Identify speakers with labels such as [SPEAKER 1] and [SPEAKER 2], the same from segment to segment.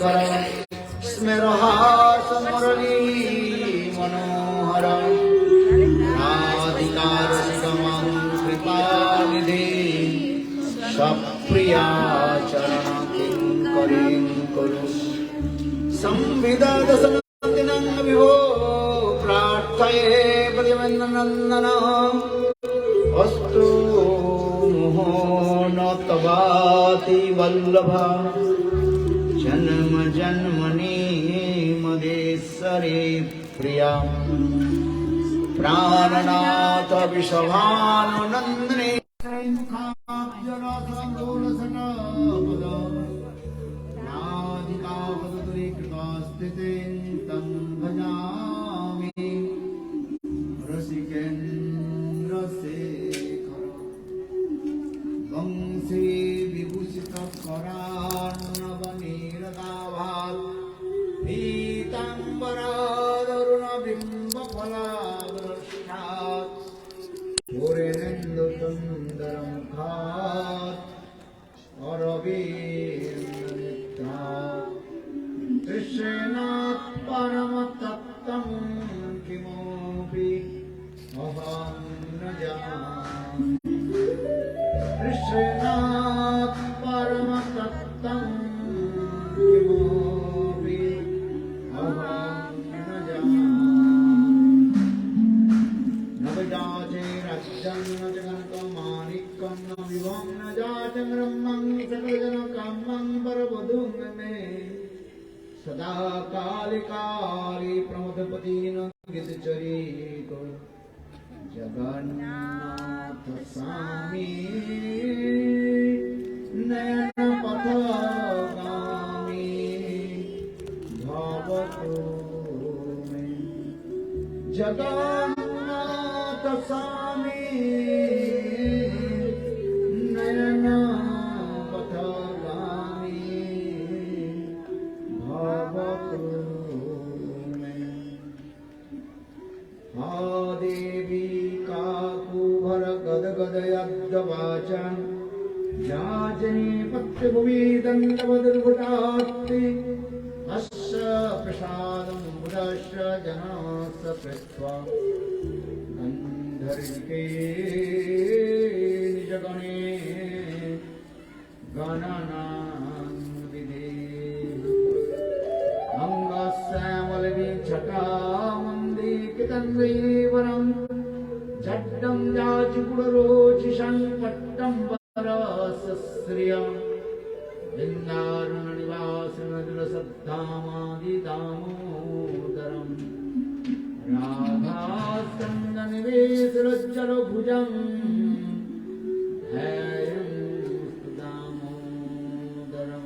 [SPEAKER 1] शेखर स्मेरहास मुरली मनोहर राधिकारसिकमं कृपानिधि सप्रिया चरण किंकरीं कुरु संविदा दशनन्दिनं विभो प्रार्थये प्रतिमन्ननन्दन अस्तु मुहो न तवाति वल्लभा जन्म जन्मनि मदेश्वरी प्रिया प्राणनाथ विषभानुनन्दिनी तं भजामि रसिकेन्द्रशेखर वंशी विभूषित करार्णवनीरदाभात् पीताम्बरादरुणबिम्बफलादृष्टात् पूरेन्दुसुन्दरमुखात् अरविन्दनेत्रात् दृश्येनात् परमतत्त्वं किमपि अहं न जानामि दृश्येनात् परमतत्त्वं किमपि अहं न जानामि न विजाचे राज्यं न जगन्माणिक्यं न विभवं न जातं ब्रह्मं सकलजनकामं परवधूं मे सदा काले काले प्रमोदपति न गीतचरित जगन्नाथ स्वामी नयन पथगामी भवतु मे जगन्नाथ स्वामी नयन गदगदयद्वाचन याजने पत्यभूमि दण्डवदुर्भुतास्ति अस्य प्रसादं बुधस्य जनस्य पृष्ट्वा गन्धर्विके निजगणे गणनान्विदे अंगश्यामलविच्छटामन्दिकितन्वैवरम् जड्डं याचिपुररोचिषं पट्टं वरसश्रियं बिन्दारुणनिवासिनजुलसद्धामादिदामोदरं राधास्कन्दनिवेशरज्जलभुजं ध्येयं दामोदरं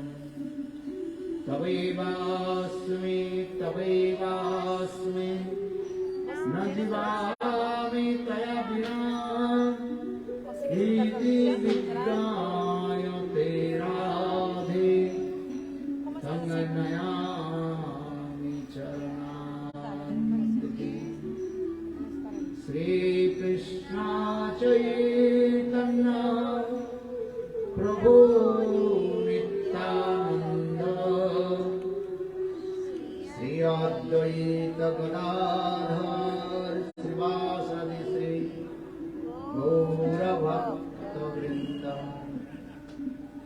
[SPEAKER 1] तवैवास्मि तवैवास्मि न जीवामि तया बिना इति विज्ञायते राधे संगनयामि चरणाम्बुजे श्रीकृष्ण चैतन्य प्रभु नित्यानन्द श्री अद्वैत गदाधर श्रीवासदि श्री गौरभक्तवृन्द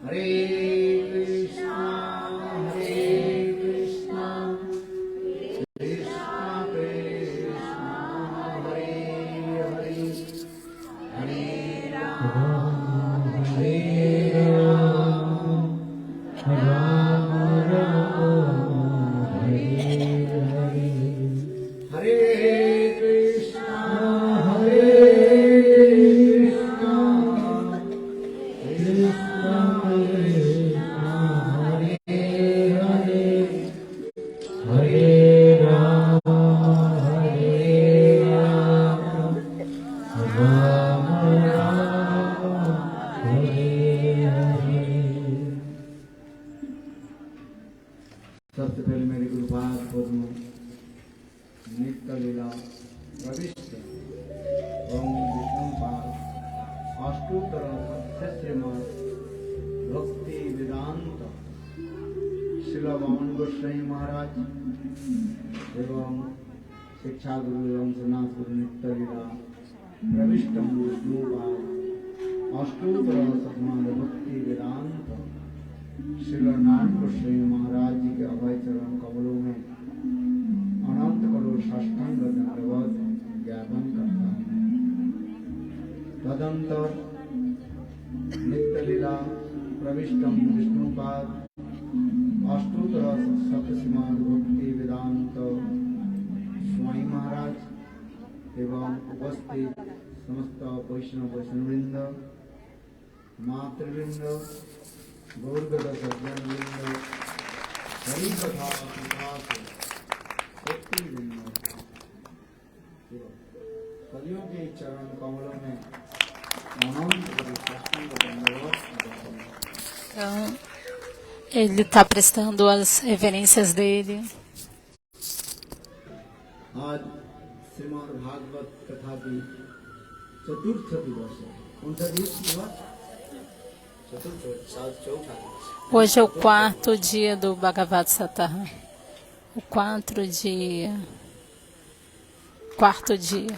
[SPEAKER 1] हरे कृष्णा कृष्णा कृष्णा हरे हरे हरे राम राम राम हरे हरे हरे कृष्णा कृष्णा कृष्णा বামন গোস্বামী মহারাজ এবং শিক্ষা গুরু এবং সন্ন্যাস গুরু নিত্যলীলা प्रविष्टम विष्णुपाद अष्टोत्तर शतमान भक्ति वेदांत श्री नारायण गोस्वामी महाराज जी के अभय चरण कमलों में अनंत करोड़ साष्टांग दंडवत ज्ञापन करता हूँ। तदंतर नित्य लीला प्रविष्टम विष्णुपाद अष्टोत्तर शतमान भक्ति वेदांत स्वामी महाराज एवं उपस्थित समस्त वैष्णववृंद मातृवृंद गौरगत सज्जनवृंद हरि कथा भक्तिवृंद सदियों के चरण कमलों में
[SPEAKER 2] Então, ele está prestando as reverências dele.
[SPEAKER 1] Shrimad भागवत कथा की चतुर्थ दिवस है। कौन सा दिवस हुआ? चतुर्थ, चौथा दिवस।
[SPEAKER 2] Hoje é o quarto dia do Bhagavad Satara. O quarto dia. Quarto dia.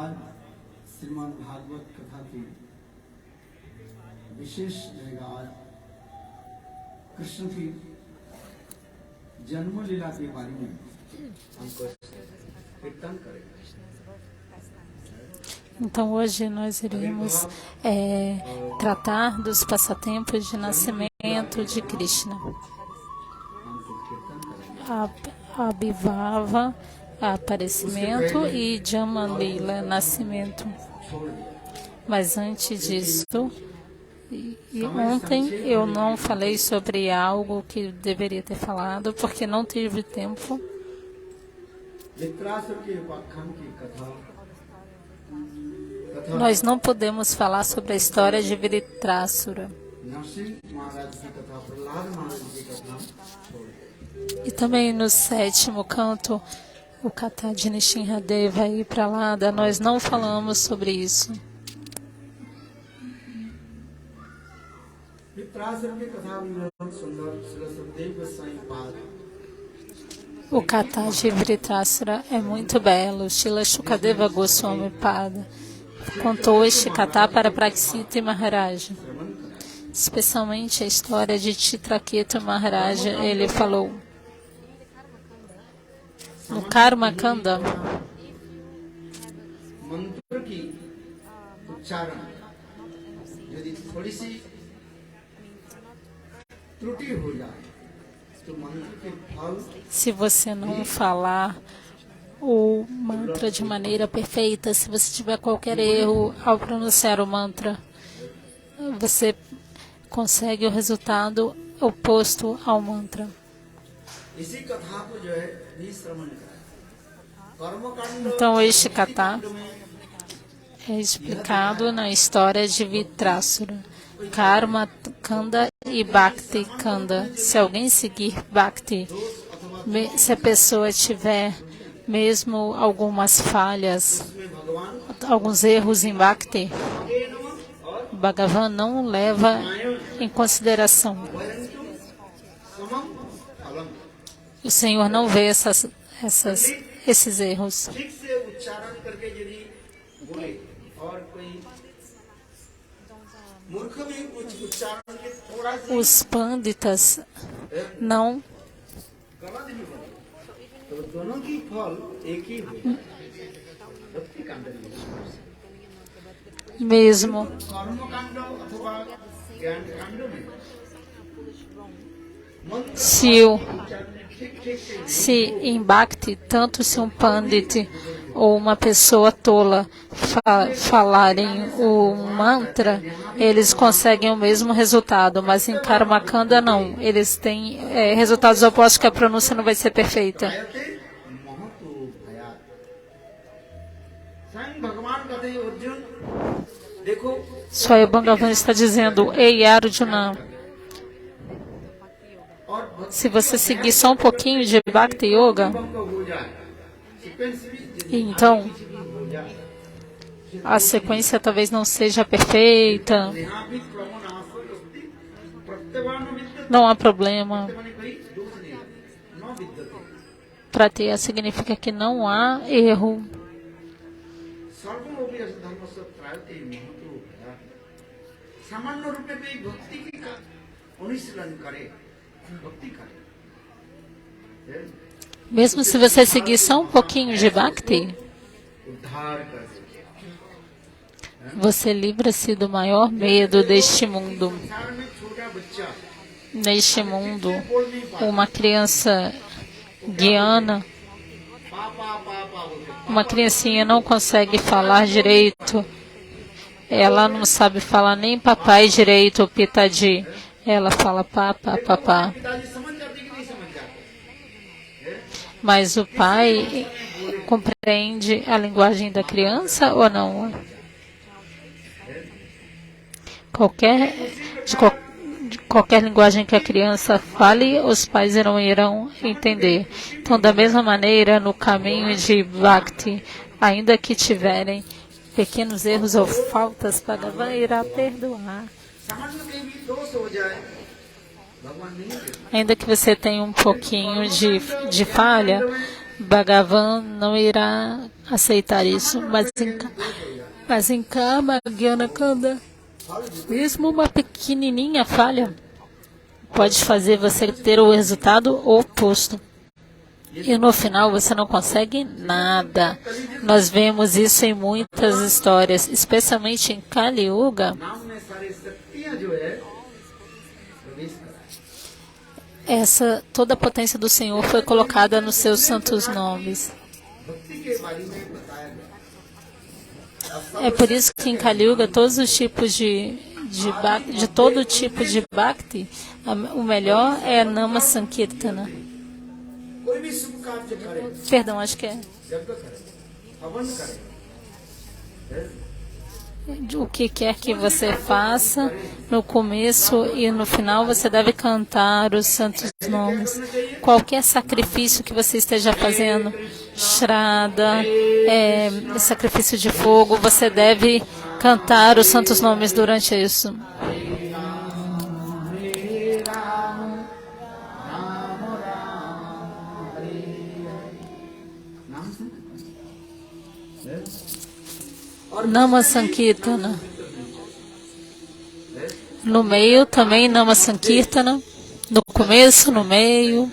[SPEAKER 1] आज श्रीमद् भागवत कथा की विशेष जगह आज कृष्ण की जन्म लीला के बारे में हमको कीर्तन करेंगे।
[SPEAKER 2] Então hoje nós iremos tratar dos passatempos de nascimento de Krishna. Abhivava, aparecimento, e Jamalila, nascimento. Mas antes disso, ontem eu não falei sobre algo que deveria ter falado, porque não tive tempo. Nós não podemos falar sobre a história de Vritrasura. E também no sétimo canto, o Katha de Nishinradeva vai ir para lá, nós não falamos sobre isso. O Katha de Vritrasura é muito belo. Srila Shukadeva Goswami Pada contou este Katha para Praksita Maharaj. Especialmente a história de Chitraketu Maharaj, ele falou. No Karma Kanda, se você não falar o mantra de maneira perfeita, se você tiver qualquer erro ao pronunciar o mantra, você consegue o resultado oposto ao mantra. Então este Katha é explicado na história de Vritrasura, Karma Kanda e Bhakti Kanda. Se alguém seguir Bhakti, se a pessoa tiver mesmo algumas falhas, alguns erros em Bhakti, Bhagavan não leva em consideração. O Senhor não vê esses erros. Os panditas não mesmo se em Bhakti, tanto se um Pandit ou uma pessoa tola falarem o mantra, eles conseguem o mesmo resultado, mas em Karmakanda não. Eles têm resultados opostos, que a pronúncia não vai ser perfeita.
[SPEAKER 1] Jayate Mahatu Bhayat. Swayam Bhagavan Kate Arjun. Dekho.
[SPEAKER 2] Swayam Bhagavan está dizendo: Ei Arjuna, se você seguir só um pouquinho de Bhakti Yoga, então a sequência talvez não seja perfeita, não há problema. Pratyaya significa que não há erro. Mesmo se você seguir só um pouquinho de Bhakti, você livra-se do maior medo deste mundo. Neste mundo, uma criança guiana, uma criancinha não consegue falar direito. Ela não sabe falar nem papai direito, pitadi. Ela fala papá, papá. Mas o pai compreende a linguagem da criança ou não? De qualquer linguagem que a criança fale, os pais não irão entender. Então, da mesma maneira, no caminho de Bhakti, ainda que tiverem pequenos erros ou faltas, Bhagavan irá perdoar. Ainda que você tenha um pouquinho de falha, Bhagavan não irá aceitar isso. Mas em Karma Jnana Kanda, mesmo uma pequenininha falha pode fazer você ter o resultado oposto. E no final você não consegue nada. Nós vemos isso em muitas histórias, especialmente em Kali Yuga. Toda a potência do Senhor foi colocada nos seus santos nomes. É por isso que em Kali Yuga todos os tipos de todo tipo de Bhakti, o melhor é Nama Sankirtana. Perdão, acho que é. O que quer que você faça, no começo e no final você deve cantar os santos nomes. Qualquer sacrifício que você esteja fazendo, Shraddha, sacrifício de fogo, você deve cantar os santos nomes durante isso. Nama Sankirtana. No meio também Nama Sankirtana. No começo, no meio.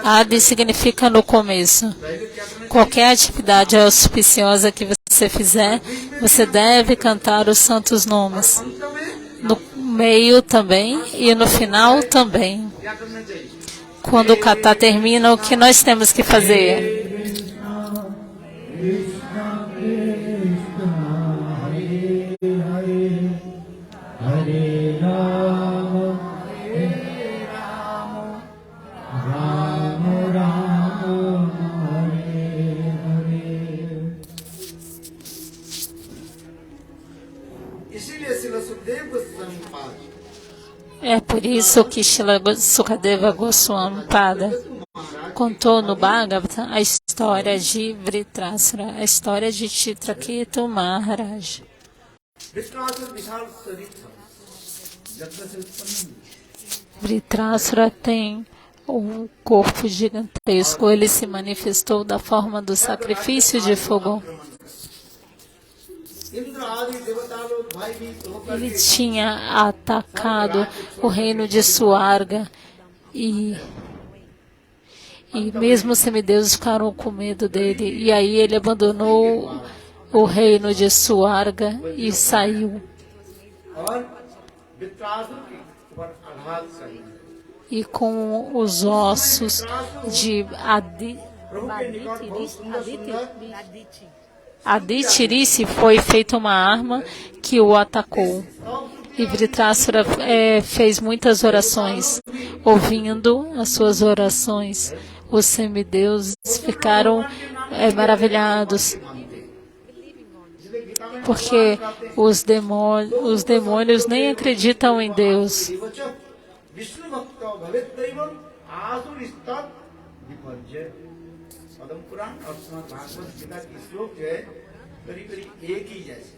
[SPEAKER 2] Adi significa no começo. Qualquer atividade auspiciosa que você fizer, você deve cantar os santos nomes. No meio também e no final também. Quando o kata termina, o que nós temos que fazer? É por isso que Srila Sukadeva Goswami Pada contou no Bhagavata a história de Vritrasura, a história de Chitraketu Maharaj. Vritrasura tem um corpo gigantesco. Ele se manifestou da forma do sacrifício de fogo. Ele tinha atacado o reino de Swarga e mesmo os semideuses ficaram com medo dele. E aí ele abandonou o reino de Swarga e saiu. E com os ossos de
[SPEAKER 1] प्रभु के निकट बहुत सुंदर सुंदर
[SPEAKER 2] Aditirice foi feita uma arma que o atacou. E Vritrasura fez muitas orações. Ouvindo as suas orações, os semideuses ficaram maravilhados. Porque os demônios nem acreditam em Deus.
[SPEAKER 1] Vishnu भक्त भवेत्तैव आसुरिस्तत् विपर्जय पद्म पुराण और श्रीमद् भागवत गीता की श्लोक जो है करीब करीब एक ही जैसे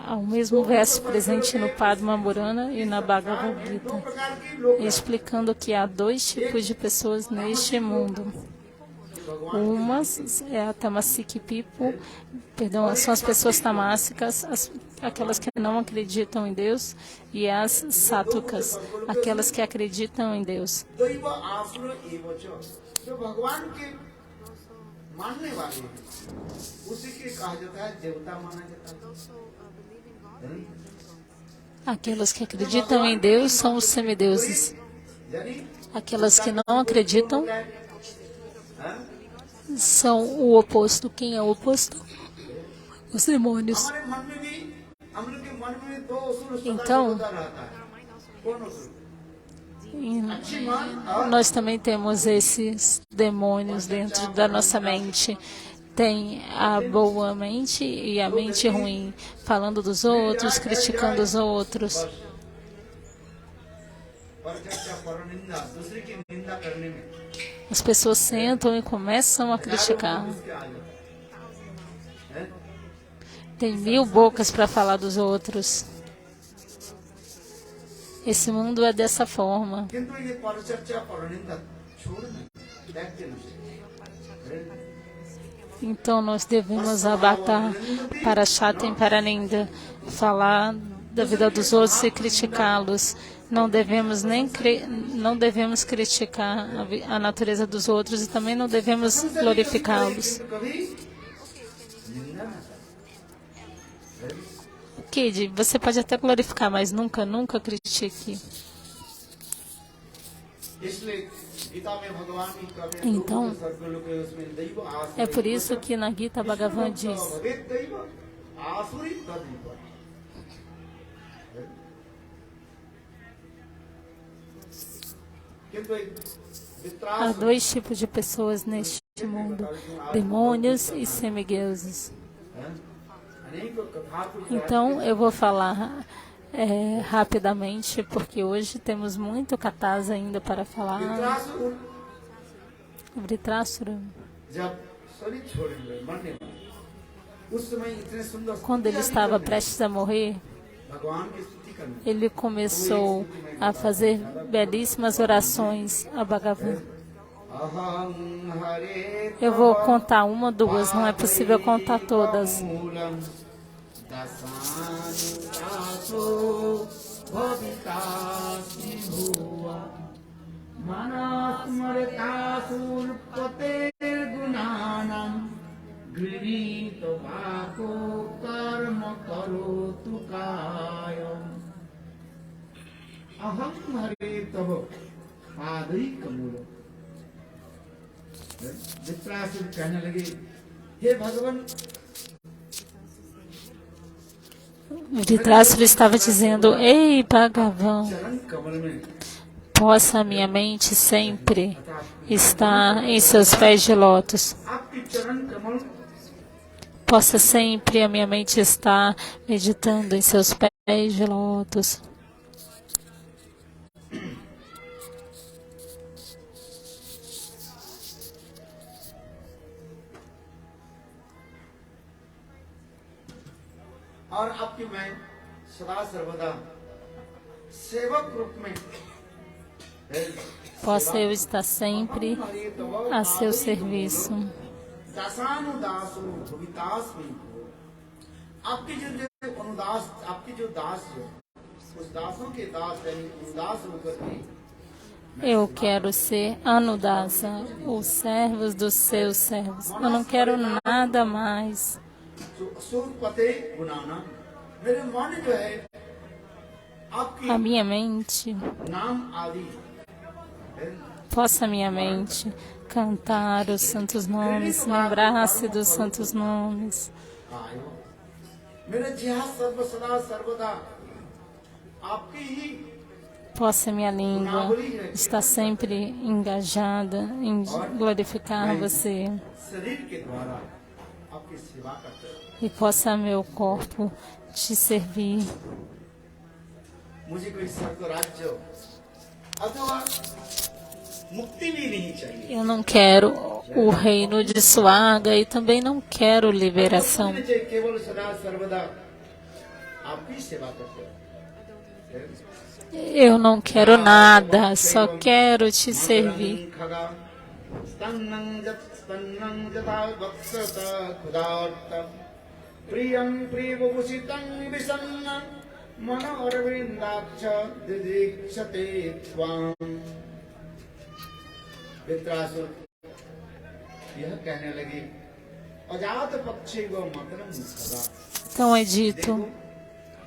[SPEAKER 2] Há o mesmo verso presente no Padma Purana e na Bhagavad Gita, explicando que há dois tipos de pessoas neste mundo. Umas é a Tamasic people, são as pessoas tamássicas, aquelas que não acreditam em Deus, e as sátucas, aquelas que acreditam em Deus.
[SPEAKER 1] दैव आसुर एव च जो भगवान के मानने वाले हैं उसी के कहा जाता है देवता माना जाता है
[SPEAKER 2] Aquelas que acreditam em Deus são os semideuses.
[SPEAKER 1] यानी
[SPEAKER 2] Aquelas que não acreditam são o oposto. Quem é o oposto? Os demônios.
[SPEAKER 1] हमारे मन में भी हम लोग के मन में दो असुर सदा
[SPEAKER 2] Então,
[SPEAKER 1] होता रहता है कौन असुर अच्छी मान और
[SPEAKER 2] nós também temos esses demônios dentro da nossa mente. Tem a boa mente e a mente ruim, falando dos outros, criticando os outros.
[SPEAKER 1] परचर्चा परनिंदा दूसरे की निंदा करने में
[SPEAKER 2] As pessoas sentam e começam a criticar.
[SPEAKER 1] इसके आ जाता है
[SPEAKER 2] Tem 1000 bocas para falar dos outros. Esse mundo é dessa forma.
[SPEAKER 1] किंतु ये परचर्चा परनिंदा छोड़ नहीं देखते नहीं
[SPEAKER 2] Então nós devemos abatar para Shata e para Ninda, falar da vida dos outros e criticá-los. Não devemos criticar a natureza dos outros e também não devemos glorificá-los.
[SPEAKER 1] कभी निंदा ना कर
[SPEAKER 2] Kid, você pode até glorificar, mas nunca critique.
[SPEAKER 1] इसलिए गीता में भगवान की कहते हैं
[SPEAKER 2] Então,
[SPEAKER 1] सर्वलोक है उसमें दैव आसुरी
[SPEAKER 2] é por isso que na Gita Bhagavan diz:
[SPEAKER 1] भवेत् दैव आसुरी तद्विपर किंतु एक
[SPEAKER 2] há
[SPEAKER 1] वित्रास
[SPEAKER 2] 2 tipos de pessoas neste mundo: demônios e semideuses.
[SPEAKER 1] अनेक कथा को
[SPEAKER 2] Então, eu vou falar rapidamente, porque hoje temos muito catarse ainda para falar.
[SPEAKER 1] Vritrasura
[SPEAKER 2] Vritrasura,
[SPEAKER 1] जब शरीर छोड़ेंगे मरने वाले उस समय इतने सुंदर
[SPEAKER 2] quando ele estava prestes a morrer,
[SPEAKER 1] भगवान की स्तुति करने
[SPEAKER 2] ele começou a fazer belíssimas orações a Bhagavan.
[SPEAKER 1] अहं हरे
[SPEAKER 2] Eu vou contar 1 ou 2, não é possível contar todas.
[SPEAKER 1] मूलं दशानुदासो भवितास्मि भुवा मनस्मरतासुरपतेर्गुणानां गृहीतो वाको कर्म करोतु कायम् अहं हरे तव पादैकमूलम् वित्रासुर कहने लगे हे भगवान
[SPEAKER 2] Vritrasura estava dizendo: Ei, Bhagavan,
[SPEAKER 1] चरण कमल में
[SPEAKER 2] possa minha mente sempre estar em seus pés de lótus.
[SPEAKER 1] आपके चरण कमल
[SPEAKER 2] Possa sempre a minha mente estar meditando em seus pés de lótus.
[SPEAKER 1] और आपकी मैं सदा सर्वदा सेवक रूप में
[SPEAKER 2] Possa eu estar sempre a seu serviço.
[SPEAKER 1] दासानुदासो भवितास्मि आपके जो अनुदास आपके जो दास है उस दासों के दास यानी अनुदास होकर के
[SPEAKER 2] Eu quero ser Anudasa, os servos dos seus servos. Eu não quero nada mais.
[SPEAKER 1] सुरपते गुनाना मेरे मन जो है आपकी
[SPEAKER 2] A minha mente
[SPEAKER 1] नाम आदि
[SPEAKER 2] possa minha mente cantar os santos nomes, lembrar-se dos santos nomes.
[SPEAKER 1] मेरे जिहाद सर्व सदा सर्वदा आपकी ही
[SPEAKER 2] Possa minha língua estar sempre engajada em glorificar você.
[SPEAKER 1] शरीर के द्वारा आपकी सेवा करते रहो।
[SPEAKER 2] E possa meu corpo te servir.
[SPEAKER 1] मुझे कोई स्वर्ग राज्य अथवा मुक्ति भी नहीं चाहिए।
[SPEAKER 2] Eu não quero o reino de Swarga e também não quero liberação.
[SPEAKER 1] मुझे केवल सदा सर्वदा आपकी सेवा करते रहो।
[SPEAKER 2] Eu não quero nada, só quero te servir.
[SPEAKER 1] यह कहने लगी अजात पक्षी व मतरम खगा।
[SPEAKER 2] Então é dito,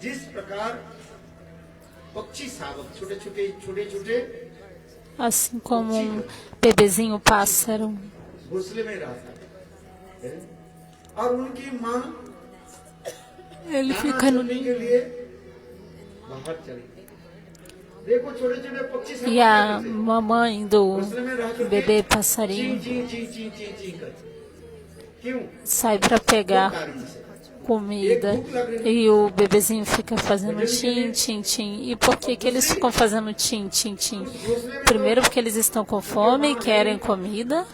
[SPEAKER 1] जिस प्रकार पक्षी शावक छोटे छोटे छोटे छोटे
[SPEAKER 2] assim como um bebezinho pássaro,
[SPEAKER 1] घोंसले में रहता है और उनकी माँ
[SPEAKER 2] ele
[SPEAKER 1] दाना
[SPEAKER 2] fica no
[SPEAKER 1] चुनने
[SPEAKER 2] ninho.
[SPEAKER 1] के लिए बाहर चली। देखो छोटे छोटे पक्षी
[SPEAKER 2] E a
[SPEAKER 1] शावक
[SPEAKER 2] mamãe do
[SPEAKER 1] घोंसले में रह के
[SPEAKER 2] bebê
[SPEAKER 1] ची
[SPEAKER 2] passarinho
[SPEAKER 1] ची ची ची ची ची करती। क्यों?
[SPEAKER 2] sai para pegar
[SPEAKER 1] कारण से
[SPEAKER 2] comida e o bebezinho fica fazendo tim, tim, tim. E por que que eles ficam fazendo tim, tim, tim? Primeiro porque eles estão com fome e querem comida,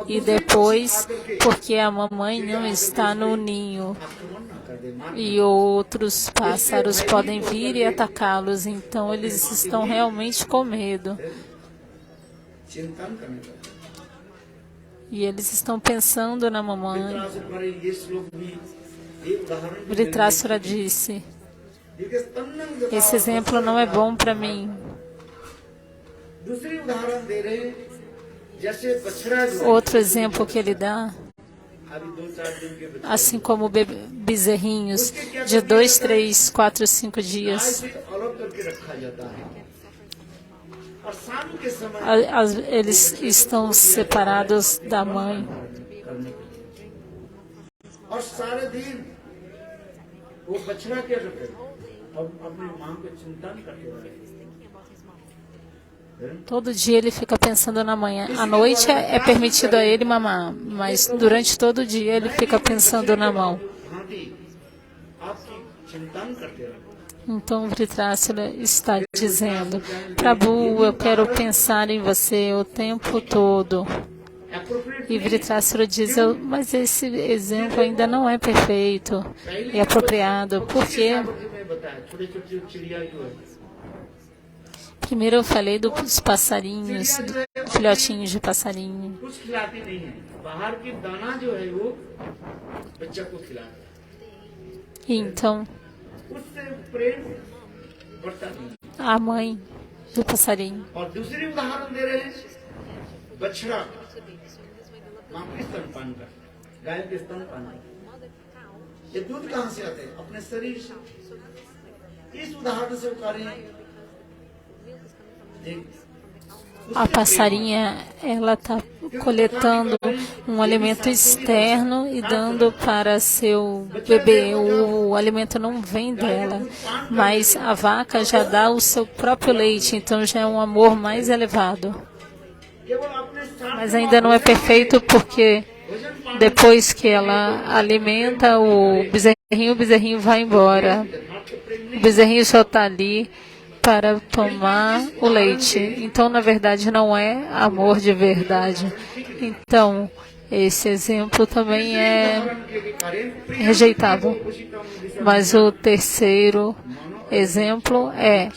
[SPEAKER 2] e depois porque a mamãe não está no ninho
[SPEAKER 1] आक्रमण न कर दे मार।
[SPEAKER 2] e outros pássaros podem vir e atacá-los. Então eles estão realmente com medo
[SPEAKER 1] चिंतन करने लगे।
[SPEAKER 2] e eles estão pensando na mamãe.
[SPEAKER 1] वितरासुर पर ये श्लोक भी एक उदाहरण भी
[SPEAKER 2] Vritrasura disse:
[SPEAKER 1] देखिए स्तंभन जता
[SPEAKER 2] esse exemplo não é bom para mim.
[SPEAKER 1] दूसरी उदाहरण दे रहे हैं, जैसे बछड़ा जो है,
[SPEAKER 2] Outro exemplo que ele dá,
[SPEAKER 1] अभी 2-4 दिन के बच्चे
[SPEAKER 2] assim como bezerrinhos de 2, 3, 4, 5
[SPEAKER 1] गाय
[SPEAKER 2] dias,
[SPEAKER 1] से अलग करके रखा जाता है और शाम के समय
[SPEAKER 2] eles estão separados da mãe.
[SPEAKER 1] करने के लिए और सारे दिन वो बछड़ा क्या करते हैं? अब अपनी मां को चिंतन करते रहे।
[SPEAKER 2] Todo dia ele fica pensando na mãe. À noite é permitido a ele mamar, mas durante todo o dia ele fica pensando na mão.
[SPEAKER 1] भांति आपकी चिंतन करते रहे।
[SPEAKER 2] Então Vritrasura está dizendo: Prabhu, eu quero pensar em você o tempo todo. E Vritrasura diz: mas esse exemplo ainda não é perfeito e apropriado. Por quê?
[SPEAKER 1] छोटे-छोटे चिड़िया जो है
[SPEAKER 2] Primeiro eu falei dos passarinhos, filhotinhos de passarinho.
[SPEAKER 1] कुछ खिलाती नहीं है, बाहर की दाना जो है वो बच्चा को खिलाती है,
[SPEAKER 2] E então
[SPEAKER 1] उससे प्रेम बढ़ता नहीं।
[SPEAKER 2] a mãe do passarinho.
[SPEAKER 1] और दूसरी उदाहरण दे रहे हैं, बछड़ा माँ के स्तनपान का, गाय के स्तनपान का, ये दूध कहाँ से आते हैं? अपने शरीर से। इस उदाहरण से उतारे
[SPEAKER 2] A passarinha, ela está coletando um alimento externo e dando para seu bebê. O alimento não vem dela, mas a vaca já dá o seu próprio leite, então já é um amor mais elevado. Mas ainda não é perfeito porque depois que ela alimenta o bezerrinho vai embora. O bezerrinho só está ali para tomar o leite. Então, na verdade, não é amor de verdade. Então, esse exemplo também é rejeitável. Mas o terceiro exemplo é: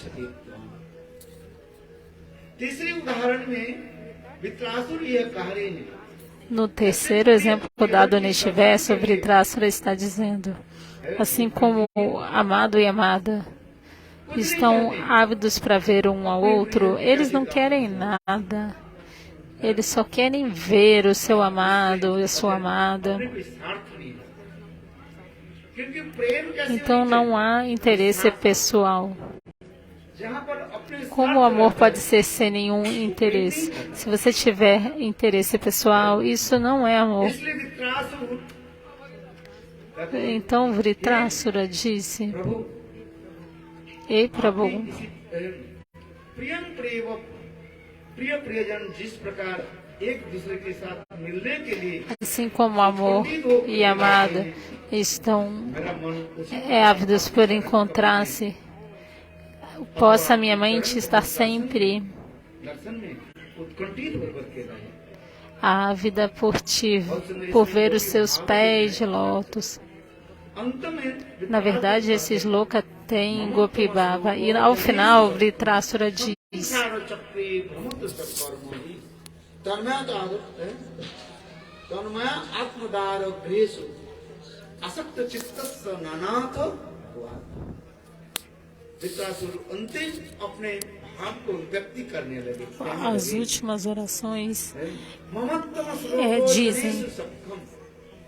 [SPEAKER 2] no terceiro exemplo dado neste verso, Vritrasura está dizendo: assim como amado e amada estão ávidos para ver um ao outro, eles não querem nada. Eles só querem ver o seu amado e a sua amada. Então não há interesse pessoal. Como o amor pode ser sem nenhum interesse? Se você tiver interesse pessoal, isso não é amor.
[SPEAKER 1] इसलिए Vritrasura
[SPEAKER 2] Então Vritrasura disse:
[SPEAKER 1] प्रभु
[SPEAKER 2] Ei, Prabhu,
[SPEAKER 1] किसी प्रियम प्रिय प्रियजन जिस प्रकार एक दूसरे के साथ मिलने के लिए
[SPEAKER 2] assim como o amor e a amada estão
[SPEAKER 1] मेरा मन उसी
[SPEAKER 2] ávidos por encontrar-se, possa minha mente estar sempre
[SPEAKER 1] दर्शन में उत्कंठित होकर के रहे
[SPEAKER 2] ávida por ti, por ver os seus pés de lótus.
[SPEAKER 1] अंत में
[SPEAKER 2] Na verdade, esses loucas têm Gopi Baba. E ao final, Vritrasura diz:
[SPEAKER 1] विचार चक्रे भ्रमुत कर्मोहि तन्मय आत्मदार ग्रेसु असक्त चित्तस्य नानाथ वित्रासुर अंतिम अपने भाव को व्यक्ति करने लगे
[SPEAKER 2] as últimas orações
[SPEAKER 1] ममत्तम
[SPEAKER 2] dizem:
[SPEAKER 1] सक्षम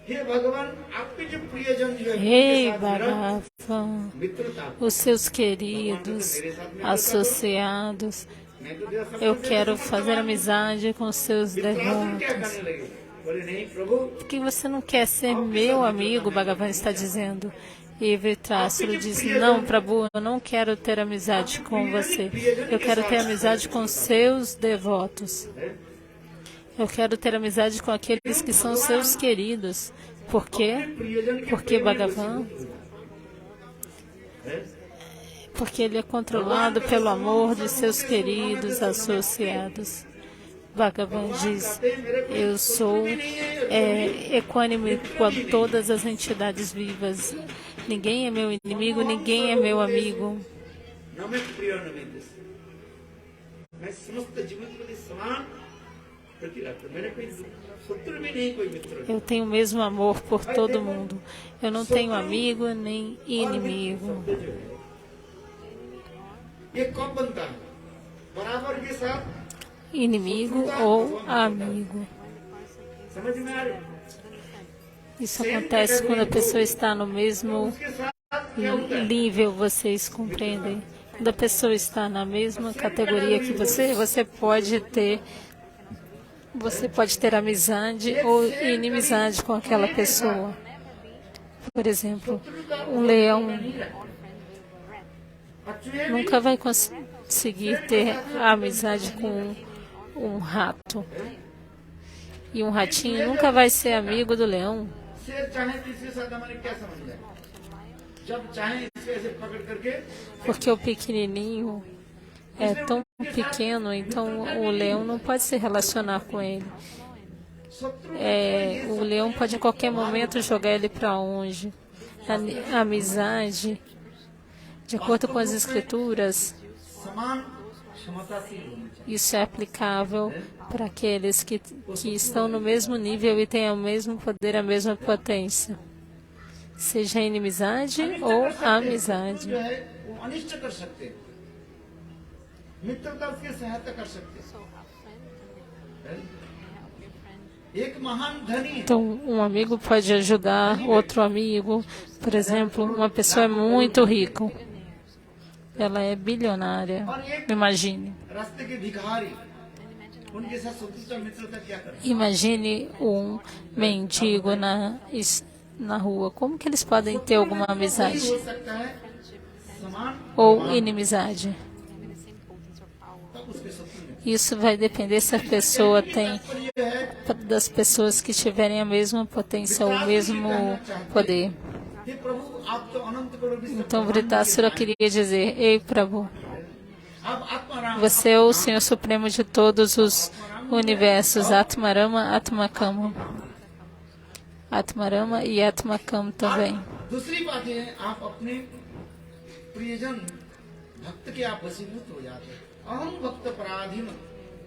[SPEAKER 1] हे भगवान आपके जो प्रियजन जो है
[SPEAKER 2] Rei
[SPEAKER 1] उनके साथ मेरा
[SPEAKER 2] Bhagavan,
[SPEAKER 1] मित्रता
[SPEAKER 2] os seus queridos associados,
[SPEAKER 1] मैं तो तेरा सब
[SPEAKER 2] eu quero fazer amizade com seus
[SPEAKER 1] Vritrasura क्या
[SPEAKER 2] devotos.
[SPEAKER 1] करने लगे बोले नहीं प्रभु
[SPEAKER 2] Por que você não quer ser meu amigo? Bhagavan está dizendo. E Vritrasura diz: Não, Prabhu, eu não quero ter amizade com você. Eu quero ter amizade com seus devotos. Eu quero ter amizade com aqueles que são seus queridos. Por quê? Porque Bhagavan, porque ele é controlado pelo amor de seus queridos associados. Bhagavan diz: eu sou equânime com todas as entidades vivas. Ninguém é meu inimigo, ninguém é meu amigo.
[SPEAKER 1] न मैं प्रिय न मैं देश मैं समस्त जीवन के लिए समान प्रति रखता हूं। मैंने कोई शत्रु भी नहीं कोई मित्र नहीं।
[SPEAKER 2] Eu tenho o mesmo amor por todo mundo. Eu não tenho amigo nem inimigo.
[SPEAKER 1] ये कब बनता है बराबर के साथ
[SPEAKER 2] Inimigo ou amigo.
[SPEAKER 1] समझ में आ रहा है
[SPEAKER 2] Isso acontece quando a pessoa está no mesmo
[SPEAKER 1] उसके साथ क्या होता है
[SPEAKER 2] nível, vocês compreendem? Quando a pessoa está na mesma categoria que você pode ter amizade ou inimizade com aquela pessoa. Por exemplo, um leão nunca vai conseguir ter amizade com um rato. E um ratinho nunca vai ser amigo do leão.
[SPEAKER 1] शेर चाहे तो इसके साथ हमारे क्या समझ है जब चाहे इसे ऐसे पकड़ करके
[SPEAKER 2] Porque o pequenininho é tão pequeno, então o leão não pode se relacionar com ele.
[SPEAKER 1] शत्रु
[SPEAKER 2] O leão pode a qualquer momento jogar ele para longe. A amizade, de acordo com as escrituras,
[SPEAKER 1] समान क्षमताशील होनी चाहिए
[SPEAKER 2] isso é aplicável para aqueles que estão no mesmo nível e têm o mesmo poder, a mesma potência. Seja inimizade ou amizade.
[SPEAKER 1] जो है वो अनिष्ट कर सकते हैं मित्रता उसकी सहायता कर सकते हैं एक महान धनी है
[SPEAKER 2] Então, um amigo pode ajudar outro amigo. Por exemplo, uma pessoa é muito rica. Ela é bilionária. Imagine.
[SPEAKER 1] रास्ते के भिखारी उनके साथ शत्रुता मित्रता क्या करते
[SPEAKER 2] Imagine um mendigo na rua. Como que eles podem ter alguma amizade
[SPEAKER 1] हो सकता है समान
[SPEAKER 2] ou inimizade?
[SPEAKER 1] तब उसके शत्रु में
[SPEAKER 2] Isso vai depender se a pessoa tem
[SPEAKER 1] पर ये है
[SPEAKER 2] das pessoas que tiverem a mesma potência, o mesmo poder.
[SPEAKER 1] हे प्रभु आप तो अनंत करोड़ विश्व
[SPEAKER 2] Então, Vritrasura queria dizer: Ei, Prabhu,
[SPEAKER 1] आप आत्माराम
[SPEAKER 2] você é o Senhor Supremo de todos os universos, Atmarama, Atmakama. Atmarama e Atmakam também.
[SPEAKER 1] दूसरी बात है आप अपने प्रियजन भक्त के आप वशीभूत हो जाते हैं अहम भक्त पराधीन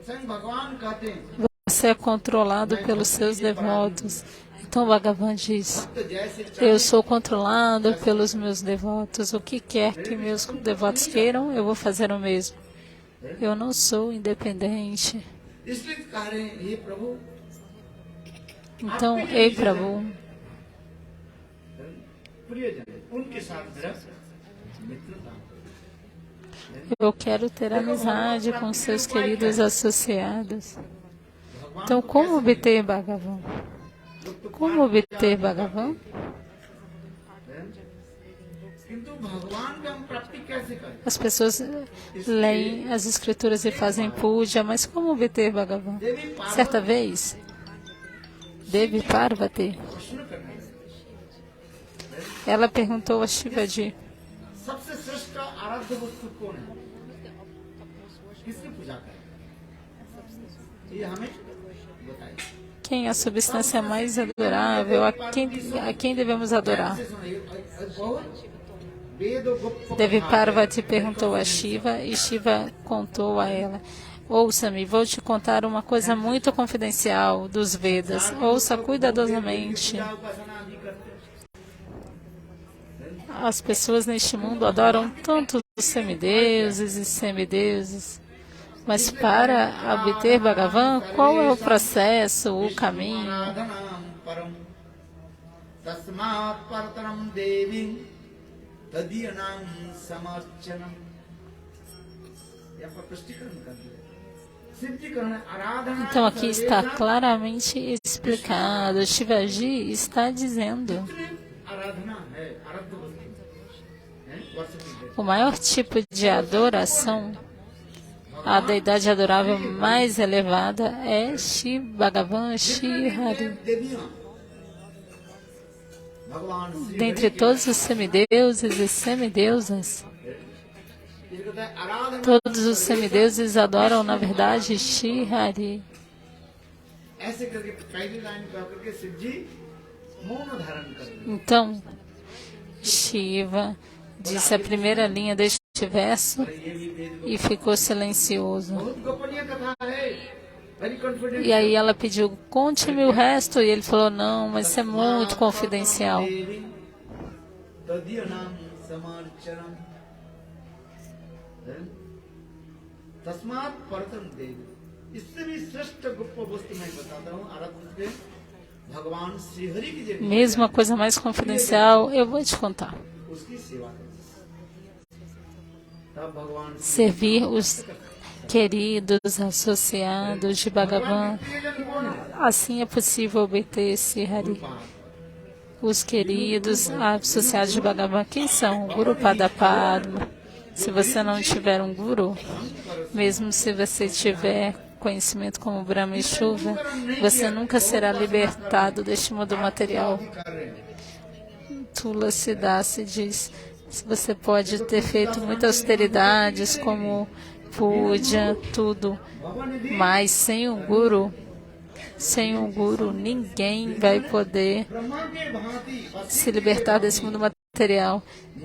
[SPEAKER 1] स्वयं भगवान कहते हैं
[SPEAKER 2] Você é controlado pelos seus devotos. Então Bhagavan diz:
[SPEAKER 1] भक्त जैसे
[SPEAKER 2] eu sou controlado pelos meus devotos. O que quer que meus devotos queiram, eu vou fazer o mesmo. Eu não sou independente.
[SPEAKER 1] इसलिए कह रहे हैं हे प्रभु
[SPEAKER 2] Então, ei Prabhu,
[SPEAKER 1] प्रियजन उनके साथ मेरा मित्रता
[SPEAKER 2] Eu quero ter amizade com seus queridos associados. Então, como obter Bhagavan? Como obter Bhagavan?
[SPEAKER 1] किंतु भगवान की हम प्राप्ति कैसे करें?
[SPEAKER 2] As pessoas leem as escrituras e fazem puja, mas como obter Bhagavan? Certa vez, Devi Parvati,
[SPEAKER 1] प्रश्न करने से
[SPEAKER 2] ela perguntou a Shivaji,
[SPEAKER 1] सबसे श्रेष्ठ आराध्य वस्तु कौन है? किसकी पूजा करें? ये हमें बताइए।
[SPEAKER 2] quem é a substância mais adorável, a quem devemos adorar? Devi Parvati perguntou a Shiva e Shiva contou a ela. Ouça-me, vou te contar uma coisa muito confidencial dos Vedas. Ouça cuidadosamente. As pessoas neste mundo adoram tanto os semideuses e semideuses. Mas para obter Bhagavan, qual é o processo, o caminho? Então aqui está claramente explicado. Shivaji está dizendo: o maior tipo de adoração, a deidade adorável mais elevada é Shiv Bhagavan Shri Hari. Dentre todos os semideuses e semideusas, todos os semideuses adoram, na verdade, Shri Hari. Então, Shiva disse a primeira linha deste verso e ficou silencioso. E aí ela pediu, conte-me o resto. E ele falou, não, mas isso é muito confidencial. Mesmo a coisa mais confidencial, eu vou te contar. Servir os queridos associados de Bhagavan, assim é possível obter esse Hari. Os queridos associados de Bhagavan, quem são? Guru Pada Padma. Se você não tiver um Guru, mesmo se você tiver conhecimento como Brahma e Shuva, você nunca será libertado deste mundo material. Tulsidas diz, você pode ter feito muitas austeridades, como puja, tudo, mas sem um Guru, ninguém vai poder se libertar desse mundo material.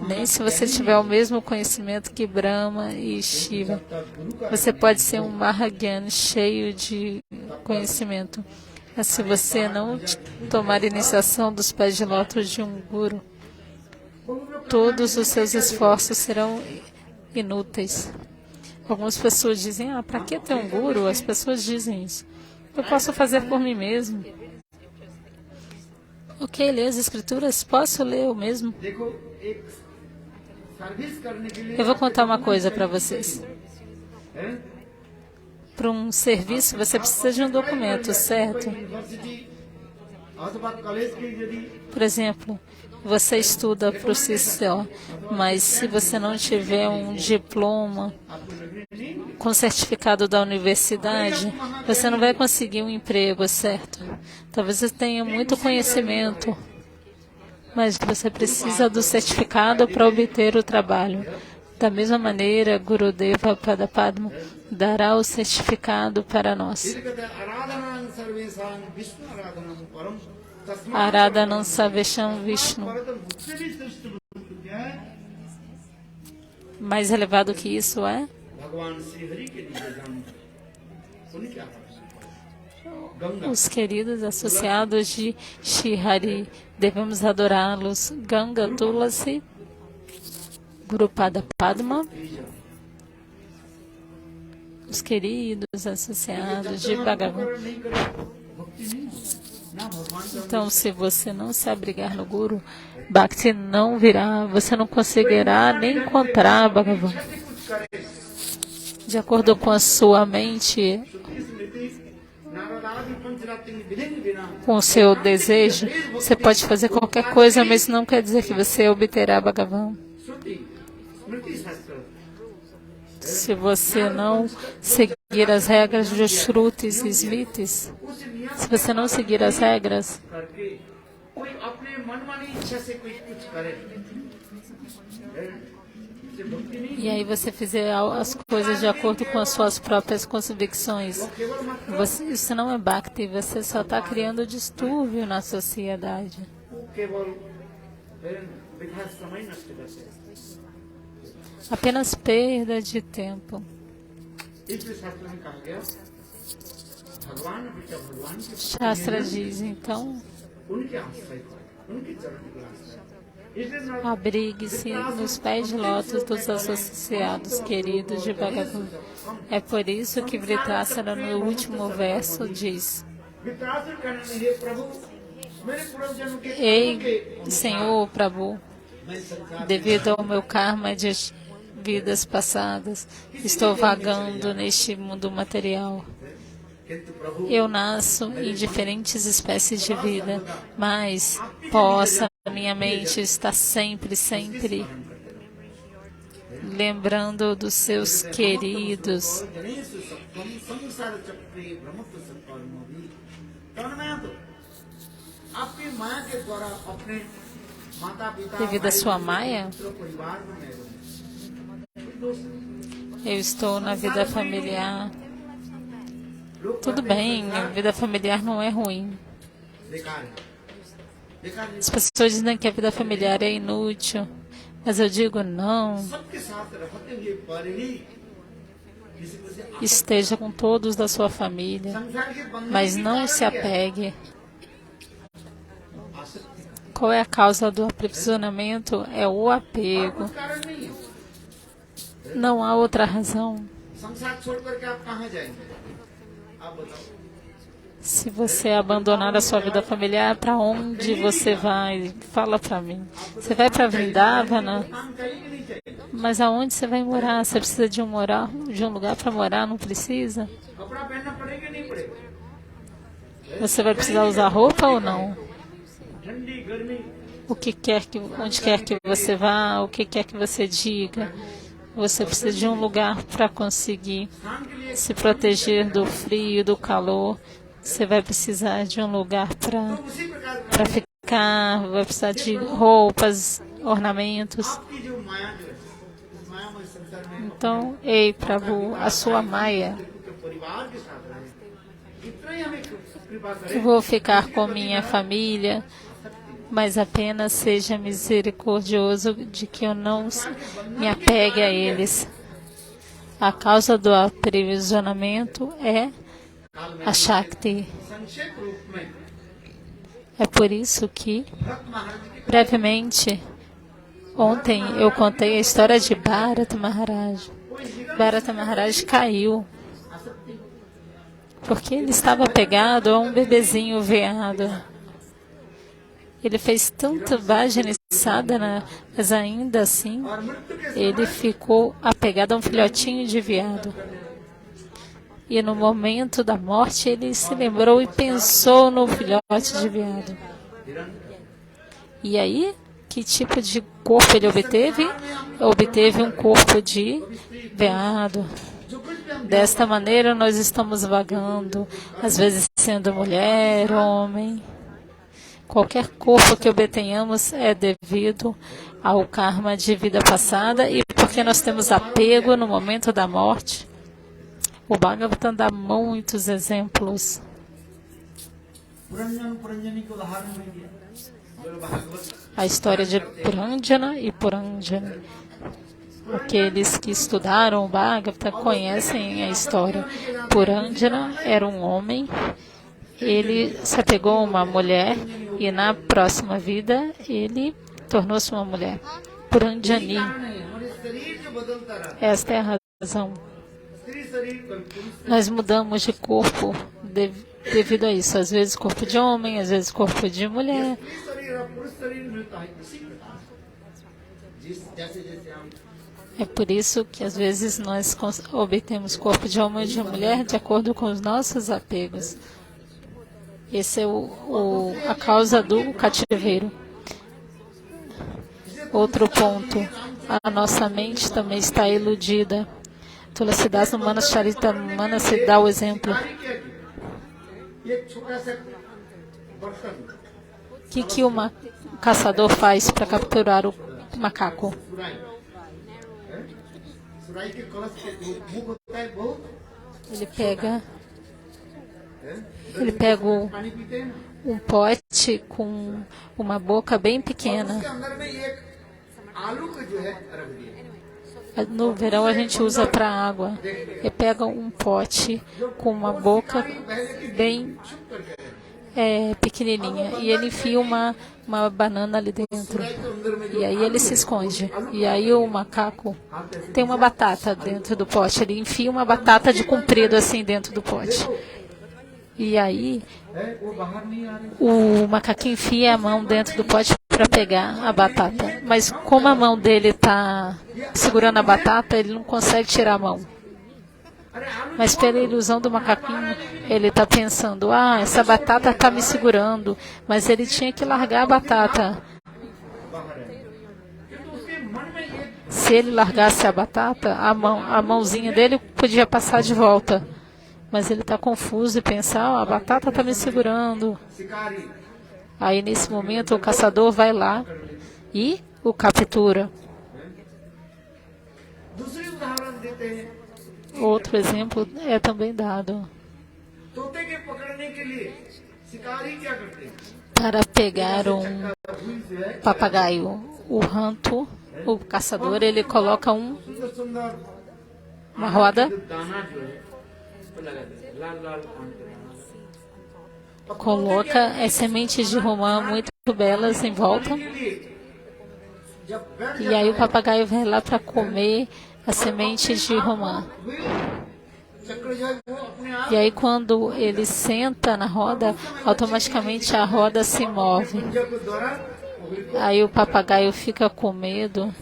[SPEAKER 2] Nem se você tiver o mesmo conhecimento que Brahma e Shiva. Você pode ser um Mahagyan cheio de conhecimento, mas se você não tomar iniciação dos pés de lótus de um Guru, todos os seus esforços serão inúteis. Algumas pessoas dizem, para que ter um Guru? As pessoas dizem isso. Eu posso fazer por mim mesmo. Ok, ler as escrituras, posso ler eu mesmo? Eu vou contar uma coisa para vocês. Para um serviço, você precisa de um documento, certo? Por exemplo, você estuda para o CCO, mas se você não tiver um diploma com certificado da universidade, você não vai conseguir um emprego, certo? Talvez você tenha muito conhecimento, mas você precisa do certificado para obter o trabalho. Da mesma maneira, Gurudeva Padapadma dará o certificado para nós. Aradhanam Savesham Vishnu. Mais elevado que isso é? Os queridos associados de Shri Hari, devemos adorá-los. Ganga Tulasi, Guru Pada Padma, os queridos associados de Bhagavan. Então, se você não se abrigar no Guru, Bhakti não virá, você não conseguirá nem encontrar Bhagavan.
[SPEAKER 1] करे
[SPEAKER 2] de acordo com a sua mente, com o seu desejo, você pode fazer qualquer coisa, mas isso não quer dizer que você obterá Bhagavan. Se você não seguir as regras dos Shrutis e Smritis, se você não seguir as regras, e aí você fizer as coisas de acordo com as suas próprias convicções, isso não é Bhakti, você só está criando distúrbio na sociedade. Apenas perda de tempo. Shastra diz, então, abrigue-se nos pés de lótus dos associados queridos de Bhagavan. É por isso que Vritrasana, no último verso, diz: Ei, Senhor Prabhu, devido ao meu karma de vidas passadas, estou vagando neste mundo material. Eu nasço em diferentes espécies de vida, mas minha mente está sempre lembrando dos seus queridos. Devido à sua Maya, eu estou na vida familiar. Tudo bem, a vida familiar não é ruim. As pessoas dizem que a vida familiar é inútil, mas eu digo não. Esteja com todos da sua família, mas não se apegue. Qual é a causa do aprisionamento? É o apego. Não há outra razão. Se você abandonar a sua vida familiar, para onde você vai? Fala para mim. Você vai para Vrindavana? Mas aonde você vai morar? Você precisa de um lugar para morar? Não precisa? Você vai precisar usar roupa ou não? Onde quer que você vá, o que quer que você diga, você precisa de um lugar para conseguir se proteger do frio, do calor. Você vai precisar de um lugar para ficar, vai precisar de roupas, ornamentos. Então, ei, Prabhu, a sua Maya. Eu vou ficar com minha família, mas apenas seja misericordioso de que eu não me apegue a eles. A causa do aprisionamento é a Shakti. É por isso que, brevemente, ontem eu contei a história de Bharata Maharaj. Bharata Maharaj caiu porque ele estava apegado a um bebezinho veado. Ele fez tanta bhajana sadhana, mas ainda assim ele ficou apegado a um filhotinho de veado. E no momento da morte ele se lembrou e pensou no filhote de veado. E aí, que tipo de corpo ele obteve? Obteve um corpo de veado. Desta maneira nós estamos vagando, às vezes sendo mulher, homem. Qualquer corpo que obtenhamos é devido ao karma de vida passada e porque nós temos apego no momento da morte. O Bhagavatam dá muitos exemplos. A história de Puranjana e Puranjani. Aqueles que estudaram o Bhagavatam conhecem a história. Puranjana era um homem, ele se apegou a uma mulher e na próxima vida ele tornou-se uma mulher. Puranjani. Esta é a razão. Nós mudamos de corpo devido a isso. Às vezes corpo de homem, às vezes corpo de mulher. É por isso que às vezes nós obtemos corpo de homem ou de mulher de acordo com os nossos apegos. Esse é a causa do cativeiro. Outro ponto, a nossa mente também está iludida. Tulasidas no Manas Charitamrita se dá o exemplo. O que o caçador faz para capturar o macaco? Ele pega um pote com uma boca bem pequena. No verão a gente usa para água. Ele pega um pote com uma boca bem pequenininha e ele enfia uma banana ali dentro. E aí ele se esconde. E aí o macaco tem uma batata dentro do pote. Ele enfia uma batata de comprido assim dentro do pote. E aí o macaquinho enfia a mão dentro do pote para pegar a batata. Mas como a mão dele está segurando a batata, ele não consegue tirar a mão. Mas pela ilusão do macaquinho, ele está pensando, essa batata está me segurando. Mas ele tinha que largar a batata. Se ele largasse a batata, a mãozinha dele podia passar de volta. Mas ele está confuso e pensa, a batata está me segurando. Aí nesse momento o caçador vai lá e o captura. Outro exemplo é também dado. Para pegar um papagaio, o ranto, o caçador, ele coloca uma roda, coloca as sementes de romã muito belas em volta. E aí o papagaio vai lá para comer a semente de romã. E aí quando ele senta na roda, automaticamente a roda se move. Aí o papagaio fica com medo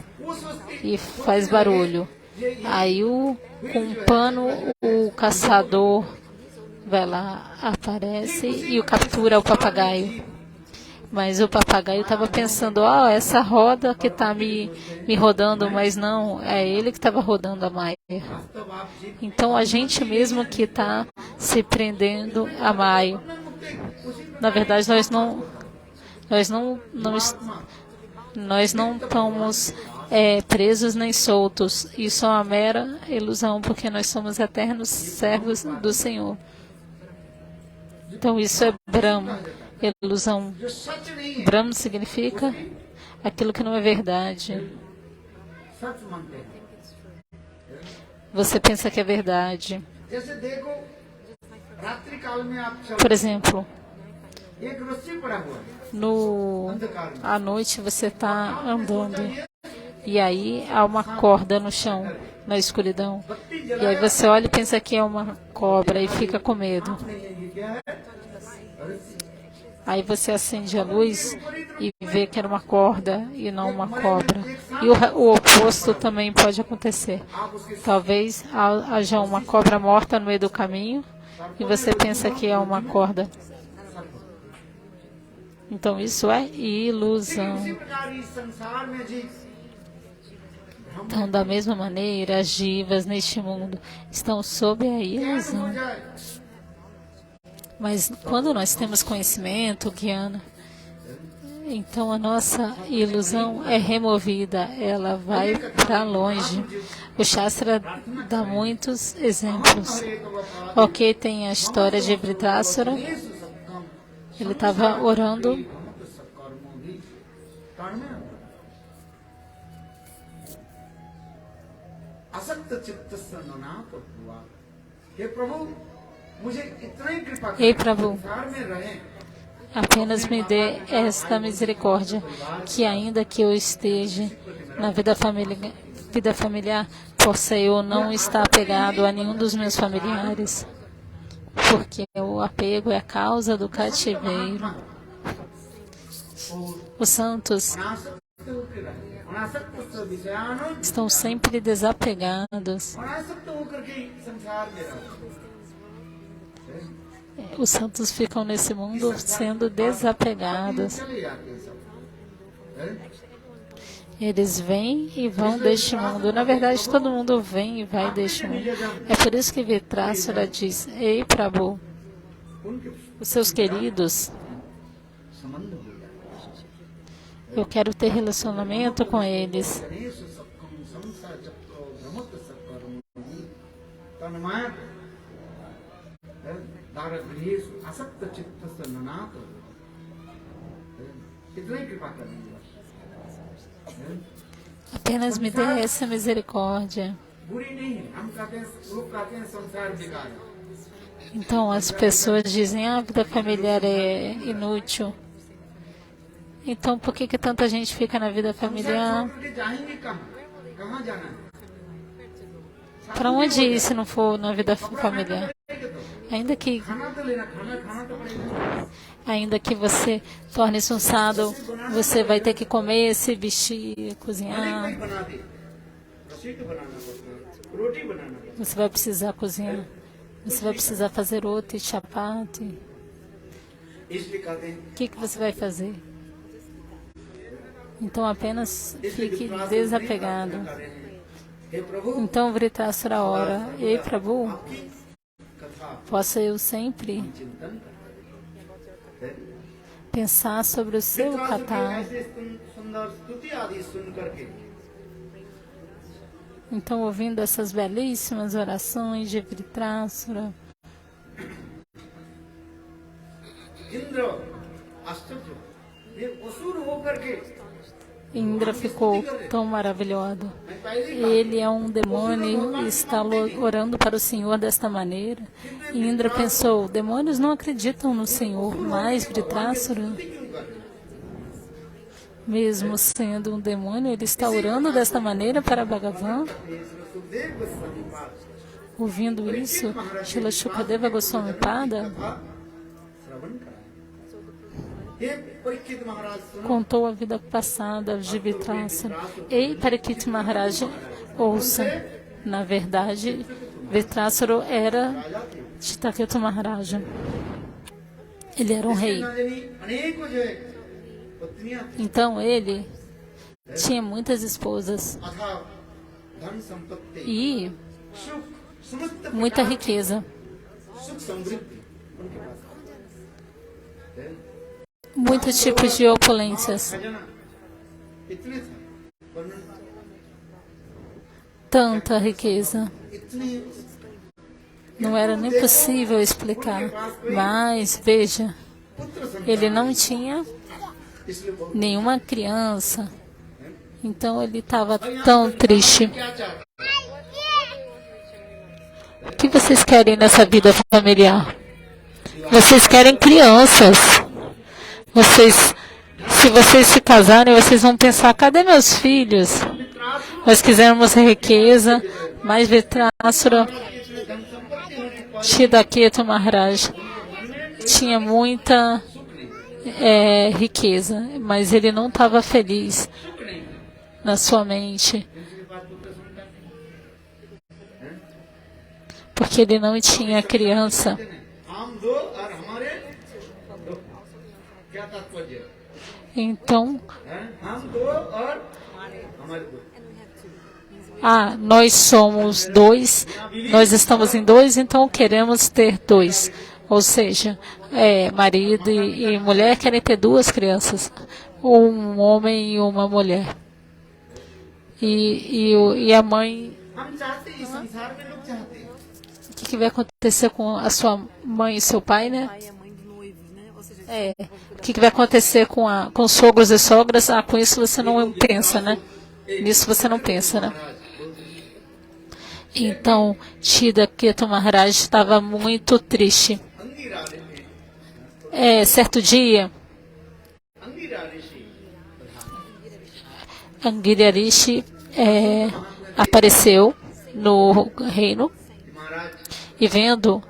[SPEAKER 2] e faz barulho. Aí com um pano o caçador vai lá, aparece e captura o papagaio. Mas o papagaio estava pensando, essa roda que está me rodando, mas não, é ele que estava rodando a Maya. Então a gente mesmo que está se prendendo a Maya. Na verdade, nós não estamos presos nem soltos. Isso é uma mera ilusão, porque nós somos eternos servos do Senhor. Então isso é Brahma. Ilusão. Brahma significa aquilo que não é verdade. Você pensa que é verdade. Por exemplo, à noite você está andando e aí há uma corda no chão, na escuridão. E aí você olha e pensa que é uma cobra e fica com medo. Aí você acende a luz e vê que era uma corda e não uma cobra. E o oposto também pode acontecer. Talvez haja uma cobra morta no meio do caminho e você pensa que é uma corda. Então isso é ilusão. Então, da mesma maneira, as jivas neste mundo estão sob a ilusão. Mas quando nós temos conhecimento, Gyana, então a nossa ilusão é removida, ela vai para longe. O Shastra dá muitos exemplos. Ok, tem a história de Vritrasura. Ele estava orando. Ei, Prabhu, apenas me dê esta misericórdia, que ainda que eu esteja na vida familiar, possa eu não estar apegado a nenhum dos meus familiares, porque o apego é a causa do cativeiro. Os santos
[SPEAKER 1] अनासक्त विषयान
[SPEAKER 2] estão sempre desapegados.
[SPEAKER 1] अनासक्त होकर के संसार में रहो।
[SPEAKER 2] Os santos ficam nesse mundo sendo desapegados.
[SPEAKER 1] चले जाते हैं सब।
[SPEAKER 2] Eles vêm e vão deste mundo. Na verdade, todo mundo vem e vai deste mundo. É por isso que Vritrasura diz: Ei, Prabhu,
[SPEAKER 1] उनके
[SPEAKER 2] os seus queridos,
[SPEAKER 1] संबंध हो जाते हैं।
[SPEAKER 2] eu quero ter relacionamento com eles.
[SPEAKER 1] Ganesh सत्कम संसा चक्रो भ्रमत सकर्मणि तन्माय दारगृहेश असक्त चित्तस्य ननाथ। इतना ही कृपा करनी है।
[SPEAKER 2] Apenas me dê essa misericórdia.
[SPEAKER 1] बुरी नहीं है, हम कहते हैं, लोग कहते हैं संसार बेकार है।
[SPEAKER 2] Então as pessoas dizem: a vida familiar é inútil. Então por que tanta gente fica na vida familiar?
[SPEAKER 1] छोड़ के जाएंगे कहाँ? कहाँ जाना है?
[SPEAKER 2] Para onde ir se não for na vida familiar? Ainda que
[SPEAKER 1] खाना तो लेना, खाना तो पड़ेगा।
[SPEAKER 2] Ainda que você torne-se um sadhu, você vai ter que comer, se vestir, cozinhar.
[SPEAKER 1] कोई बना दे, रसीद बनाना पड़ता है, रोटी बनाना पड़ता
[SPEAKER 2] Você vai precisar cozinhar. Você vai precisar fazer roti, chapati.
[SPEAKER 1] है। इसलिए कहते हैं,
[SPEAKER 2] O que você vai fazer? Então apenas
[SPEAKER 1] इसलिए
[SPEAKER 2] fique
[SPEAKER 1] विप्रास
[SPEAKER 2] desapegado.
[SPEAKER 1] कर रहे हैं। हे प्रभु,
[SPEAKER 2] Então Vritrasura ora: Ei, Prabhu,
[SPEAKER 1] आपकी कथा
[SPEAKER 2] possa eu sempre
[SPEAKER 1] चिंतन कर।
[SPEAKER 2] pensar sobre o seu
[SPEAKER 1] विप्रास के
[SPEAKER 2] kata.
[SPEAKER 1] ऐसे सुंदर स्तुति आदि सुन करके
[SPEAKER 2] Então, ouvindo essas belíssimas orações de Vritrasura,
[SPEAKER 1] Indra आश्चर्य, ये असुर होकर के
[SPEAKER 2] Indra ficou tão maravilhado. Ele é um demônio e está orando para o Senhor desta maneira. E Indra pensou: demônios não acreditam no Senhor, mas Vritrasura,
[SPEAKER 1] क्यों कर रहे हैं?
[SPEAKER 2] mesmo sendo um demônio, ele está orando desta maneira para Bhagavan.
[SPEAKER 1] Sukhdev गोस्वामी पाद
[SPEAKER 2] Ouvindo isso, Srila Shukadeva Goswami Pada
[SPEAKER 1] कथा श्रवण कराया। हे परीक्षित महाराज सुनो,
[SPEAKER 2] contou a vida passada de Vritrasura. Ei, Parikshit Maharaj, ouça. Na verdade, Vritrasura era Chitraketu Maharaja. Ele era um rei.
[SPEAKER 1] न जानी अनेकों जो है पत्नियां थी,
[SPEAKER 2] Então ele tinha muitas esposas
[SPEAKER 1] अथा धन संपत्ति
[SPEAKER 2] e
[SPEAKER 1] सुख समस्त
[SPEAKER 2] muita
[SPEAKER 1] प्रकार
[SPEAKER 2] riqueza,
[SPEAKER 1] की सुख समृद्धि उनके पास है।
[SPEAKER 2] muitos tipos de opulências,
[SPEAKER 1] खजाना इतने था, वर्णन
[SPEAKER 2] tanta riqueza.
[SPEAKER 1] इतने
[SPEAKER 2] Não era nem possível explicar. Mas, veja,
[SPEAKER 1] पुत्र संतान,
[SPEAKER 2] ele não tinha
[SPEAKER 1] इसलिए बहुत
[SPEAKER 2] nenhuma criança. Então ele estava tão triste.
[SPEAKER 1] क्या चाहता
[SPEAKER 2] O que vocês querem nessa vida familiar? Vocês querem crianças. Se vocês se casarem, vocês vão pensar: cadê meus filhos? Nós quisemos riqueza, mas Vritrasura, Chitraketu Maharaj, tinha muita riqueza, mas ele não estava feliz na sua mente, porque ele não tinha criança.
[SPEAKER 1] हम दो और हमारे दो, क्या तात्पर्य
[SPEAKER 2] Então,
[SPEAKER 1] है? हम दो और हमारे दो,
[SPEAKER 2] nós somos dois, nós estamos em dois, então queremos ter dois. Ou seja, marido e mulher querem ter duas crianças, um homem e uma mulher. E a mãe,
[SPEAKER 1] हम चाहते हैं, इस संसार में लोग चाहते हैं,
[SPEAKER 2] o que vai acontecer com a sua mãe e seu pai, né?
[SPEAKER 3] pai e a mãe do noivo, né? Ou seja,
[SPEAKER 2] O que vai acontecer com sogros e sogras? Com isso você não pensa, né? Nisso você não pensa, né? Então, Chitraketu Maharaj estava muito triste.
[SPEAKER 1] Angira Rishi,
[SPEAKER 2] Certo dia,
[SPEAKER 1] Angira Rishi
[SPEAKER 2] Angirarishi apareceu no reino
[SPEAKER 1] Maharaj
[SPEAKER 2] e vendo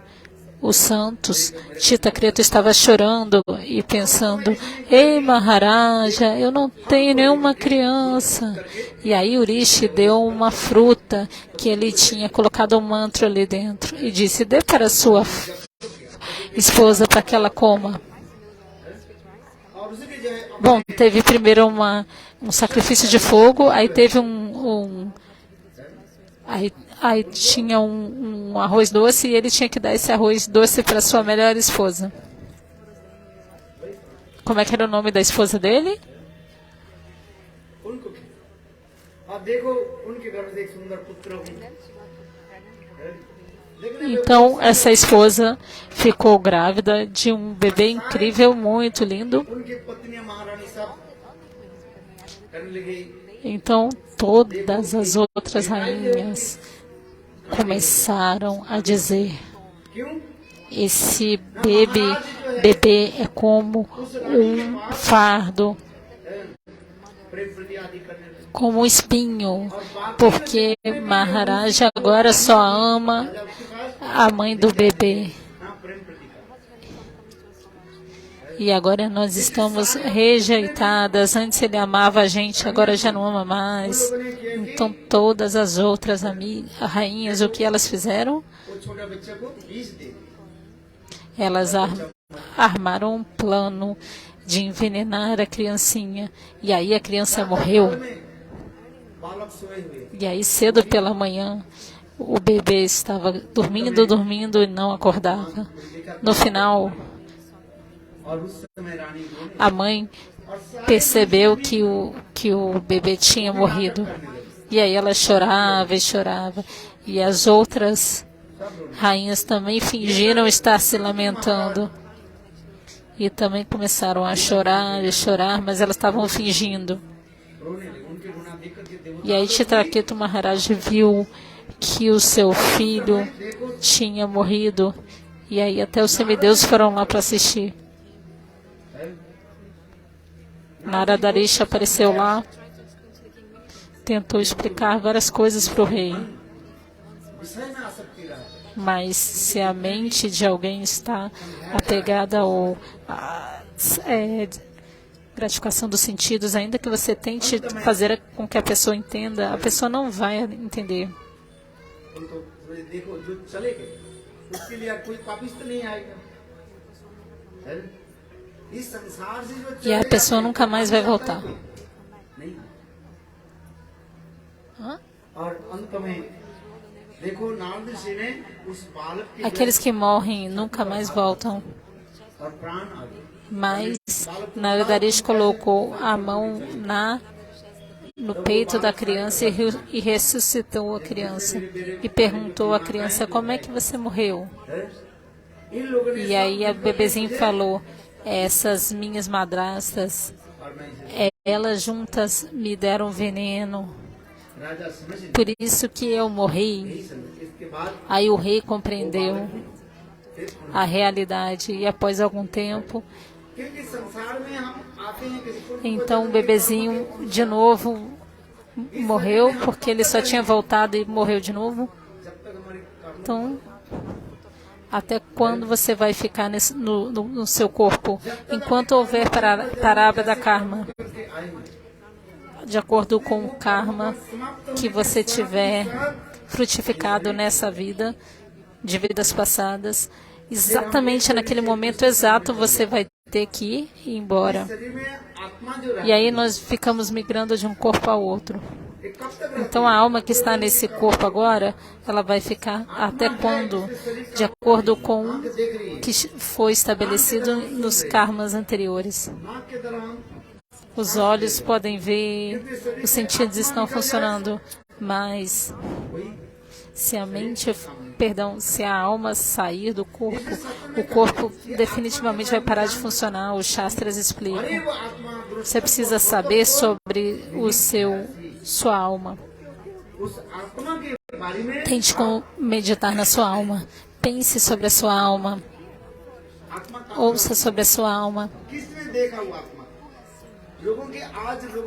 [SPEAKER 2] os santos, Chitraketu estava chorando e pensando: ei, Maharaja, eu não tenho nenhuma criança. E aí o Rishi deu uma fruta que ele tinha colocado um mantra ali dentro e disse: dê para sua esposa para que ela coma. Bom, teve primeiro um sacrifício de fogo, aí teve aí tinha um arroz doce e ele tinha que dar esse arroz doce para sua melhor esposa. Como é que era o nome da esposa dele? Então, essa esposa ficou grávida de um bebê incrível, muito lindo. Então, todas as outras rainhas começaram a dizer: esse bebê é como um fardo, como um espinho, porque Maharaja agora só ama a mãe do bebê. E agora nós estamos rejeitadas. Antes ele amava a gente, agora já não ama mais. Então todas as outras rainhas, o que elas fizeram? Elas armaram um plano de envenenar a criancinha. E aí a criança morreu. E aí cedo pela manhã, o bebê estava dormindo e não acordava. No final, a mãe percebeu que o bebê tinha morrido. E aí ela chorava e chorava. E as outras rainhas também fingiram estar se lamentando. E também começaram a chorar e chorar, mas elas estavam fingindo. E aí Chitraketu Maharaj viu que o seu filho tinha morrido. E aí até os semideuses foram lá para assistir. Narada Rishi apareceu lá, tentou explicar várias coisas para o rei. Mas se a mente de alguém está apegada à gratificação dos sentidos, ainda que você tente fazer com que a pessoa entenda, a pessoa não vai entender. E a pessoa nunca mais vai voltar. Aqueles que morrem nunca mais voltam. Mas Narada Rishi colocou a mão no peito da criança e ressuscitou a criança. E perguntou à criança: como é que você morreu? E aí a bebezinho falou: essas minhas madrastas, elas juntas me deram veneno. Por isso que eu morri. Aí o rei compreendeu a realidade e após algum tempo, então o bebezinho de novo morreu, porque ele só tinha voltado e morreu de novo. Então, até quando você vai ficar no seu corpo? Enquanto houver Prarabdha Karma, de acordo com o karma que você tiver frutificado nessa vida, de vidas passadas, exatamente naquele momento exato você vai ter que ir embora. E aí nós ficamos migrando de um corpo ao outro. Então a alma que está nesse corpo agora, ela vai ficar até quando? De acordo com o que foi estabelecido nos karmas anteriores. Os olhos podem ver, os sentidos estão funcionando, mas se a mente, se a alma sair do corpo, o corpo definitivamente vai parar de funcionar. Os Shastras explicam. Você precisa saber sobre sua alma. Tente meditar na sua alma. Pense sobre a sua alma. Ouça sobre a sua alma.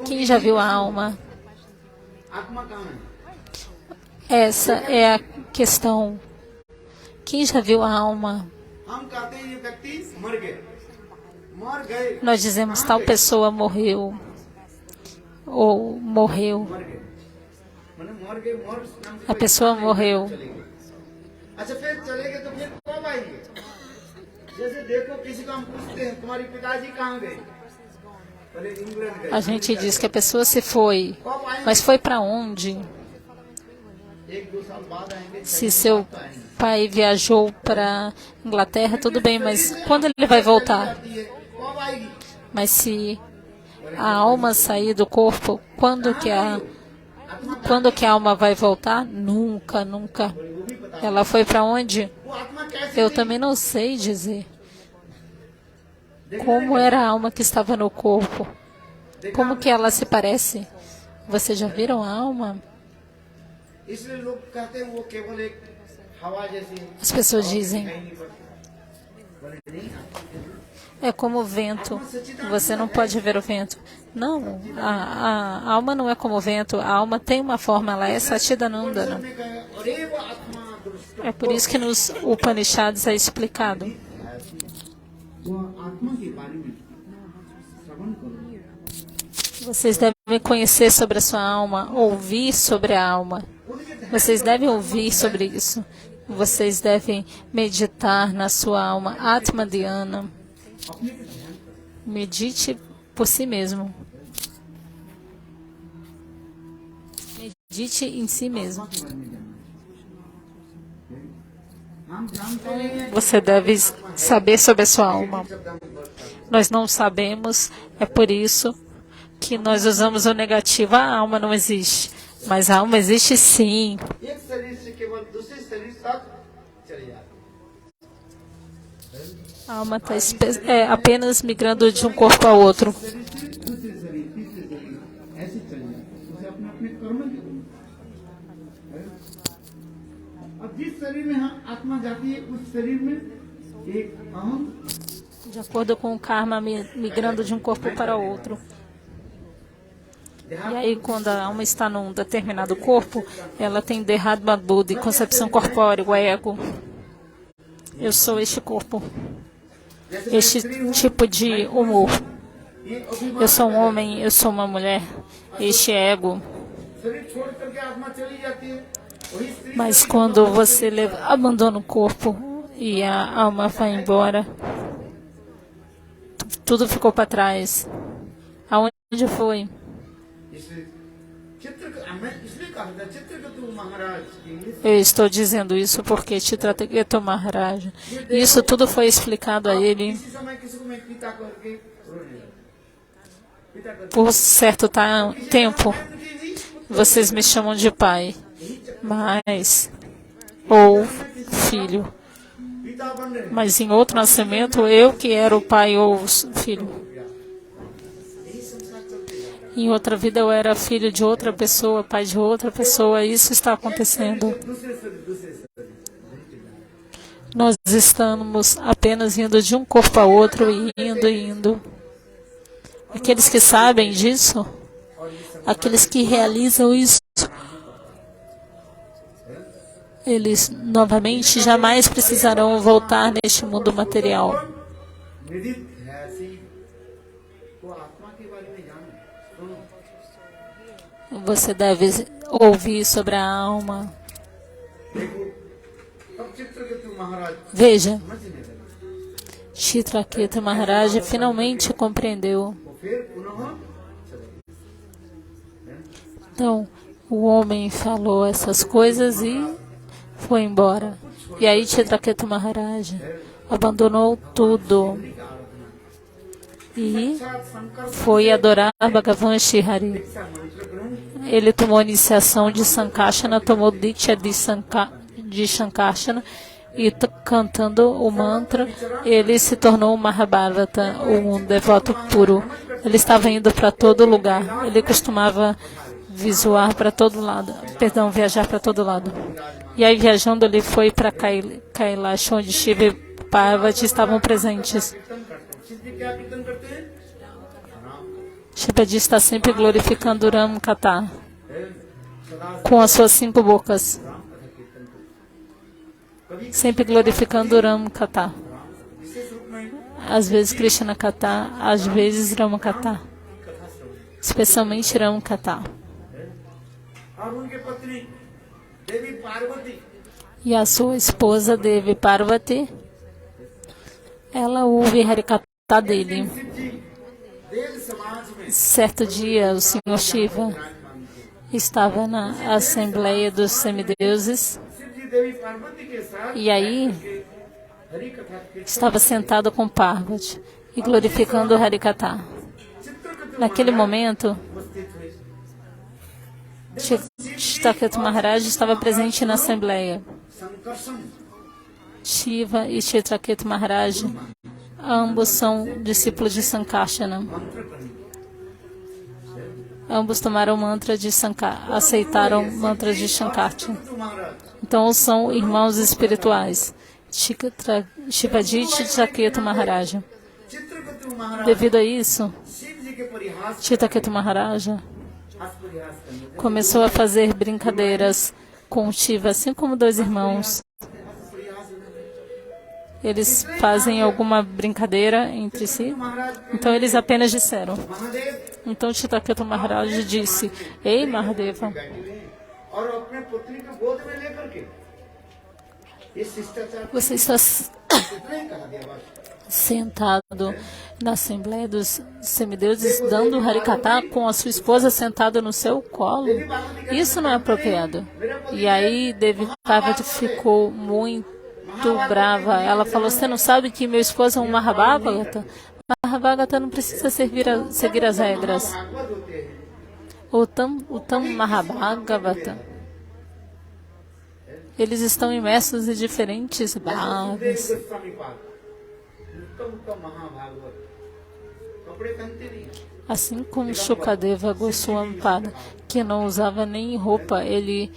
[SPEAKER 2] Quem já viu a alma? Essa é a questão. Quem já viu a alma?
[SPEAKER 1] हम कहते हैं ये व्यक्ति मर गए, मर गए,
[SPEAKER 2] Nós dizemos tal pessoa morreu ou morreu.
[SPEAKER 1] मर गए, माने मर गए, मर नाम से
[SPEAKER 2] A
[SPEAKER 1] कोई
[SPEAKER 2] pessoa
[SPEAKER 1] इंसान नहीं,
[SPEAKER 2] morreu.
[SPEAKER 1] चले गए। अच्छा फिर चले गए तो फिर कब आएंगे? जैसे देखो किसी को हम पूछते हैं तुम्हारे पिताजी कहाँ गए? बोले इंग्लैंड गए।
[SPEAKER 2] A gente diz que a pessoa se foi, mas foi para onde?
[SPEAKER 1] एक दो साल बाद आएंगे,
[SPEAKER 2] Se seu pai viajou para Inglaterra, tudo bem, mas quando ele vai voltar?
[SPEAKER 1] आती है, कब आएगी?
[SPEAKER 2] Mas se a alma sair do corpo, quando que a alma vai voltar? Nunca, nunca. Ela foi para onde?
[SPEAKER 1] वो आत्मा कैसे?
[SPEAKER 2] Eu também não sei dizer. Como era a alma que estava no corpo? Como que ela se parece? Vocês já viram a alma?
[SPEAKER 1] इसलिए लोग कहते हैं वो केवल एक हवा जैसी
[SPEAKER 2] As pessoas dizem,
[SPEAKER 1] दिखाई नहीं पड़ती। बोले नहीं,
[SPEAKER 2] é como o vento. Você não pode ver o vento. Não, a alma não é como o vento. A alma tem uma forma, ela é Satchidanandana.
[SPEAKER 1] हमने कहा अरे वो आत्मा दुष्ट
[SPEAKER 2] É por isso que nos Upanishads é explicado.
[SPEAKER 1] वो आत्मा के बारे में श्रवण करो।
[SPEAKER 2] Vocês devem conhecer sobre a sua alma, ouvir sobre a alma. Vocês devem ouvir sobre isso. Vocês devem meditar na sua alma. Atma Dhyana. Medite por si mesmo. Medite em si mesmo.
[SPEAKER 1] हम जानते हैं
[SPEAKER 2] Você deve saber sobre a sua alma. Nós não sabemos, é por isso que nós usamos o negativo. A alma não existe. Mas a alma existe sim.
[SPEAKER 1] एक शरीर से केवल दूसरे शरीर तक चले जाते
[SPEAKER 2] A alma está apenas migrando de um corpo ao outro.
[SPEAKER 1] शरीर से दूसरे शरीर तीसरे शरीर ऐसे चले जाते हैं। उसे अपने अपने कर्म के अब जिस शरीर में हाँ आत्मा जाती है उस शरीर में एक अहम
[SPEAKER 2] De acordo com o karma migrando de um corpo para outro. E aí, quando a alma está num determinado corpo, ela tem Dehadma Buddhi, concepção corpórea, o ego. Eu sou este corpo, este tipo de humor. Eu sou um homem, eu sou uma mulher, este ego.
[SPEAKER 1] शरीर छोड़ करके आत्मा चली जाती है वही स्त्री
[SPEAKER 2] Mas quando você abandona o corpo e a alma vai embora, tudo ficou para trás. Aonde foi?
[SPEAKER 1] मैं इसलिए कहा था चित्रकेतु महाराज की
[SPEAKER 2] Eu estou dizendo isso porque Chitraketu Maharaj. Isso tudo foi explicado a ele
[SPEAKER 1] किसी समय किसी को मैं पिता करके रोने लगा पिता करके
[SPEAKER 2] por certo tempo. Vocês me chamam de pai, mas ou filho.
[SPEAKER 1] पिता बन रहे
[SPEAKER 2] Mas em outro nascimento eu que era o pai ou o filho. Em outra vida eu era filho de outra pessoa, pai de outra pessoa. Isso está acontecendo.
[SPEAKER 1] दूसरे शरीर
[SPEAKER 2] Nós estamos apenas indo de um corpo a outro, e indo. Aqueles que sabem disso, aqueles que realizam isso, eles novamente jamais precisarão voltar neste mundo material.
[SPEAKER 1] निधि है ऐसी को आत्मा के बारे में जानो सुनो
[SPEAKER 2] Você deve ouvir sobre a alma.
[SPEAKER 1] देखो तब चित्रकेतु महाराज
[SPEAKER 2] Veja,
[SPEAKER 1] समझने लगे
[SPEAKER 2] Chitraketu Maharaj finalmente compreendeu.
[SPEAKER 1] तो फिर पुनः चले गए।
[SPEAKER 2] Então, o homem falou essas coisas e foi embora. E aí Chitraketu Maharaj abandonou tudo e foi adorar Bhagavan Shri Hari. Ele tomou iniciação de Sankarsana, tomou Diksha de Sankarsana e cantando o mantra, ele se tornou um Mahabharata, um devoto puro. Ele estava indo para todo lugar. Ele costumava viajar para todo lado. E aí, viajando, ele foi para Kailash, onde Shiva e Parvati estavam presentes.
[SPEAKER 1] सिद्धि क्या कीर्तन करते हैं
[SPEAKER 2] Shivaji está sempre glorificando Ram Kata
[SPEAKER 1] सदा
[SPEAKER 2] com as suas 5 bocas.
[SPEAKER 1] राम कथा कीर्तन करते हैं। कभी
[SPEAKER 2] Sempre glorificando Ram Kata.
[SPEAKER 1] Ram
[SPEAKER 2] às vezes Krishna Katha, às vezes Rama Katha, especialmente Rama Katha.
[SPEAKER 1] और उनके पत्नी देवी Parvati
[SPEAKER 2] E a sua esposa Devi Parvati, ela ouve Harikatha dele.
[SPEAKER 1] Shiv जी देव समाज में
[SPEAKER 2] Certo dia, o Senhor Shiva estava na Assembleia dos Semideuses
[SPEAKER 1] Shiv जी देवी पार्वती के साथ
[SPEAKER 2] e aí
[SPEAKER 1] Hari कथा के
[SPEAKER 2] estava sentado com Parvati e glorificando Harikatha.
[SPEAKER 1] Chitrakoot
[SPEAKER 2] Naquele momento,
[SPEAKER 1] उपस्थित हुए
[SPEAKER 2] Chitraketu Maharaj estava presente na Assembleia.
[SPEAKER 1] Sankarshan
[SPEAKER 2] Shiva e Chitraketu Maharaj, ambos são discípulos de Sankarsana.
[SPEAKER 1] मंत्र करने
[SPEAKER 2] Ambos tomaram mantra de Sankar, aceitaram mantras de Shankarti.
[SPEAKER 1] Maharaj
[SPEAKER 2] Então são irmãos espirituais. Shivaji e Chitraketu Maharaj.
[SPEAKER 1] Chitrakoot Maharaj
[SPEAKER 2] Devido a isso,
[SPEAKER 1] Shiv जी के परिहास
[SPEAKER 2] Chitraketu Maharaj
[SPEAKER 1] हास परिहास करने
[SPEAKER 2] começou a fazer brincadeiras com Shiva, assim como dois irmãos. Eles fazem alguma brincadeira entre si.
[SPEAKER 1] Maharaj
[SPEAKER 2] Então eles apenas disseram.
[SPEAKER 1] Mahadev
[SPEAKER 2] Então Chitraketu Maharaj disse: Ei Mahadeva,
[SPEAKER 1] बैठे हुए हैं और अपने पुत्री को गोद में लेकर के ये शिष्टाचार
[SPEAKER 2] você está
[SPEAKER 1] कितना ही कहा दिया बस
[SPEAKER 2] sentado na Assembleia dos Semideuses dando Harikatha com a sua esposa sentada no seu colo. Isso não é apropriado. E aí Devi Parvati ficou muito brava. Ela falou: você não sabe que meu esposo é um Mahabhagata? Mahabhagata não precisa seguir as regras.
[SPEAKER 1] Bhagavat होते हैं
[SPEAKER 2] O Tam Mahabhagavata, eles estão imersos em diferentes
[SPEAKER 1] Sukhdev
[SPEAKER 2] bhavas.
[SPEAKER 1] गोस्वामी पाद उत्तम उत्तम महाभागवत कपड़े पहनते नहीं
[SPEAKER 2] Assim como Shukadeva Goswami Pada, que não usava nem roupa, ele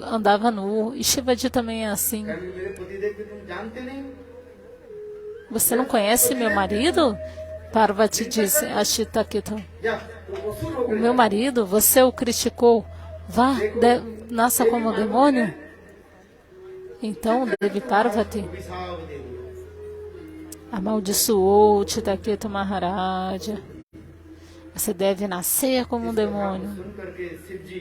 [SPEAKER 2] andava nu. E Shivaji também é assim.
[SPEAKER 1] कभी मेरे पतिदेव को तुम जानते नहीं
[SPEAKER 2] Você não conhece meu marido? Parvati disse a Chitraketu.
[SPEAKER 1] या तो वसूल हो
[SPEAKER 2] O meu marido, você o criticou. Vá, nasça como demônio. Então Devi Parvati
[SPEAKER 1] अभिशाप दे दिया
[SPEAKER 2] amaldiçoou Chitraketu Maharaja. Você deve nascer como um demônio.
[SPEAKER 1] सुन करके शिव जी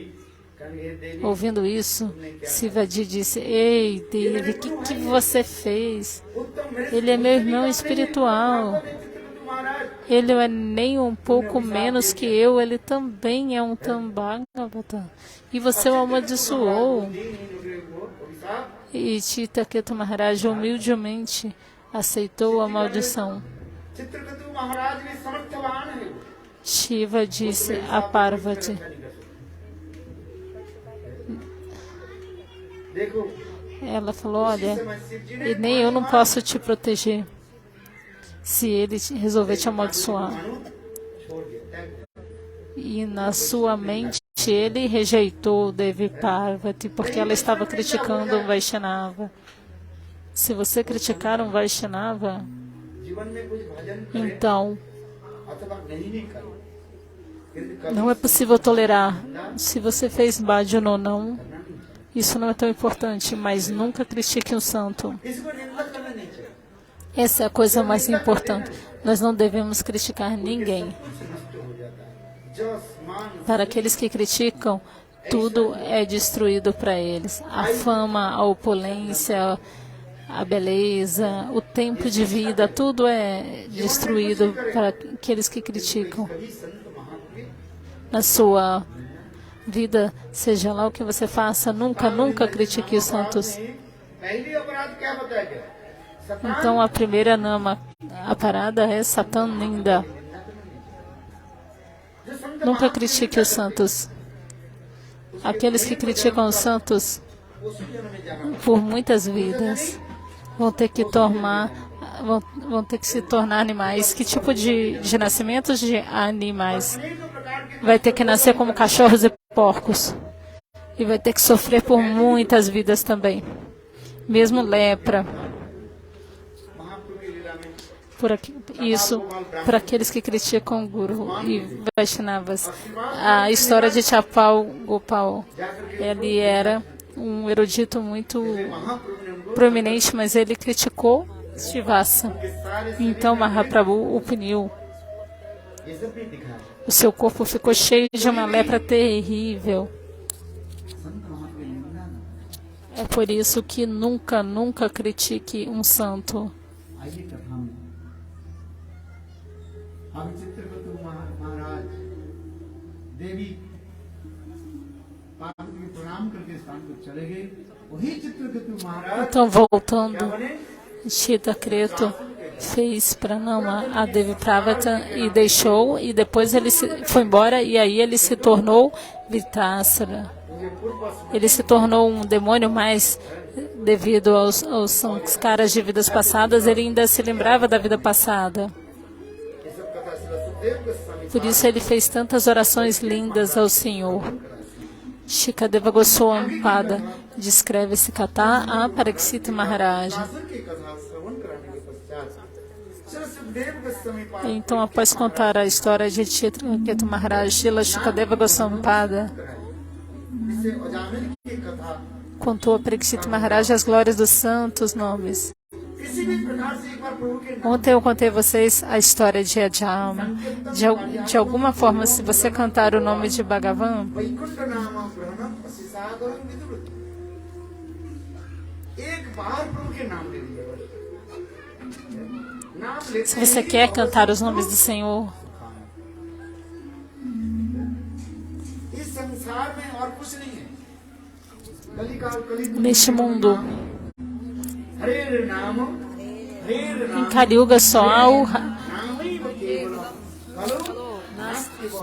[SPEAKER 1] कहेंगे "हे देवी
[SPEAKER 2] Ouvindo isso, Shivaji disse: Ei, Devi, o que você fez?
[SPEAKER 1] उत्तम मेरे
[SPEAKER 2] Ele é meu irmão espiritual.
[SPEAKER 1] Chitrakoot महाराज
[SPEAKER 2] Ele é nem um pouco menos que eu. Ele também é um Tambhagavata. E você o amaldiçoou.
[SPEAKER 1] दीन हीन को अभिशाप
[SPEAKER 2] E Chitraketu Maharaj humildemente aceitou a maldição.
[SPEAKER 1] Chitrakoot महाराज भी समर्थवान है
[SPEAKER 2] Shiva disse a Parvati:
[SPEAKER 1] देखो
[SPEAKER 2] ela falou, olha,
[SPEAKER 1] समय शिव जी ने
[SPEAKER 2] e nem eu não posso te proteger se ele resolver te amaldiçoar.
[SPEAKER 1] मानो छोड़ दिया त्याग दिया।
[SPEAKER 2] E na sua mente ele rejeitou Devi Parvati porque ela estava criticando um Vaishnava. Se você criticar um Vaishnava,
[SPEAKER 1] जीवन में कुछ भजन करे
[SPEAKER 2] então
[SPEAKER 1] अथवा नहीं करे यदि कभी
[SPEAKER 2] não é possível tolerar. Se você fez bhajan ou não, isso não é tão importante, mas nunca critique um santo.
[SPEAKER 1] इसको निंदा करना नहीं चाहिए
[SPEAKER 2] Essa é a coisa mais importante. Nós não devemos criticar ninguém.
[SPEAKER 1] कुछ नष्ट हो जाता है जस मान
[SPEAKER 2] Para aqueles que criticam, tudo é destruído para eles. A fama, a opulência, a beleza, o tempo de vida, tudo é destruído para aqueles que criticam.
[SPEAKER 1] कभी संत महात्मा
[SPEAKER 2] Na sua vida, seja lá o que você faça, nunca critique os santos.
[SPEAKER 1] पहली अपराध क्या बताया गया सतान
[SPEAKER 2] Então a primeira nama, a parada é Satan Ninda.
[SPEAKER 1] जो संत
[SPEAKER 2] Nunca critique os santos. Aqueles que criticam os santos
[SPEAKER 1] उस जन्म में जाना
[SPEAKER 2] por muitas vidas vão ter que vão ter que se tornar animais. Que tipo de nascimentos de animais?
[SPEAKER 1] अनेक प्रकार के
[SPEAKER 2] Vai ter que nascer como cachorros e porcos. E vai ter que sofrer por muitas vidas também. Mesmo lepra.
[SPEAKER 1] महाप्रभु की लीला में
[SPEAKER 2] Isso para aqueles que criticam o Guru e Vaishnavas. A história de Chapal Gopal. Ele era um erudito muito
[SPEAKER 1] महाप्रभु ने उनको
[SPEAKER 2] proeminente, mas ele criticou Shivasa. Então Mahaprabhu o puniu.
[SPEAKER 1] ये सब भी दिखा है।
[SPEAKER 2] O seu corpo ficou cheio de uma lepra terrível.
[SPEAKER 1] संत महात्मा निंदा न
[SPEAKER 2] É por isso que nunca, nunca critique um santo.
[SPEAKER 1] आइए कथा में अब चित्रकूट महाराज देवी पार्वती को प्रणाम करके स्थान को चले गए। वही चित्रकूट महाराज
[SPEAKER 2] Então,
[SPEAKER 1] क्या
[SPEAKER 2] voltando,
[SPEAKER 1] बने?
[SPEAKER 2] Shita Kreto fez pranama a Devi Pravata e deixou, e depois ele foi embora, e aí ele se tornou Vritasara. Ele se tornou um demônio, mas devido aos sanskaras de vidas passadas, ele ainda se lembrava da vida passada.
[SPEAKER 1] ये सब कथा श्री सुखदेव Goswami
[SPEAKER 2] Por isso ele fez tantas orações lindas ao Senhor. Shikadeva Goswami Pada descreve esse kata a Parikshita Maharaj.
[SPEAKER 1] शासन की कथा श्रवण कराने के पश्चात श्री सुखदेव गोस्वामी पाद
[SPEAKER 2] Então, após contar a história de Chitraketu Maharaj, Shila Shukadeva Goswami Pada
[SPEAKER 1] जिसे अजामिल की कथा
[SPEAKER 2] contou a Parikshita Maharaj as glórias dos santos nomes.
[SPEAKER 1] किसी भी प्रकार से एक बार प्रभु के नाम
[SPEAKER 2] Ontem eu contei a vocês a história de Ajama. De alguma forma, se você cantar o nome de Bhagavan,
[SPEAKER 1] Vaikuntha नाम ग्रहणम असिसागरम विदुर एक बार प्रभु के नाम ले लिया नाम लेते
[SPEAKER 2] se você quer cantar os nomes do Senhor,
[SPEAKER 1] इस संसार में और कुछ नहीं है कलिकाल कलियुग
[SPEAKER 2] neste mundo,
[SPEAKER 1] हरे नाम
[SPEAKER 2] em Kali Yuga só há o
[SPEAKER 1] नाम ही वो केवल हेलो नास्ति वो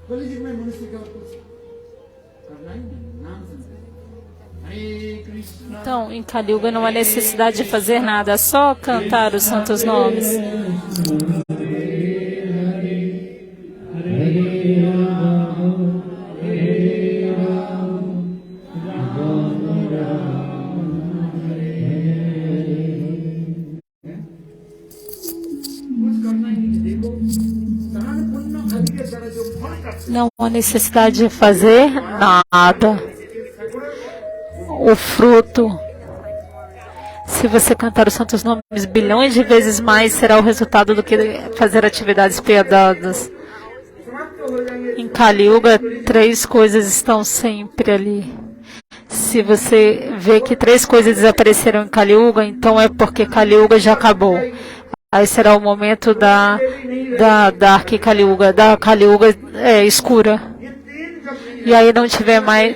[SPEAKER 1] कलियुग में मनुष्य का कुछ करना ही नहीं नाम संस्कृत हरे Krishna
[SPEAKER 2] Então, em Kali Yuga não há necessidade de fazer nada, só cantar os santos nomes.
[SPEAKER 1] कुछ करना ही नहीं देखो दान पुण्य आदि के द्वारा जो फल प्राप्त
[SPEAKER 2] Não há necessidade de fazer nada. O fruto, se você cantar os santos nomes bilhões de vezes mais, será o resultado do que fazer atividades piedosas.
[SPEAKER 1] समाप्त हो जाएंगे
[SPEAKER 2] Em Kali Yuga, três coisas estão sempre ali. Se você vê que três coisas desapareceram em Kali Yuga, então é porque Kali Yuga já acabou. Aí será o momento da Dark Kali Yuga, da Kali Yuga escura.
[SPEAKER 1] ये तीन जब नहीं
[SPEAKER 2] E aí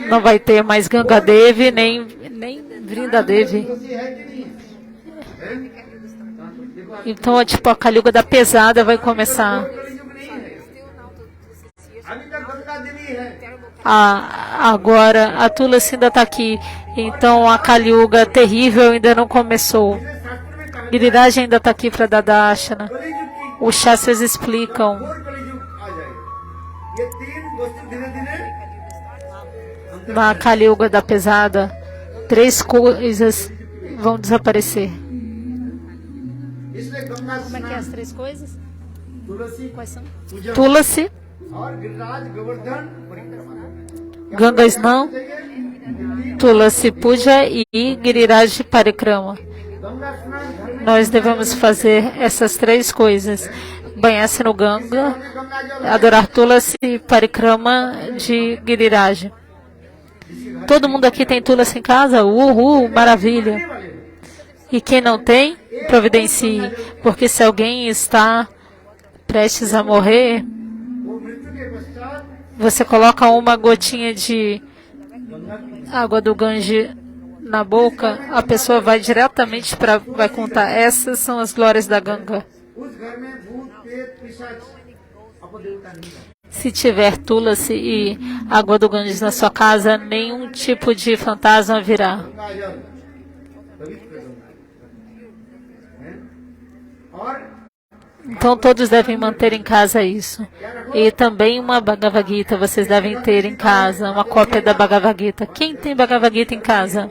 [SPEAKER 2] não vai ter mais Ganga Devi, nem Vrinda Devi.
[SPEAKER 1] दोषी है कि नहीं है देखो
[SPEAKER 2] Então, tipo, a Kali Yuga da pesada vai começar.
[SPEAKER 1] कलियुग नहीं है अभी तक गंगा देवी है
[SPEAKER 2] Agora, a Tulasi ainda está aqui. Então, a Kali Yuga terrível ainda não começou.
[SPEAKER 1] शास्त्र में कहा
[SPEAKER 2] Giriraj ainda está aqui para dar Darshana.
[SPEAKER 1] कलियुग की
[SPEAKER 2] Os Shastras explicam.
[SPEAKER 1] और कलियुग आ जाएगा ये तीन वस्तु धीरे धीरे
[SPEAKER 2] Na Kali Yuga da pesada, três coisas vão desaparecer.
[SPEAKER 1] इसलिए गंगा स्नान
[SPEAKER 2] três coisas?
[SPEAKER 1] तुलसी
[SPEAKER 2] Quais são?
[SPEAKER 1] पूजा
[SPEAKER 2] Tulasi,
[SPEAKER 1] और गिरिराज गोवर्धन परिक्रमा
[SPEAKER 2] Ganga Snan, Tulasi Puja e Giriraj Parikrama.
[SPEAKER 1] Ganga स्नान घर में
[SPEAKER 2] Nós devemos fazer essas três coisas. Banhar-se no Ganga,
[SPEAKER 1] Ganga जल
[SPEAKER 2] adorar Tulasi e Parikrama de Giriraj. Todo mundo aqui tem Tulasi em casa? Uhul, maravilha.
[SPEAKER 1] वाले
[SPEAKER 2] E quem não tem, providencie. Porque se alguém está prestes a morrer,
[SPEAKER 1] वो मृत्यु के पश्चात
[SPEAKER 2] você coloca uma gotinha de água do Gange na boca, a pessoa vai diretamente vai contar. Essas são as glórias da Ganga.
[SPEAKER 1] उस घर में भूत प्रेत पिशाच अपदेवता नहीं है
[SPEAKER 2] Se tiver Tulasi e água do Ganges na sua casa, nenhum tipo de fantasma virá.
[SPEAKER 1] Ganga जल पवित्र गंगा है और
[SPEAKER 2] Então todos devem manter em casa isso. E também uma Bhagavad Gita vocês devem ter em casa, uma cópia da Bhagavad Gita. Quem tem Bhagavad Gita em casa?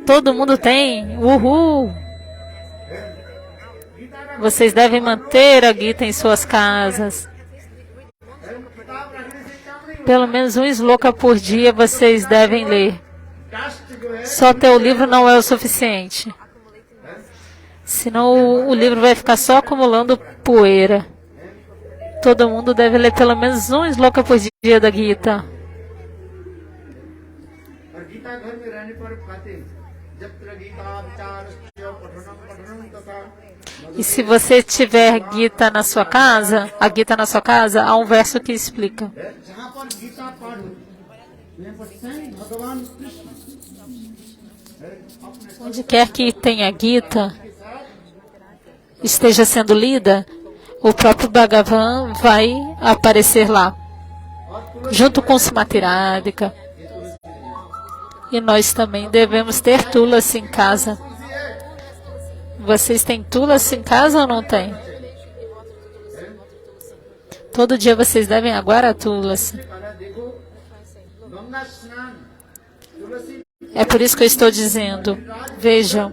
[SPEAKER 2] Todo mundo tem? Uhul! Vocês devem manter a Gita em suas casas. Pelo menos um sloka por dia vocês devem ler.
[SPEAKER 1] Caste जो है
[SPEAKER 2] Só ter o livro não é o suficiente. Senão o livro vai ficar só acumulando poeira. Todo mundo deve ler pelo menos um sloka por dia da Gita.
[SPEAKER 1] और गीता घर में रहने पर खाते जब तक गीता विचार पठनम पठनम तथा
[SPEAKER 2] E se você tiver Gita na sua casa, a Gita na sua casa, há um verso que explica.
[SPEAKER 1] जहाँ पर गीता पाठ होती है यहाँ पर स्वयं भगवान कृष्ण अपने
[SPEAKER 2] Onde quer que tenha Gita, esteja sendo lida, o próprio Bhagavan vai aparecer lá, junto com Sumatirádika. E nós também devemos ter Tulasi em casa. Vocês têm Tulasi em casa ou não têm? Todo dia vocês devem agora a Tulasi.
[SPEAKER 1] कहा देखो गंगा स्नान तुलसी
[SPEAKER 2] É por isso que eu estou dizendo, vejam,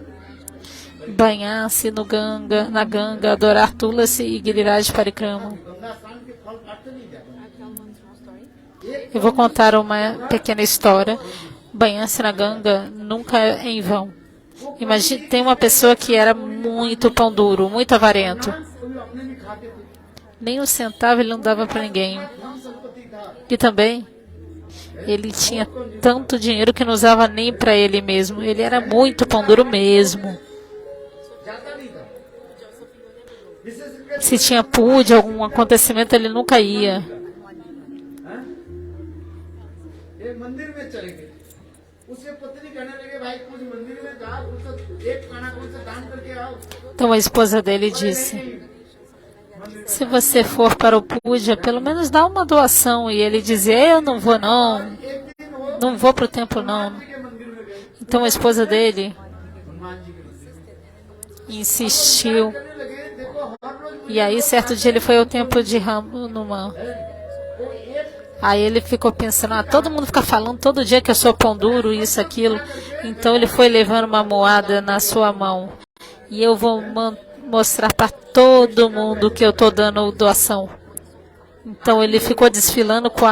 [SPEAKER 2] banhar-se no Ganga, na Ganga, adorar Tulasi e Giriraj Parikrama.
[SPEAKER 1] Ganga स्नान के फल काटते नहीं जाते
[SPEAKER 2] Eu vou contar uma pequena história. Banhar-se na Ganga nunca é em vão. Imagine, tem uma pessoa que era muito pão duro, muito avarento.
[SPEAKER 1] कोई अपने भी खाते थे
[SPEAKER 2] Nem um centavo ele não dava para ninguém.
[SPEAKER 1] धन संपत्ति था
[SPEAKER 2] E também, ele tinha tanto dinheiro que não usava nem para ele mesmo. Ele era muito pão duro mesmo.
[SPEAKER 1] जाता नहीं था विशेष रूप
[SPEAKER 2] Se tinha pude, algum acontecimento, ele nunca ia.
[SPEAKER 1] से मंदिर में चले गए उसे पत्नी कहने लगे भाई कुछ मंदिर में जा उससे एक खाना कौन से दान करके आओ
[SPEAKER 2] Então a esposa dele disse: se você for para o puja, pelo menos dá uma doação. E ele dizia: eu não vou não,
[SPEAKER 1] एक दिन वो
[SPEAKER 2] não vou para o templo não.
[SPEAKER 1] के मंदिर में गए
[SPEAKER 2] Então a esposa dele
[SPEAKER 1] Hanuman जी के मंदिर में
[SPEAKER 2] insistiu.
[SPEAKER 1] कहने लगे देखो हर रोज
[SPEAKER 2] E aí certo dia ele foi ao templo de Hanuman.
[SPEAKER 1] वो एक
[SPEAKER 2] Aí ele ficou pensando, todo mundo fica falando todo dia que eu sou pão duro, isso, aquilo. Então ele foi levando uma moeda na sua mão. E eu vou mostrar para todo mundo que eu estou dando doação. Então ele ficou desfilando com